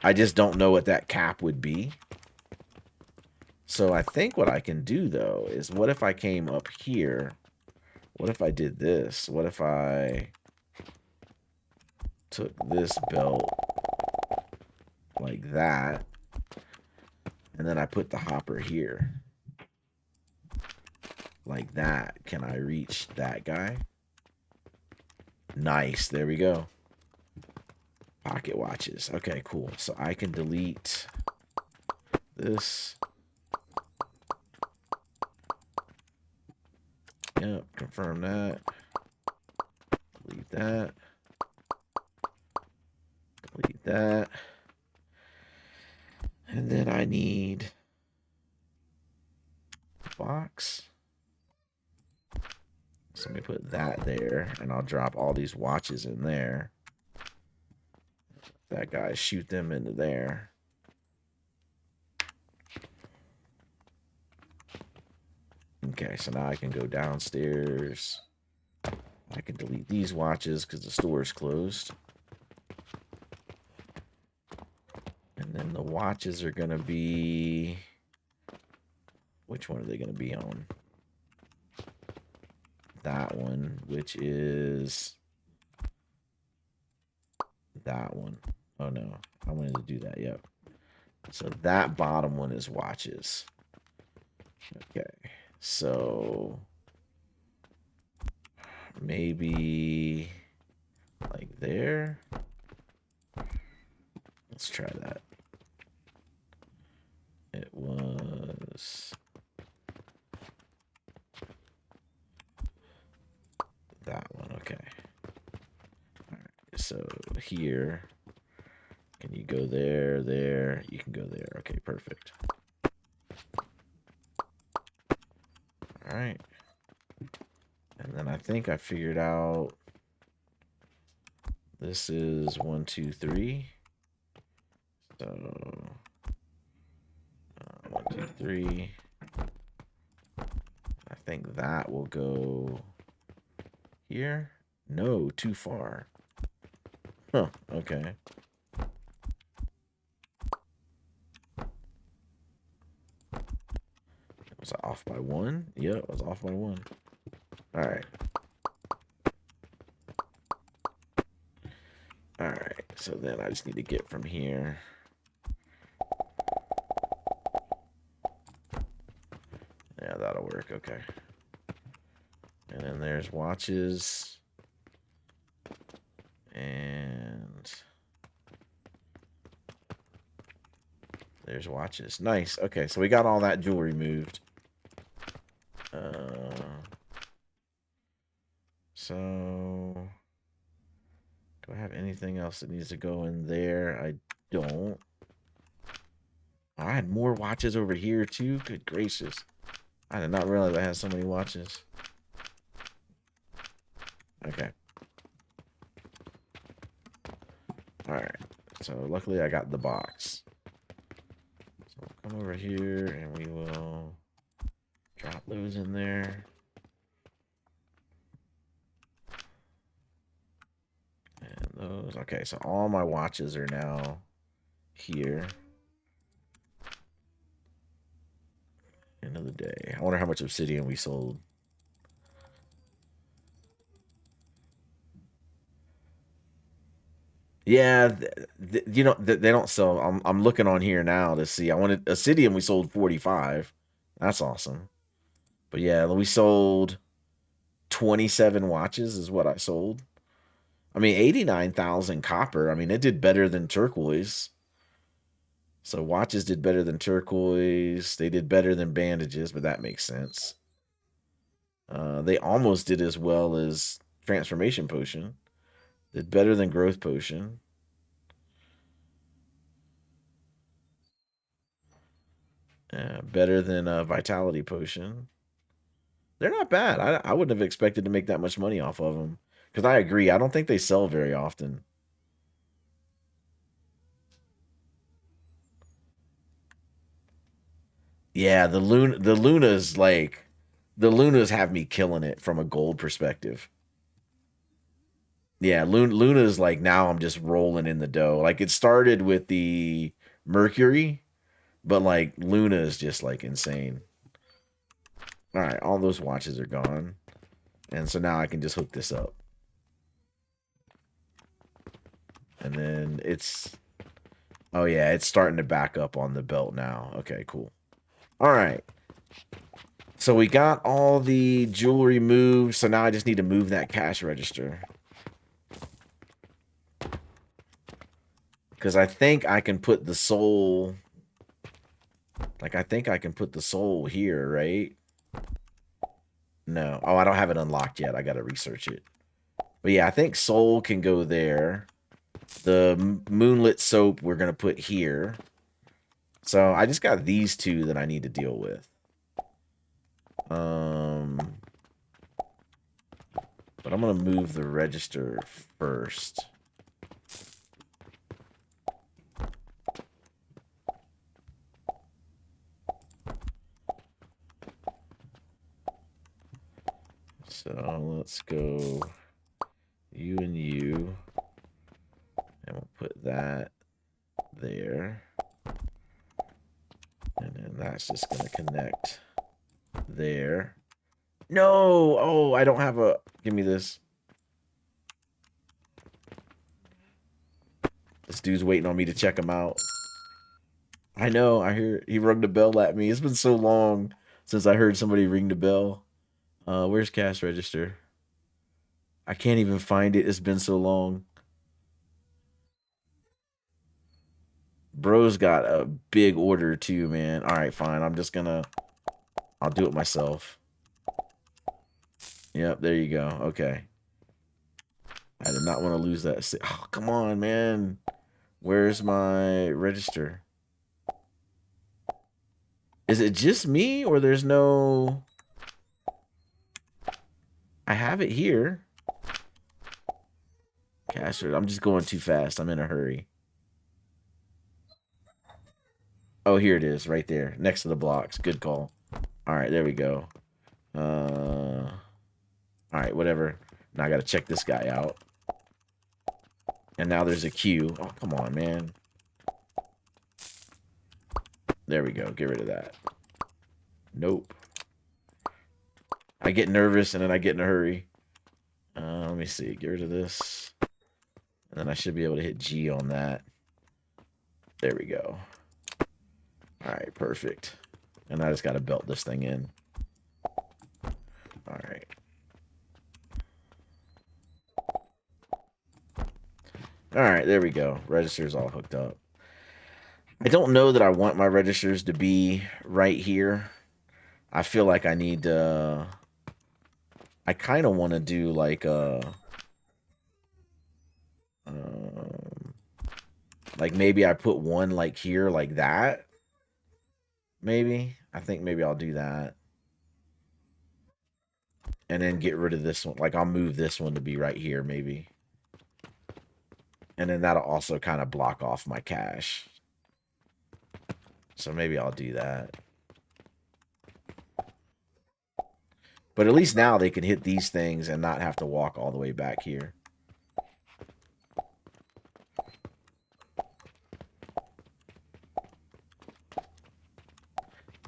I just don't know what that cap would be. So I think what I can do, though, is what if I came up here? What if I did this? What if I took this belt like that, and then I put the hopper here? Like that. Can I reach that guy? Nice. There we go. Pocket watches. Okay, cool. So I can delete this. Yep, confirm that. Delete that. Delete that. And then I need a box. So let me put that there, and I'll drop all these watches in there. That guy, shoot them into there. Okay, so now I can go downstairs. I can delete these watches because the store is closed. And then the watches are going to be... which one are they going to be on? That one, which is... that one. Oh, no. I wanted to do that, yep. So that bottom one is watches. Okay. So... maybe... like there? Let's try that. It was... that one, okay. All right, so here, can you go there, there? You can go there. Okay, perfect. All right. And then I think I figured out This is 1, 2, 3. So 1, 2, 3. I think that will go here. No, too far. Huh, okay. Was I off by 1? Yeah, it was off by 1. Alright. Alright, so then I just need to get from here. Yeah, that'll work, okay. And then there's watches. And there's watches. Nice. Okay, so we got all that jewelry moved. So do I have anything else that needs to go in there? I don't. I had more watches over here too. Good gracious. I did not realize I had so many watches. Okay. Alright. So luckily I got the box. So we'll come over here and we will drop those in there. And those. Okay, so all my watches are now here. End of the day. I wonder how much obsidian we sold. Yeah, you know they don't sell. I'm looking on here now to see. I wanted obsidian. We sold 45. That's awesome. But yeah, we sold 27 watches is what I sold. I mean, 89,000 copper. I mean, it did better than turquoise. So watches did better than turquoise. They did better than bandages, but that makes sense. They almost did as well as transformation potion. Did better than growth potion. Better than vitality potion. They're not bad. I wouldn't have expected to make that much money off of them. Because I agree. I don't think they sell very often. Yeah, the Lunas like the Lunas have me killing it from a gold perspective. Yeah, Luna's like now I'm just rolling in the dough. Like it started with the Mercury, but like Luna is just like insane. All right, all those watches are gone. And so now I can just hook this up. And then it's oh yeah, it's starting to back up on the belt now. Okay, cool. All right. So we got all the jewelry moved. So now I just need to move that cash register. Because I think I can put the soul... Like, I think I can put the soul here, right? No. Oh, I don't have it unlocked yet. I got to research it. But yeah, I think soul can go there. The moonlit soap we're going to put here. So I just got these two that I need to deal with. But I'm going to move the register first. So let's go you and you. And we'll put that there. And then that's just going to connect there. No! Oh, I don't have a... Give me this. This dude's waiting on me to check him out. I know. I hear he rung the bell at me. It's been so long since I heard somebody ring the bell. Where's cash register? I can't even find it. It's been so long. Bro's got a big order too, man. All right, fine. I'm just gonna... I'll do it myself. Yep, there you go. Okay. I did not want to lose that. Oh, come on, man. Where's my register? Is it just me or there's no... I have it here. Caster, I'm just going too fast. I'm in a hurry. Oh, here it is, right there, next to the blocks. Good call. All right, there we go. All right, whatever. Now I got to check this guy out. And now there's a queue. Oh, come on, man. There we go. Get rid of that. Nope. I get nervous and then I get in a hurry. Let me see. Get rid of this. And then I should be able to hit G on that. There we go. All right, perfect. And I just got to belt this thing in. All right. All right, there we go. Register's all hooked up. I don't know that I want my registers to be right here. I feel like I need to... I kind of want to do like a... like maybe I put one like here, like that. Maybe. I think maybe I'll do that. And then get rid of this one. Like I'll move this one to be right here, maybe. And then that'll also kind of block off my cache. So maybe I'll do that. But at least now they can hit these things and not have to walk all the way back here.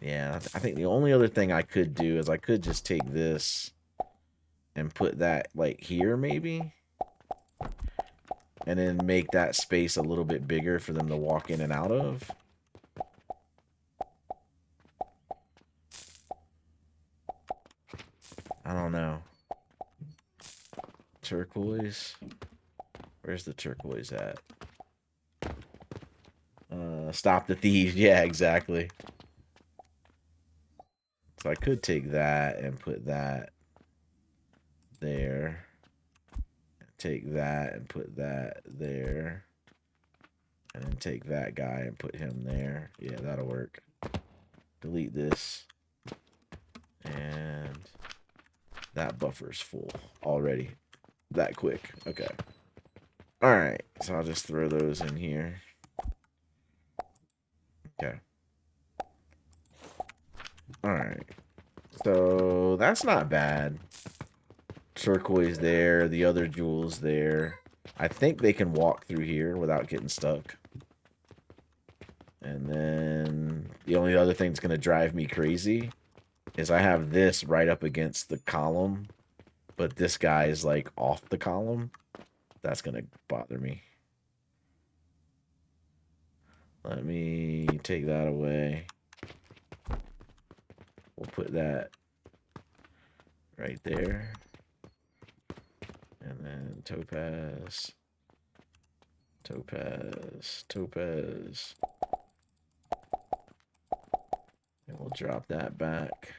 Yeah, I think the only other thing I could do is I could just take this and put that like here maybe. And then make that space a little bit bigger for them to walk in and out of. I don't know. Turquoise. Where's the turquoise at? Stop the thieves. Yeah, exactly. So I could take that and put that there. Take that and put that there. And then take that guy and put him there. Yeah, that'll work. Delete this. And that buffer's full already. That quick. Okay. Alright, so I'll just throw those in here. Okay. Alright. So that's not bad. Turquoise there, the other jewels there. I think they can walk through here without getting stuck. And then the only other thing that's going to drive me crazy is I have this right up against the column, but this guy is like off the column. That's going to bother me. Let me take that away. We'll put that right there. And then topaz, topaz, topaz. And we'll drop that back.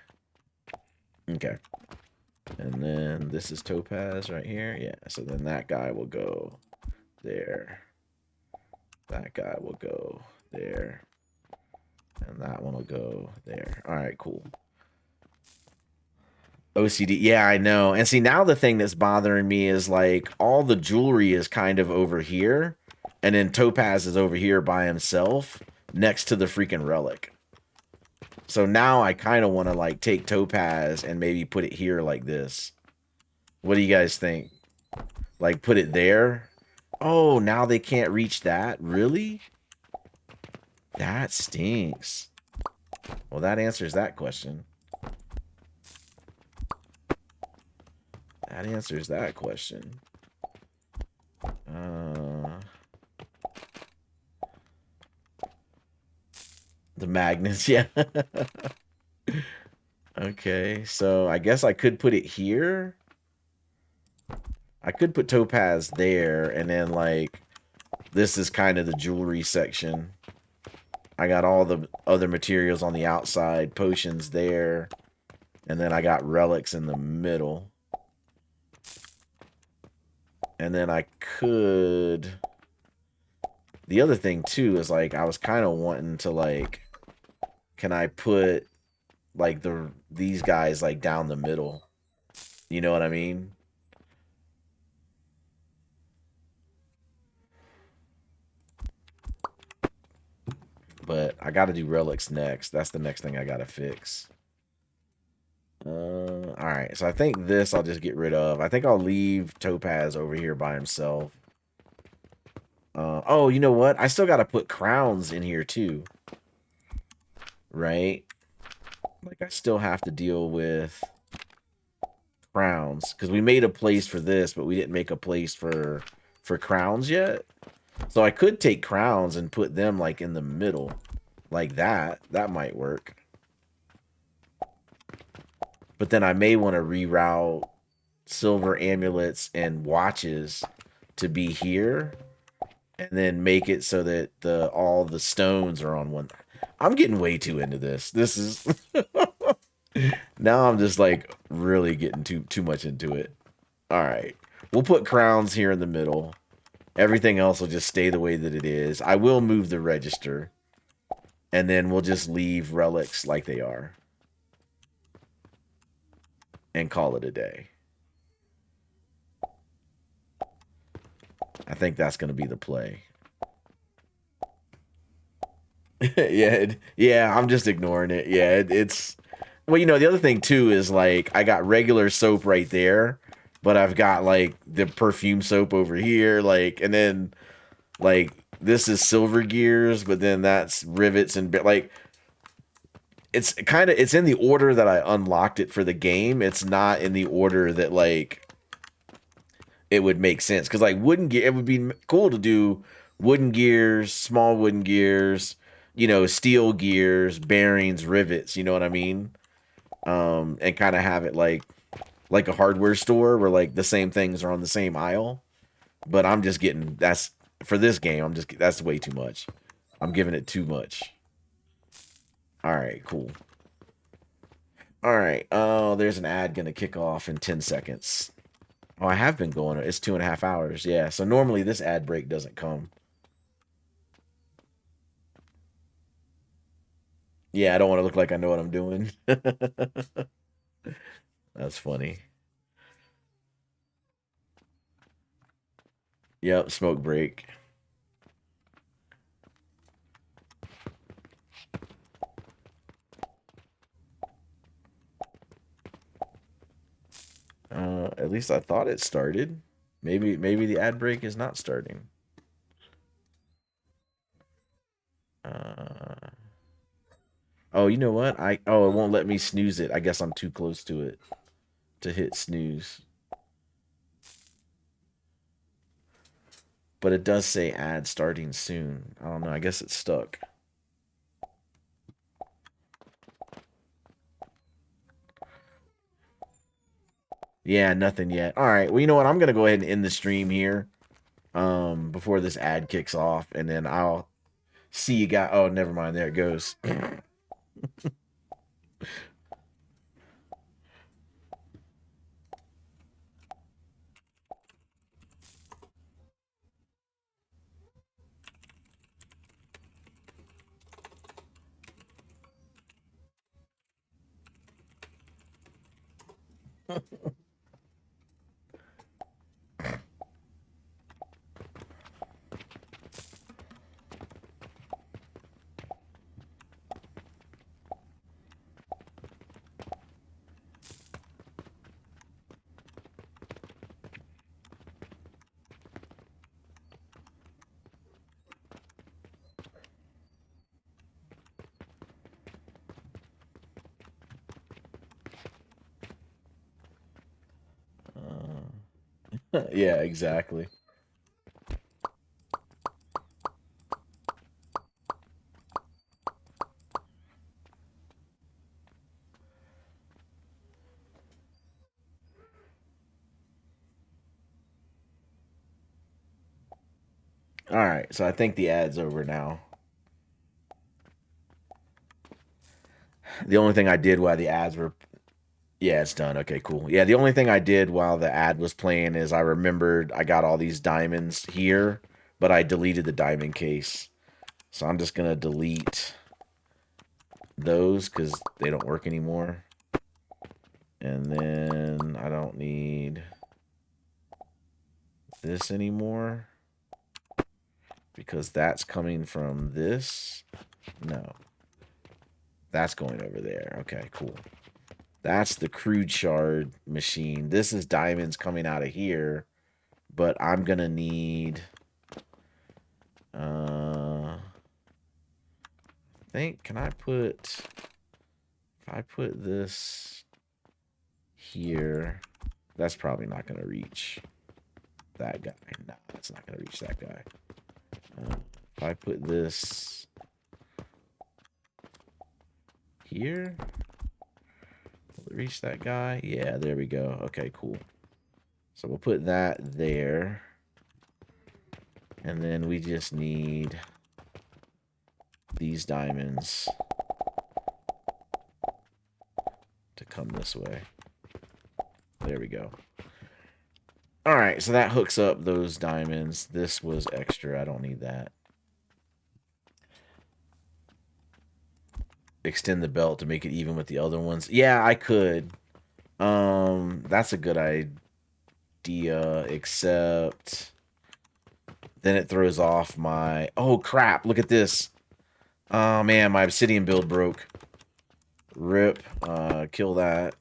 Okay. And then this is topaz right here. Yeah, so then that guy will go there. That guy will go there. And that one will go there. All right, cool. OCD. Yeah, I know. And see, now the thing that's bothering me is like all the jewelry is kind of over here. And then Topaz is over here by himself next to the freaking relic. So now I kind of want to like take Topaz and maybe put it here like this. What do you guys think? Like put it there? Oh, now they can't reach that? Really? That stinks. Well, that answers that question. That answers that question. The magnets, yeah. Okay, so I guess I could put it here. I could put Topaz there, and then, like, this is kind of the jewelry section. I got all the other materials on the outside, potions there, and then I got relics in the middle. And then I could... The other thing, too, is, like, I was kind of wanting to, like... Can I put, like, these guys, like, down the middle? You know what I mean? But I got to do relics next. That's the next thing I got to fix. All right, so I think this I'll just get rid of. I think I'll leave Topaz over here by himself. Oh, you know what? I still got to put crowns in here too. Right? Like, I still have to deal with crowns. Because we made a place for this, but we didn't make a place for crowns yet. So I could take crowns and put them, like, in the middle. Like that. That might work. But then I may want to reroute silver amulets and watches to be here. And then make it so that all the stones are on one. I'm getting way too into this. This is... Now I'm just, like, really getting too much into it. All right. We'll put crowns here in the middle. Everything else will just stay the way that it is. I will move the register. And then we'll just leave relics like they are. And call it a day. I think that's going to be the play. Yeah, I'm just ignoring it. Yeah, it's... Well, you know, the other thing, too, is, like, I got regular soap right there, but I've got, like, the perfume soap over here, like, and then, like, this is silver gears, but then that's rivets and, like, it's kind of, it's in the order that I unlocked it for the game. It's not in the order that, like, it would make sense. Because, like, wooden gear, it would be cool to do wooden gears, small wooden gears, you know, steel gears, bearings, rivets, you know what I mean? And kind of have it like a hardware store where like the same things are on the same aisle. But I'm just getting, that's for this game. That's way too much. I'm giving it too much. All right, cool. All right. Oh, there's an ad gonna kick off in 10 seconds. Oh, I have been going. It's 2.5 hours. Yeah. So normally this ad break doesn't come. Yeah, I don't want to look like I know what I'm doing. That's funny. Yep, smoke break. At least I thought it started. Maybe the ad break is not starting. Oh, you know what? It won't let me snooze it. I guess I'm too close to it to hit snooze. But it does say ad starting soon. I don't know. I guess it's stuck. Yeah, nothing yet. All right. Well, you know what? I'm going to go ahead and end the stream here before this ad kicks off. And then I'll see you guys. Oh, never mind. There it goes. Yeah, exactly. All right. So I think the ad's over now. The only thing I did while the ads were... Yeah, it's done. Okay, cool. Yeah, the only thing I did while the ad was playing is I remembered I got all these diamonds here, but I deleted the diamond case. So I'm just going to delete those because they don't work anymore. And then I don't need this anymore because that's coming from this. No. That's going over there. Okay, cool. That's the crude shard machine. This is diamonds coming out of here. But I'm going to need... I think, can I put... If I put this here... That's probably not going to reach that guy. Nah, that's not going to reach that guy. If I put this here, will it reach that guy? Yeah, there we go. Okay, cool. So we'll put that there. And then we just need these diamonds to come this way. There we go. All right, so that hooks up those diamonds. This was extra. I don't need that. Extend the belt to make it even with the other ones. Yeah, I could. That's a good idea, except then it throws off my... Oh, crap. Look at this. Oh, man, my obsidian build broke. Rip. Kill that.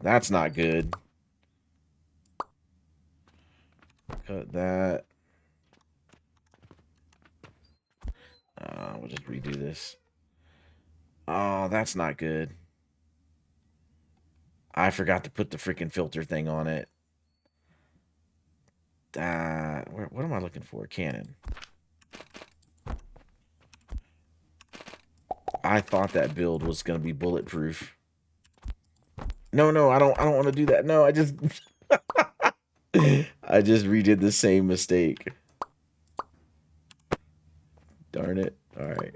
That's not good. Cut that. We'll just redo this. Oh, that's not good. I forgot to put the freaking filter thing on it. What am I looking for? Cannon. I thought that build was gonna be bulletproof. No, I don't want to do that. No, I just I just redid the same mistake. Darn it. All right.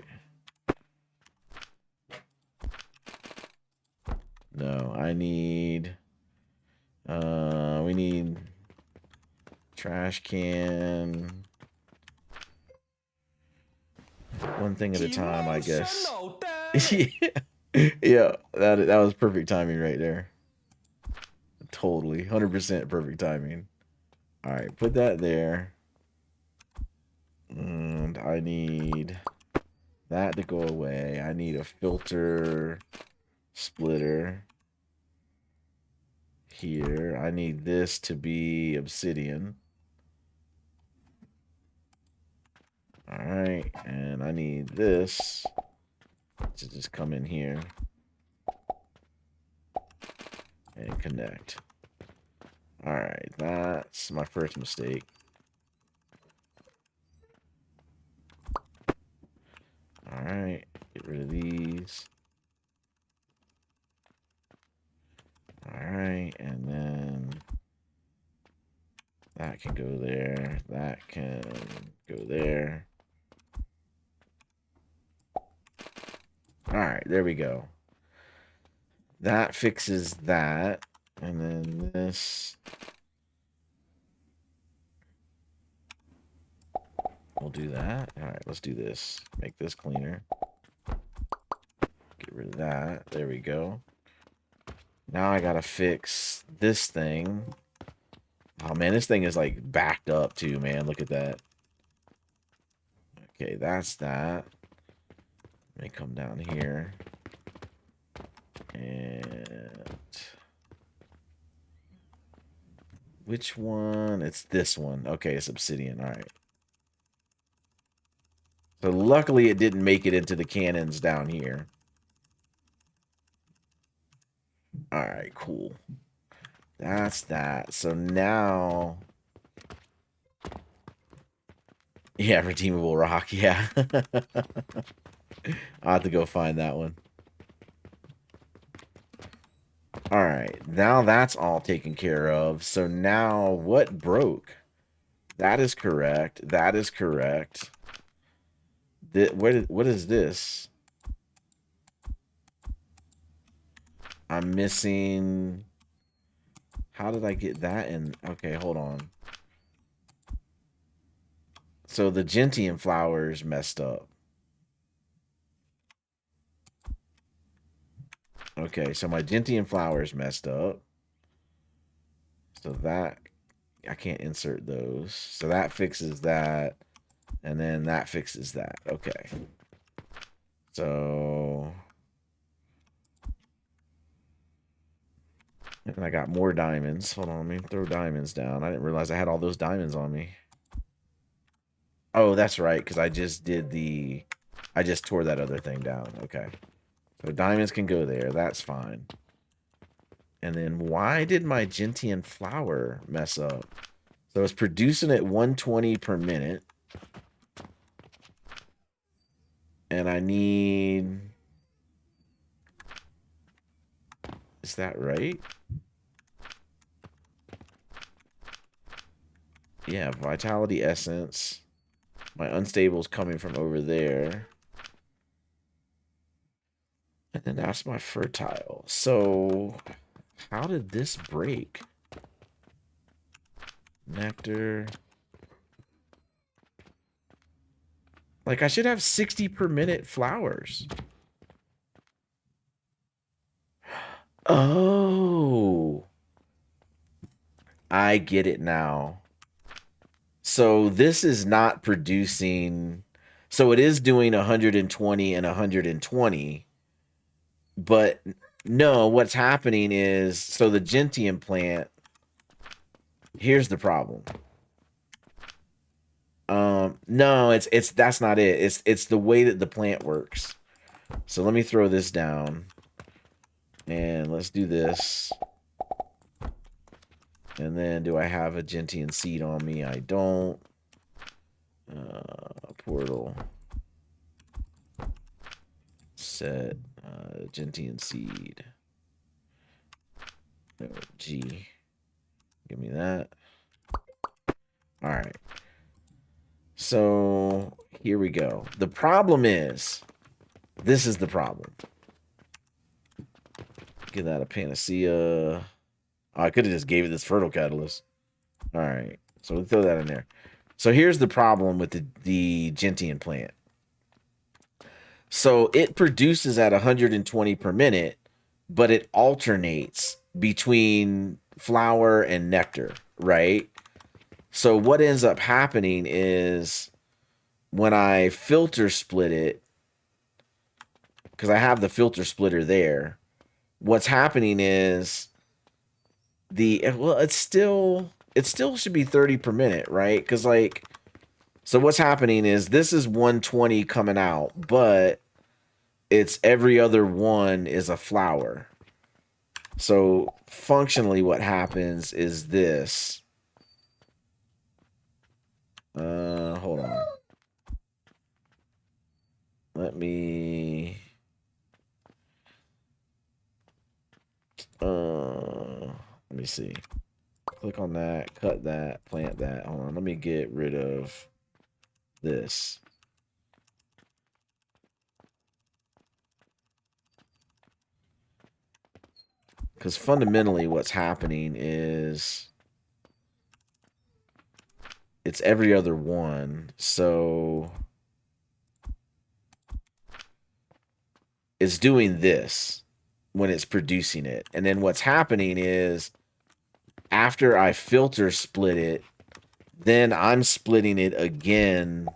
No, I need we need trash can. One thing at a time, I guess. Yeah, that was perfect timing right there. Totally, 100% perfect timing. All right, put that there. And I need that to go away. I need a filter splitter here. I need this to be obsidian. All right, and I need this to just come in here and connect. All right, that's my first mistake. All right, get rid of these. All right, and then that can go there. That can go there. All right, there we go. That fixes that. And then this. We'll do that. All right, let's do this. Make this cleaner. Get rid of that. There we go. Now I gotta fix this thing. Oh, man, this thing is, like, backed up, too, man. Look at that. Okay, that's that. Let me come down here. And... which one? It's this one. Okay, it's obsidian. All right. So luckily it didn't make it into the cannons down here. All right, cool. That's that. So now... yeah, redeemable rock. Yeah. I'll have to go find that one. All right, now that's all taken care of. So now what broke? That is correct. That is correct. What is this? I'm missing... how did I get that in? Okay, hold on. So the gentian flowers messed up. Okay, so my gentian flowers messed up. So that... I can't insert those. So that fixes that. And then that fixes that. Okay. So... And I got more diamonds. Hold on, let me throw diamonds down. I didn't realize I had all those diamonds on me. Oh, that's right, because I just did the... I just tore that other thing down. Okay. So diamonds can go there. That's fine. And then why did my gentian flower mess up? So it's producing at 120 per minute. And I need... Is that right? Yeah, vitality essence. My unstable is coming from over there. And then that's my fertile. So how did this break? Nectar. Like, I should have 60 per minute flowers. Oh. I get it now. So this is not producing... So it is doing 120 and 120. But no, what's happening is... So the gentian plant... Here's the problem. No, it's that's not it. It's the way that the plant works. So let me throw this down. And let's do this. And then do I have a gentian seed on me? I don't. Portal. Set gentian seed. No, G. Give me that. All right. So here we go. The problem is, this is the problem. Get that a panacea. Oh, I could have just gave it this fertile catalyst. All right. So we'll throw that in there. So here's the problem with the gentian plant. So it produces at 120 per minute, but it alternates between flower and nectar, right? So what ends up happening is when I filter split it, because I have the filter splitter there, what's happening is it still should be 30 per minute, right? Because like, so what's happening is this is 120 coming out, but it's every other one is a flower. So functionally what happens is this. Hold on. Let me see. Click on that, cut that, plant that. Hold on, let me get rid of this. Because fundamentally what's happening is it's every other one. So it's doing this when it's producing it. And then what's happening is after I filter split it, then I'm splitting it again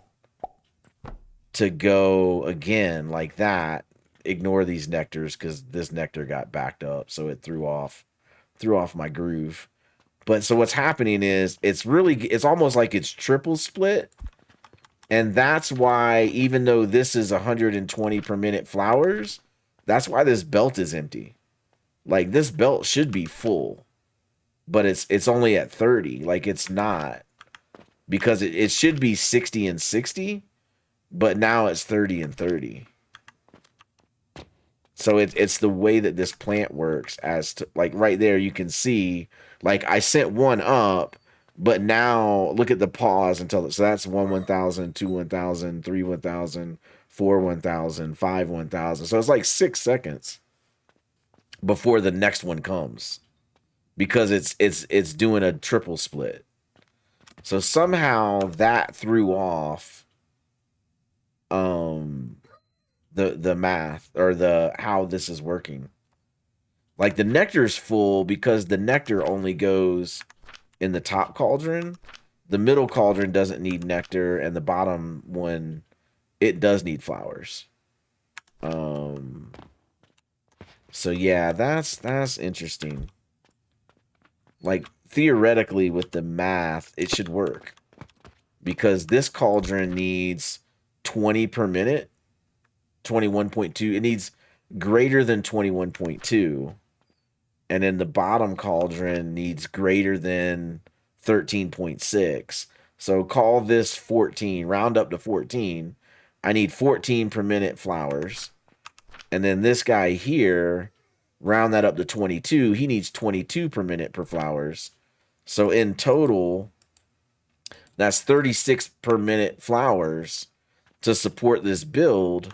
to go again like that. Ignore these nectars because this nectar got backed up, so it threw off my groove. But so what's happening is it's almost like it's triple split. And that's why, even though this is 120 per minute flowers, that's why this belt is empty. Like, this belt should be full, but it's only at 30. Like, it's not, because it should be 60 and 60, but now it's 30 and 30. So it's the way that this plant works. As to, like, right there, you can see, like, I sent one up, but now look at the pause until, so that's 1 1000, 2 1000, 3 1000, 4 1000, 5 1000. So it's like 6 seconds before the next one comes, because it's doing a triple split. So somehow that threw off the math, or the how this is working. Like, the nectar's full because the nectar only goes in the top cauldron. The middle cauldron doesn't need nectar, and the bottom one, it does need flowers. So yeah, that's interesting. Like, theoretically, with the math, it should work. Because this cauldron needs 20 per minute, 21.2. It needs greater than 21.2. And then the bottom cauldron needs greater than 13.6. So call this 14, round up to 14. I need 14 per minute flowers. And then this guy here, round that up to 22. He needs 22 per minute per flowers. So in total, that's 36 per minute flowers to support this build.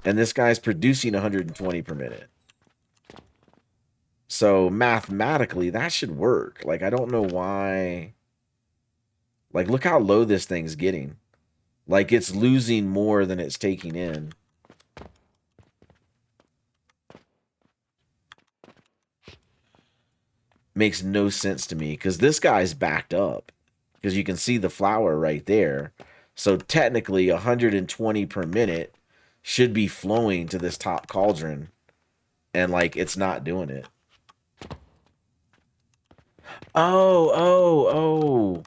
And this guy's producing 120 per minute. So mathematically, that should work. Like, I don't know why. Like, look how low this thing's getting. Like, it's losing more than it's taking in. Makes no sense to me, because this guy's backed up. Because you can see the flower right there. So technically, 120 per minute should be flowing to this top cauldron. And, like, it's not doing it. Oh.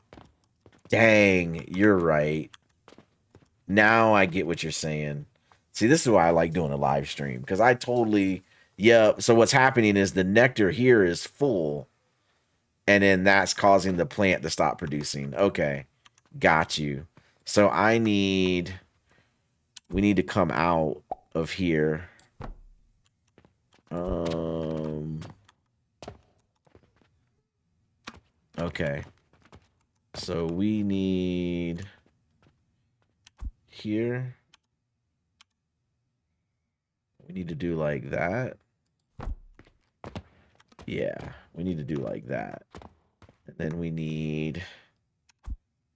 Dang, you're right. Now I get what you're saying. See, this is why I like doing a live stream. Because I totally... Yeah, so what's happening is the nectar here is full. And then that's causing the plant to stop producing. Okay, got you. So we need to come out of here. Okay. So we need here. We need to do like that. Yeah, we need to do like that. And then we need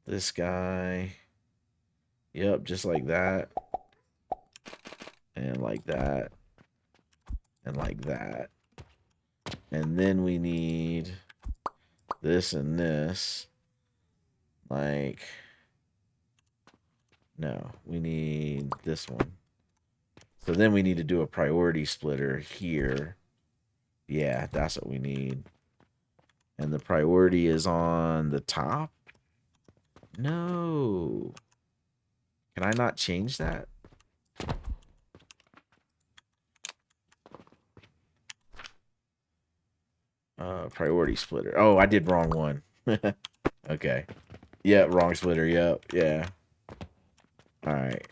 this guy. Yep, just like that. And like that. And like that. And then we need this and this. Like, no, we need this one. So then we need to do a priority splitter here. Yeah, that's what we need. And the priority is on the top? No. Can I not change that? Priority splitter. Oh, I did wrong one. Okay. Yeah, wrong splitter. Yep. Yeah. All right.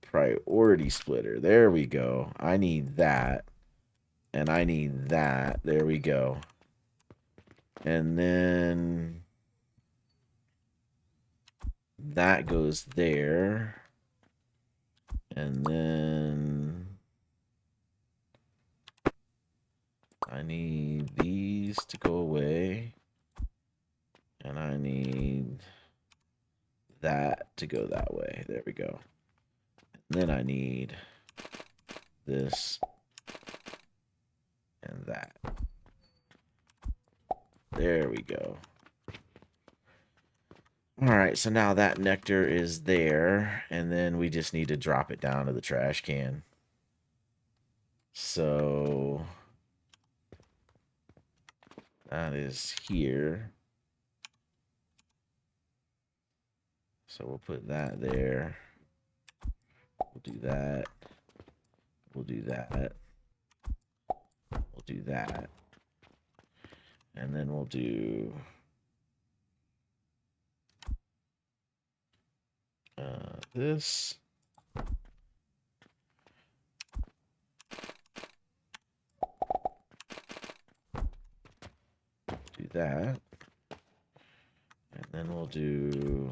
Priority splitter. There we go. I need that. And I need that. There we go. And then that goes there. And then I need these to go away. And I need that to go that way. There we go. And then I need this and that. There we go. All right, so now that nectar is there, and then we just need to drop it down to the trash can. So that is here. So we'll put that there. We'll do that. We'll do that. We'll do that. And then we'll do this. Do that. And then we'll do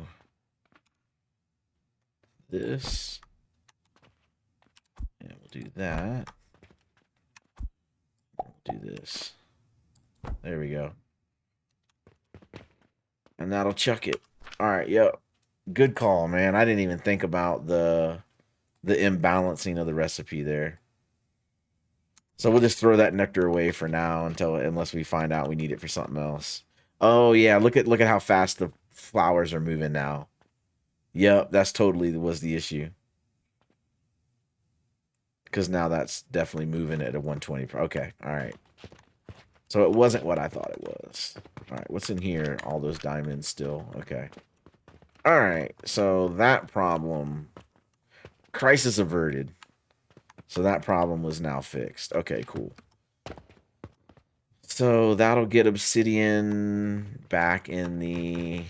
this. And we'll do that. We'll do this. There we go. And that'll chuck it. All right, yep. Good call, man. I didn't even think about the imbalancing of the recipe there. So we'll just throw that nectar away for now unless we find out we need it for something else. Oh yeah, look at how fast the flowers are moving now. Yep, that's totally was the issue. Because now that's definitely moving at a 120. Okay, all right. So it wasn't what I thought it was. All right, what's in here? All those diamonds still. Okay. All right, so that problem, crisis averted. So that problem was now fixed. Okay, cool. So that'll get obsidian back in the...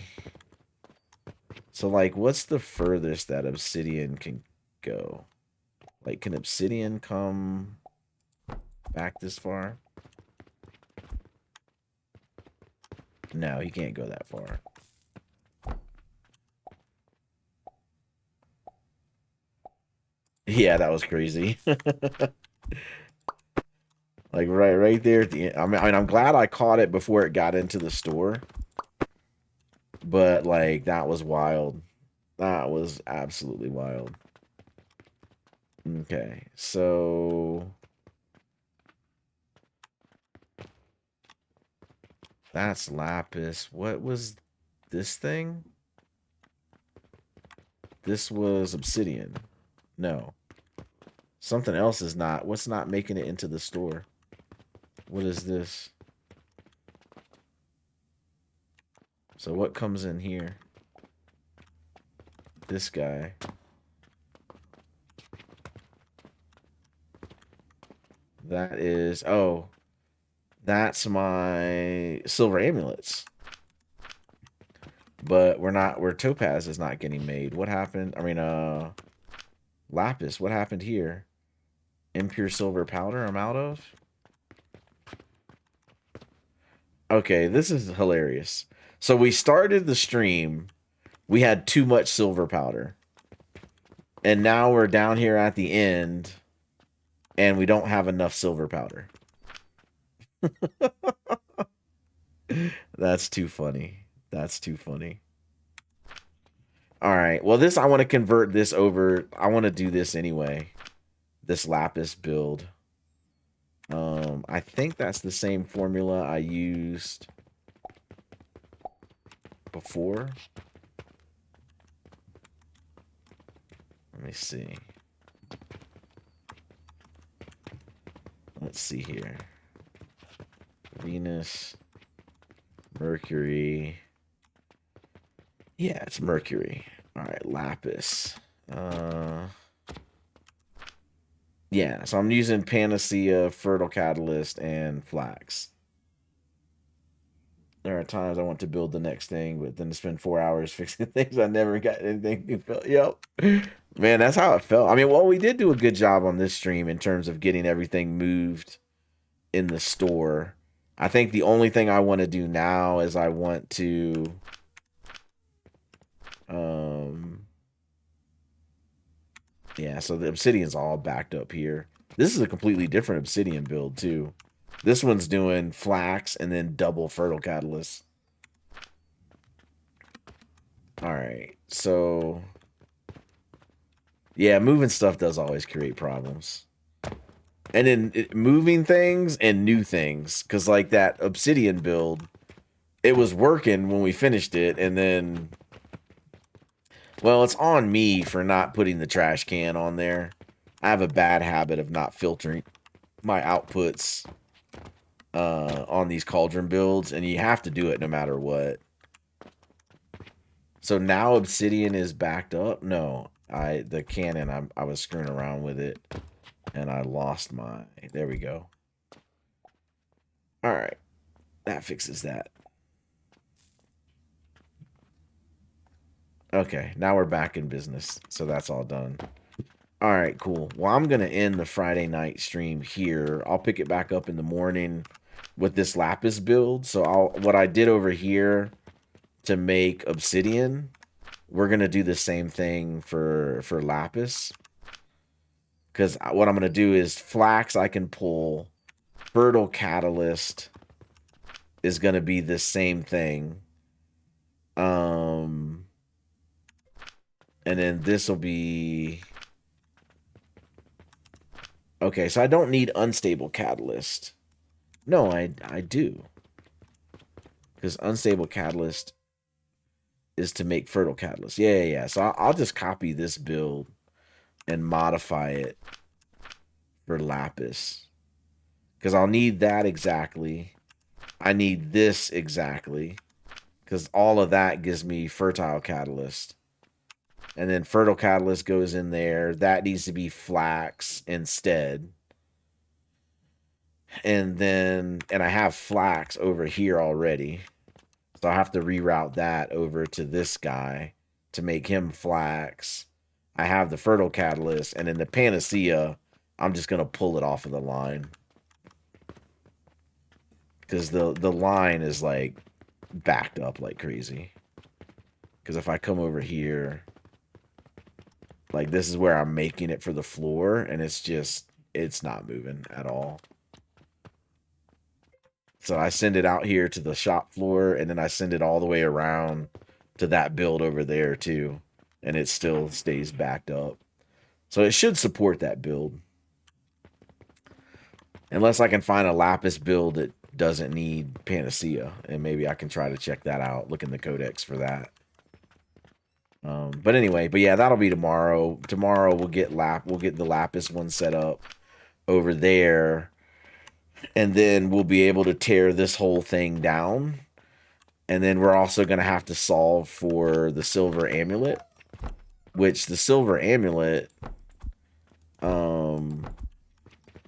So, like, what's the furthest that obsidian can go? Like, can obsidian come back this far? No, he can't go that far. Yeah, that was crazy. Like, right there at the end. I mean, I'm glad I caught it before it got into the store. But, like, that was wild. That was absolutely wild. Okay, so... That's lapis. What was this thing? This was obsidian. No. Something else is not. What's not making it into the store? What is this? So what comes in here? This guy. That is... Oh. That's my silver amulets. But we're topaz is not getting made. What happened? I mean, lapis. What happened here? Impure silver powder I'm out of? Okay, this is hilarious. So we started the stream. We had too much silver powder. And now we're down here at the end. And we don't have enough silver powder. That's too funny. That's too funny. All right. Well, this, I want to convert this over. I want to do this anyway. This lapis build. I think that's the same formula I used before. Let me see. Let's see here. Venus, Mercury. Yeah, it's Mercury. All right, lapis. Yeah, so I'm using Panacea, Fertile Catalyst, and Flax. There are times I want to build the next thing, but then to spend 4 hours fixing things I never got anything to fill. Yep. Man, that's how it felt. I mean, well, we did do a good job on this stream in terms of getting everything moved in the store. I think the only thing I want to do now is I want to yeah, so the obsidian's all backed up here. This is a completely different obsidian build too. This one's doing flax and then double fertile catalyst. All right, so yeah, moving stuff does always create problems. And then moving things and new things, because like that obsidian build, it was working when we finished it, and then, well, it's on me for not putting the trash can on there. I have a bad habit of not filtering my outputs on these cauldron builds, and you have to do it no matter what. So now obsidian is backed up. No, the cannon, I was screwing around with it, and I lost my. There we go. All right, that fixes that. Okay, now we're back in business, so that's all done. All right, cool. Well, I'm going to end the Friday night stream here. I'll pick it back up in the morning with this lapis build. So what I did over here to make obsidian, we're going to do the same thing for lapis. Because what I'm going to do is flax I can pull. Fertile catalyst is going to be the same thing. And then this will be... Okay, so I don't need unstable catalyst. No, I do. Because unstable catalyst is to make fertile catalyst. Yeah. So I'll just copy this build and modify it for lapis. Because I'll need that exactly. I need this exactly. Because all of that gives me fertile catalyst. And then fertile catalyst goes in there. That needs to be flax instead. And I have flax over here already. So I have to reroute that over to this guy to make him flax. I have the fertile catalyst, and then the panacea, I'm just going to pull it off of the line. Because the line is like backed up like crazy. Because if I come over here, like this is where I'm making it for the floor, and it's not moving at all. So I send it out here to the shop floor, and then I send it all the way around to that build over there too, and it still stays backed up. So it should support that build. Unless I can find a lapis build that doesn't need panacea, and maybe I can try to check that out, look in the codex for that. But anyway, yeah, that'll be tomorrow. Tomorrow we'll get the lapis one set up over there, and then we'll be able to tear this whole thing down. And then we're also going to have to solve for the silver amulet, which the silver amulet,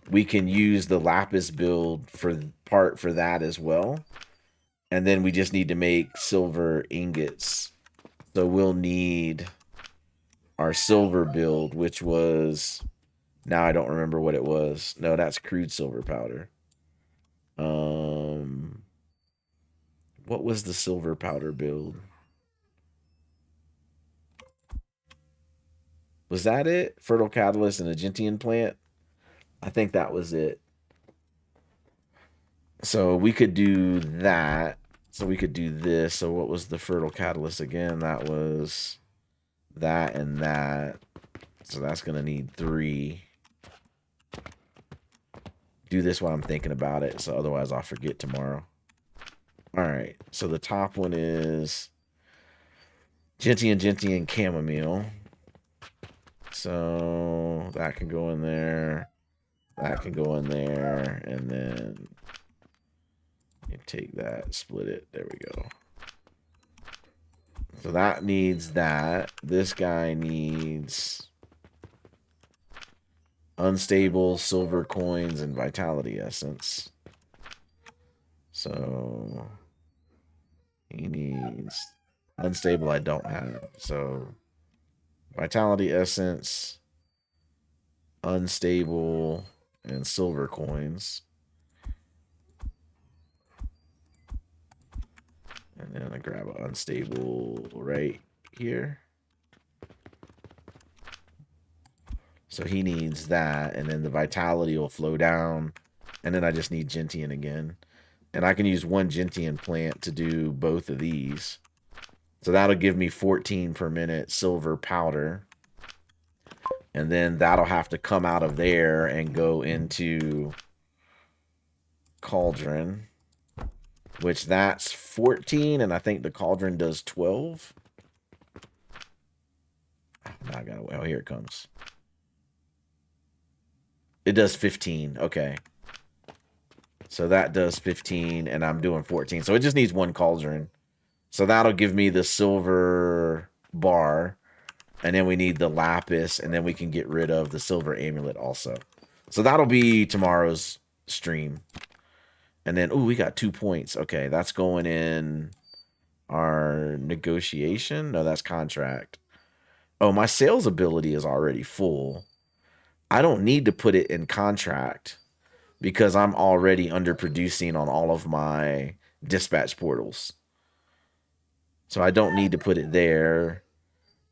we can use the lapis build for that as well. And then we just need to make silver ingots. So we'll need our silver build, which was, now I don't remember what it was. No, that's crude silver powder. What was the silver powder build? Was that it? Fertile catalyst and a gentian plant? I think that was it. So we could do that. So we could do this. So what was the fertile catalyst again? That was that and that. So that's going to need 3. Do this while I'm thinking about it. So otherwise I'll forget tomorrow. All right. So the top one is gentian chamomile. So that can go in there. That can go in there. And then you take that, split it. There we go. So that needs that. This guy needs unstable silver coins and vitality essence. So he needs unstable. I don't have. So vitality essence, unstable, and silver coins. And then I grab an unstable right here. So he needs that, and then the vitality will flow down, and then I just need gentian again. And I can use 1 gentian plant to do both of these. So that'll give me 14 per minute silver powder. And then that'll have to come out of there and go into cauldron, which that's 14, and I think the cauldron does 12. Now I gotta, well, here it comes. It does 15. Okay. So that does 15, and I'm doing 14. So it just needs 1 cauldron. So that'll give me the silver bar. And then we need the lapis, and then we can get rid of the silver amulet also. So that'll be tomorrow's stream. And then, ooh, we got 2 points. Okay, that's going in our negotiation. No, that's contract. Oh, my sales ability is already full. I don't need to put it in contract because I'm already underproducing on all of my dispatch portals. So I don't need to put it there.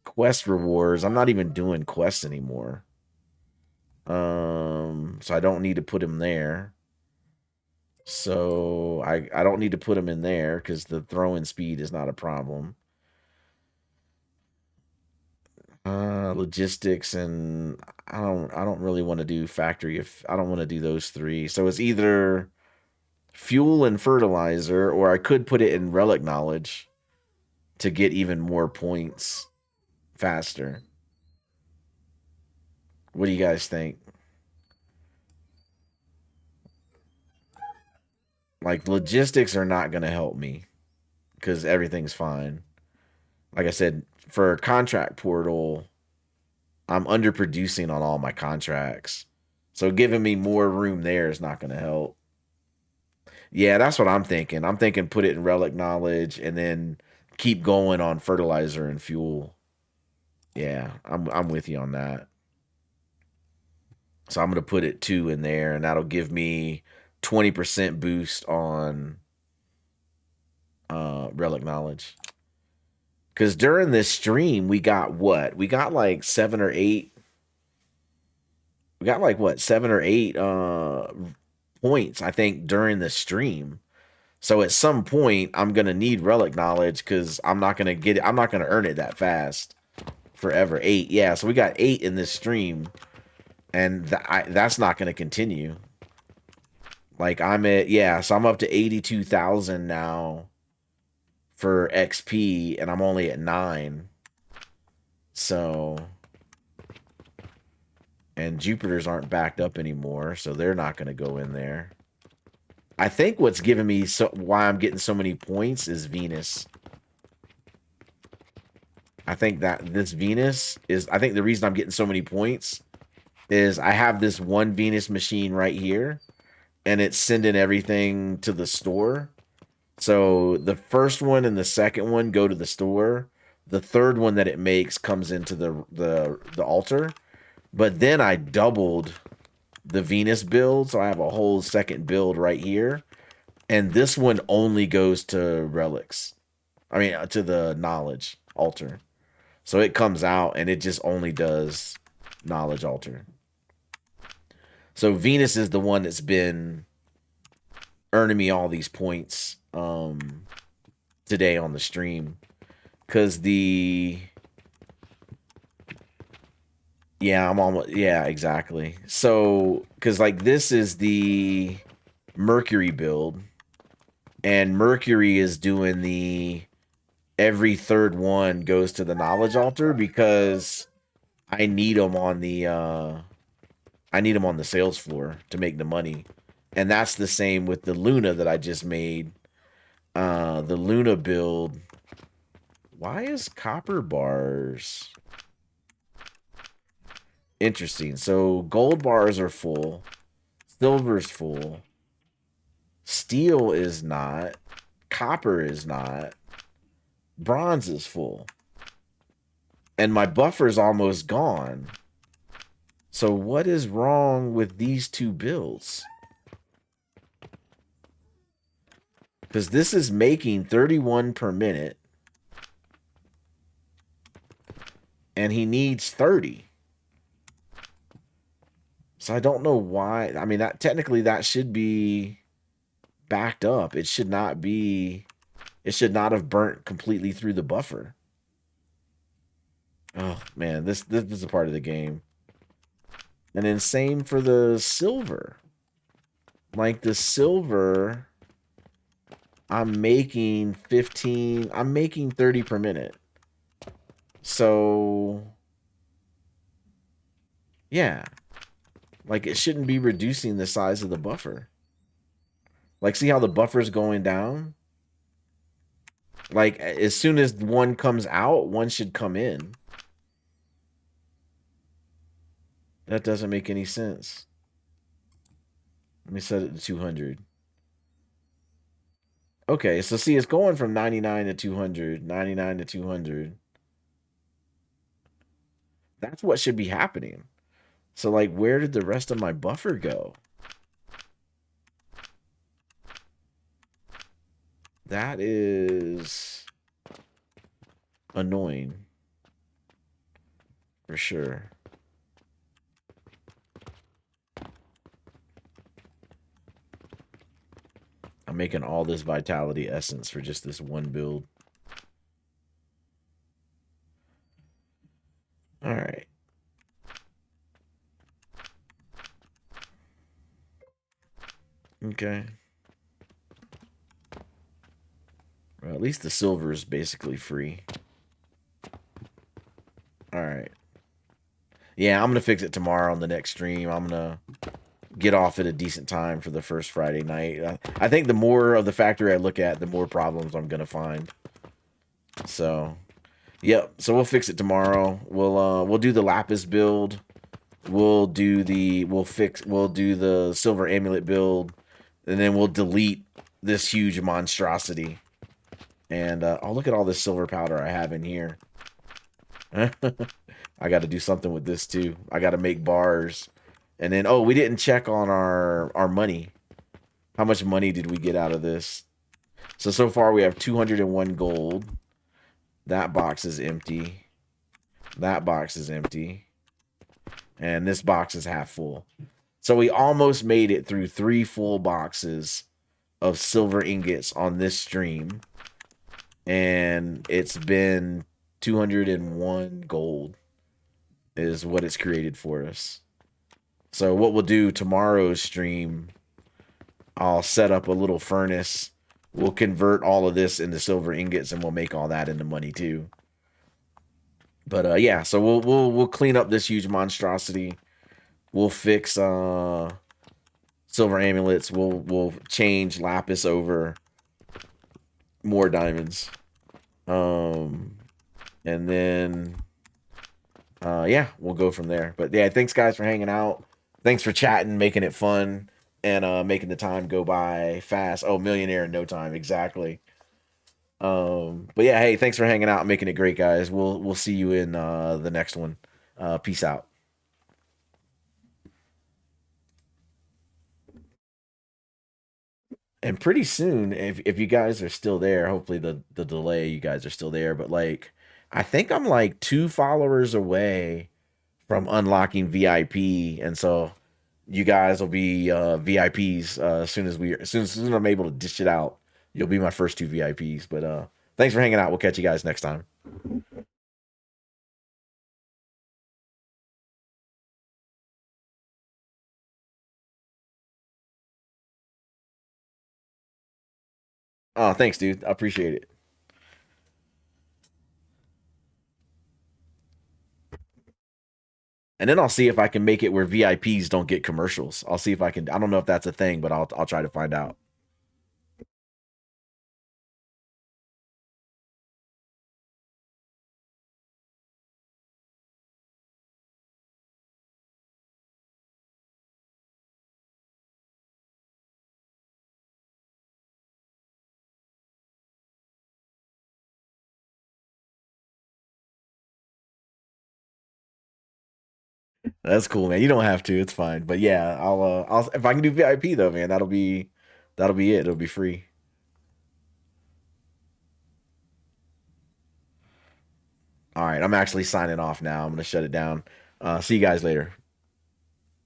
Quest rewards. I'm not even doing quests anymore. So I don't need to put him there. So I don't need to put him in there because the throwing speed is not a problem. Logistics, and I don't really want to do factory. If I don't want to do those 3. So it's either fuel and fertilizer, or I could put it in relic knowledge to get even more points faster. What do you guys think? Like, logistics are not going to help me because everything's fine. Like I said, for contract portal, I'm underproducing on all my contracts. So giving me more room there is not going to help. Yeah, that's what I'm thinking. I'm thinking put it in relic knowledge and then keep going on fertilizer and fuel. Yeah, I'm with you on that. So I'm going to put it 2 in there, and that'll give me 20% boost on relic knowledge. Because during this stream, we got what? We got like 7 or 8. We got like what? 7 or 8 points, I think, during the stream. So at some point, I'm gonna need relic knowledge because I'm not gonna get it. I'm not gonna earn it that fast forever. 8, yeah. So we got 8 in this stream, and that's not gonna continue. Like I'm at so I'm up to 82,000 now for XP, and I'm only at 9. So, and Jupiters aren't backed up anymore, so they're not gonna go in there. I think what's giving me why I'm getting so many points is Venus. I think that this Venus is, I think the reason I'm getting so many points is I have this one Venus machine right here, and it's sending everything to the store. So the first one and the second one go to the store. The third one that it makes comes into the altar. But then I doubled the Venus build, so I have a whole second build right here. And this one only goes to relics. I mean, to the knowledge altar. So it comes out and it just only does knowledge altar. So Venus is the one that's been earning me all these points today on the stream. Because I'm almost, exactly. So, because like this is the Mercury build. And Mercury is doing the every third one goes to the knowledge altar because I need them on the sales floor to make the money. And that's the same with the Luna that I just made. The Luna build. Why is copper bars? Interesting. So gold bars are full. Silver's full. Steel is not. Copper is not. Bronze is full. And my buffer's almost gone. So what is wrong with these two builds? Because this is making 31 per minute. And he needs 30. So I don't know why. I mean, technically that should be backed up. It should not be. It should not have burnt completely through the buffer. Oh man, this is a part of the game. And then same for the silver. Like the silver, I'm making 15. I'm making 30 per minute. So yeah, like it shouldn't be reducing the size of the buffer. Like, see how the buffer's going down? Like, as soon as one comes out, one should come in. That doesn't make any sense. Let me set it to 200. Okay, so see, it's going from 99 to 200, 99 to 200. That's what should be happening. So, like, where did the rest of my buffer go? That is annoying. For sure. I'm making all this vitality essence for just this one build. All right. Okay. At least the silver is basically free. All right. Yeah, I'm gonna fix it tomorrow on the next stream. I'm gonna get off at a decent time for the first Friday night. I think the more of the factory I look at, the more problems I'm gonna find. So, yep. So we'll fix it tomorrow. We'll do the lapis build. We'll do the silver amulet build, and then we'll delete this huge monstrosity. And oh, look at all this silver powder I have in here. I got to do something with this too. I got to make bars. And then, oh, we didn't check on our money. How much money did we get out of this? So far we have 201 gold. That box is empty. That box is empty. And this box is half full. So we almost made it through 3 full boxes of silver ingots on this stream. And it's been 201 gold is what it's created for us. So what we'll do tomorrow's stream, I'll set up a little furnace. We'll convert all of this into silver ingots, and we'll make all that into money too. But yeah, so we'll clean up this huge monstrosity. We'll fix silver amulets. We'll change lapis over more diamonds. And then yeah, we'll go from there. But yeah, thanks guys for hanging out. Thanks for chatting, making it fun, and making the time go by fast. Oh, millionaire in no time, exactly. But yeah, hey, thanks for hanging out and making it great, guys. We'll see you in the next one. Peace out. And pretty soon, if you guys are still there, hopefully the delay, you guys are still there. But like, I think I'm like 2 followers away from unlocking VIP, and so you guys will be VIPs as soon as I'm able to dish it out. You'll be my first 2 VIPs. But thanks for hanging out. We'll catch you guys next time. Oh, thanks, dude. I appreciate it. And then I'll see if I can make it where VIPs don't get commercials. I'll see if I can. I don't know if that's a thing, but I'll try to find out. That's cool, man. You don't have to. It's fine. But yeah, I'll if I can do VIP though, man, that'll be it. It'll be free. All right, I'm actually signing off now. I'm gonna shut it down. See you guys later.